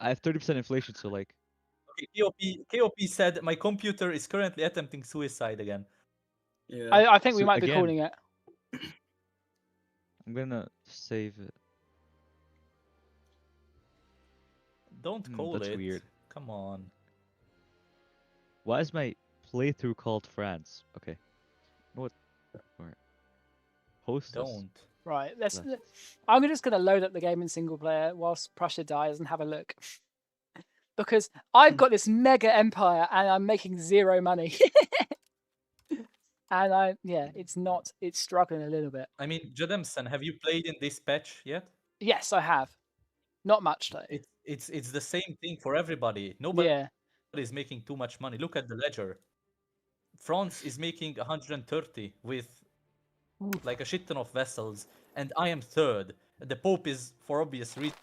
I have 30% inflation, so like. Okay, KOP said my computer is currently attempting suicide again. Yeah. I think we might be calling it. I'm gonna save it. Don't call it. That's weird. Come on. Why is my playthrough called France? Okay. What? Right. Host. Don't. Right. I'm just gonna load up the game in single player whilst Prussia dies and have a look. Because I've got this mega empire and I'm making 0 money. And it's struggling a little bit. I mean, Jadamsan, have you played in this patch yet? Yes, I have. Not much though. It's the same thing for everybody. Nobody is making too much money. Look at the ledger. France is making 130 with like a shit ton of vessels, and I am third. The Pope is, for obvious reasons,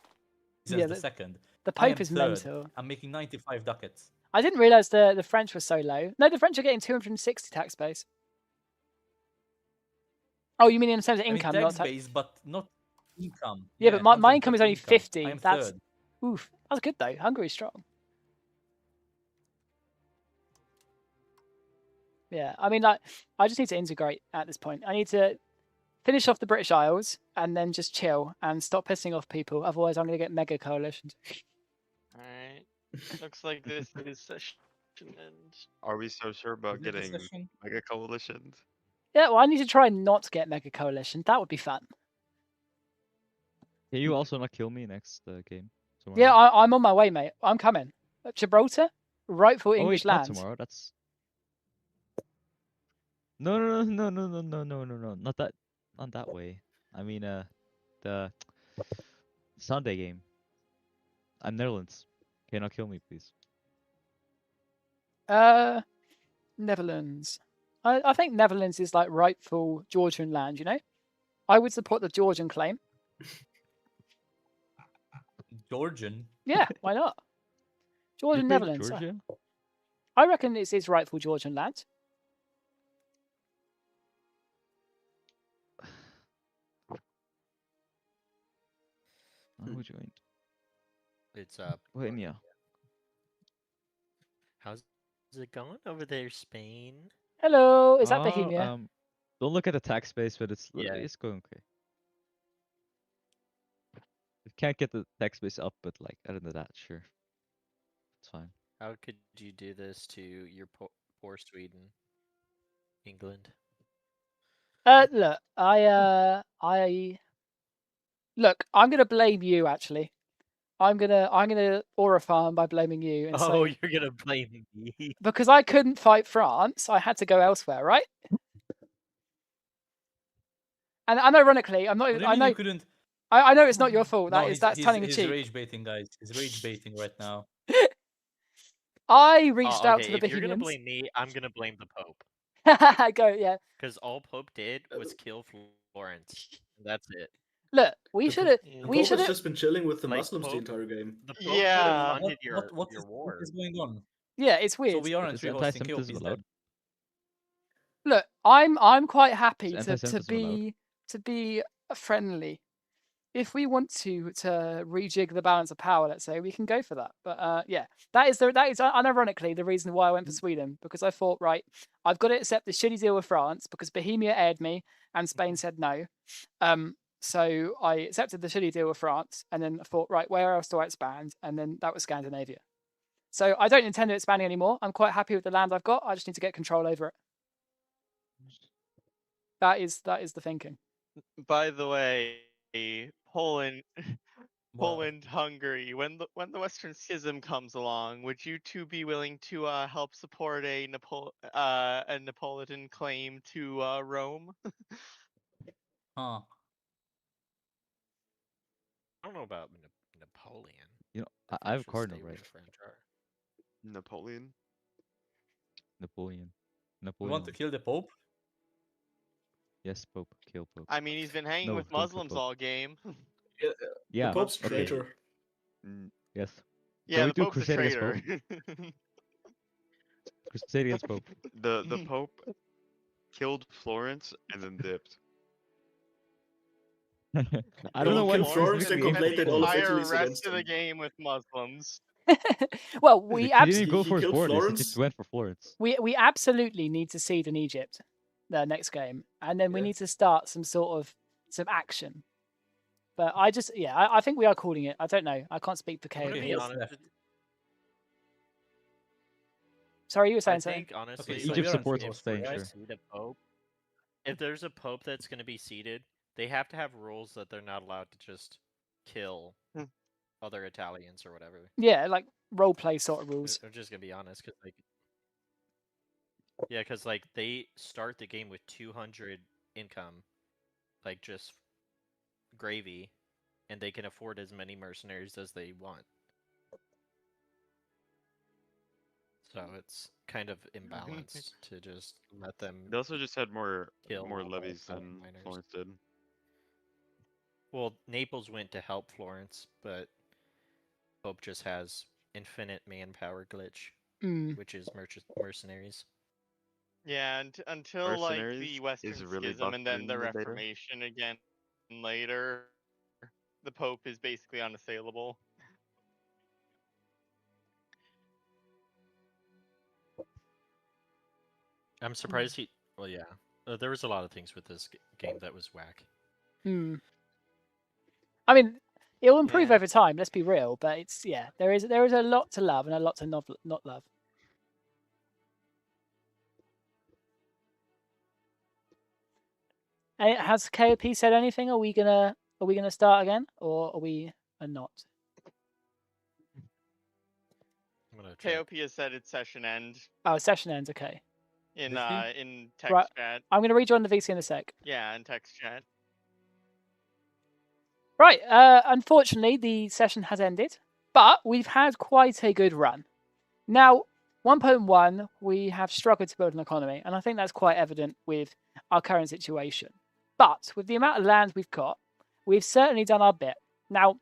the second. The Pope is mental. I'm making 95 ducats. I didn't realize the French were so low. No, the French are getting 260 tax base. Oh, you mean in terms of income, tax not base, but not income. Yeah, but my income is only 50. I am That's third. Oof. That's good though. Hungary's strong. Yeah, I mean, like, I just need to integrate at this point. I need to finish off the British Isles and then just chill and stop pissing off people. Otherwise, I'm going to get mega coalitions. Alright. Looks like this is session end. Are we so sure about getting mega coalitions? Yeah, well, I need to try and not get mega coalition. That would be fun. Can you also not kill me next game? Tomorrow? Yeah, I'm on my way, mate. I'm coming. Gibraltar, rightful English wait, land. Not tomorrow. That's no, not that way. I mean, the Sunday game. I'm Netherlands. Can you not kill me, please? Netherlands. I think Netherlands is like rightful Georgian land. You know, I would support the Georgian claim. Georgian. Yeah, why not? Georgian Netherlands. Georgia? I reckon it's rightful Georgian land. Who joined? It's Bohemia. How's it going over there, Spain? Hello, is that Bohemia? Don't look at the tax base, but it's going okay. We can't get the tax base up, but like other than that, sure, it's fine. How could you do this to your poor Sweden, England? Look, look, I'm gonna blame you. Actually, I'm gonna aura farm by blaming you. And you're gonna blame me because I couldn't fight France. I had to go elsewhere, right? And ironically, I'm not. I know you couldn't. I know it's not your fault. No, that's telling a cheat. He's rage baiting, guys. He's rage baiting right now. I reached out to the If you're gonna Bohemians. blame me, I'm gonna blame the Pope. Go, yeah. Because all Pope did was kill Florence. That's it. Look, we should have. We should have just been chilling with the Muslims the entire game. The Pope funded your war. What is going on? Yeah, it's weird. So we aren't rehosting kills instead. Look, I'm quite happy to be friendly. If we want to rejig the balance of power, let's say, we can go for that. But yeah, that is unironically the reason why I went for Sweden, because I thought, right, I've got to accept the shitty deal with France because Bohemia aired me and Spain said no. So I accepted the shitty deal with France, and then I thought, right, where else do I expand? And then that was Scandinavia. So I don't intend to expanding anymore. I'm quite happy with the land I've got. I just need to get control over it. That is the thinking. By the way, Poland, Hungary. When the Western Schism comes along, would you two be willing to help support a Napolitan claim to Rome? Huh. I don't know about Napoleon. You know, I have a cardinal, right? Napoleon. We want to kill the Pope? Yes, Pope. Kill Pope. I mean, he's been hanging with Muslims all game. Yeah. The Pope's traitor. Yes. Yeah, the Pope's a traitor. Crusade against Pope. The Pope killed Florence and then dipped. I don't know what Florence and completed all of Italy's rest of the game with Muslims. Well, we absolutely go for Florence. He just went for Florence. We absolutely need to seed in Egypt the next game, and then we need to start some action. But I think we are calling it. I don't know. I can't speak for KOB. Sorry, you were saying something. I think honestly, Okay, Egypt supports Spain, sure. If there's a Pope that's going to be seated, they have to have rules that they're not allowed to just kill other Italians or whatever. Yeah, like role play sort of rules. I'm just gonna be honest, because they start the game with 200 income, like just gravy, and they can afford as many mercenaries as they want. So it's kind of imbalanced to just let them. They also just had more kill levies than Florence did. Well, Naples went to help Florence, but Pope just has infinite manpower glitch, which is mercenaries. Yeah, until like the Western Schism and then the Reformation again later, the Pope is basically unassailable. I'm surprised he. Well, yeah, there was a lot of things with this game that was whack. I mean, it will improve over time. Let's be real, but it's there is a lot to love and a lot to not love. And has KOP said anything? Are we gonna start again, or are we not? KOP has said its session end. Oh, session ends. Okay. In text right. chat. I'm gonna rejoin the VC in a sec. Yeah, in text chat. Right. Unfortunately, the session has ended, but we've had quite a good run. Now, 1.1, we have struggled to build an economy, and I think that's quite evident with our current situation. But with the amount of land we've got, we've certainly done our bit. Now,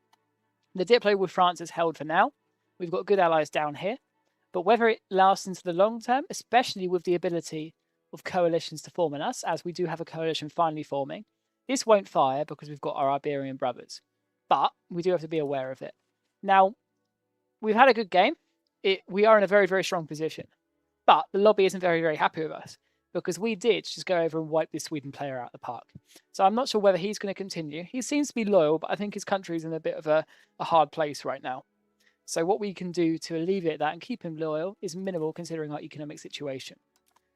the Diplo with France is held for now. We've got good allies down here. But whether it lasts into the long term, especially with the ability of coalitions to form in us, as we do have a coalition finally forming, this won't fire because we've got our Iberian brothers. But we do have to be aware of it. Now, we've had a good game. We are in a very, very strong position. But the lobby isn't very, very happy with us because we did just go over and wipe this Sweden player out of the park. So I'm not sure whether he's going to continue. He seems to be loyal, but I think his country's in a bit of a hard place right now. So what we can do to alleviate that and keep him loyal is minimal considering our economic situation.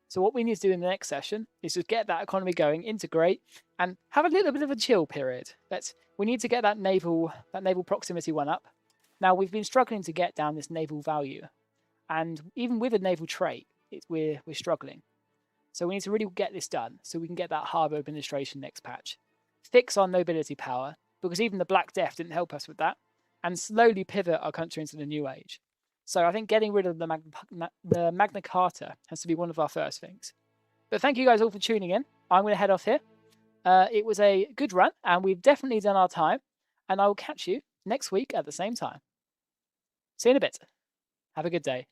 So what we need to do in the next session is just get that economy going, integrate, and have a little bit of a chill period. We need to get that naval proximity one up. Now, we've been struggling to get down this naval value. And even with a naval trait, we're struggling. So we need to really get this done so we can get that harbour administration next patch. Fix our nobility power, because even the Black Death didn't help us with that, and slowly pivot our country into the new age. So I think getting rid of the Magna Carta has to be one of our first things. But thank you guys all for tuning in. I'm going to head off here. It was a good run, and we've definitely done our time. And I will catch you next week at the same time. See you in a bit. Have a good day.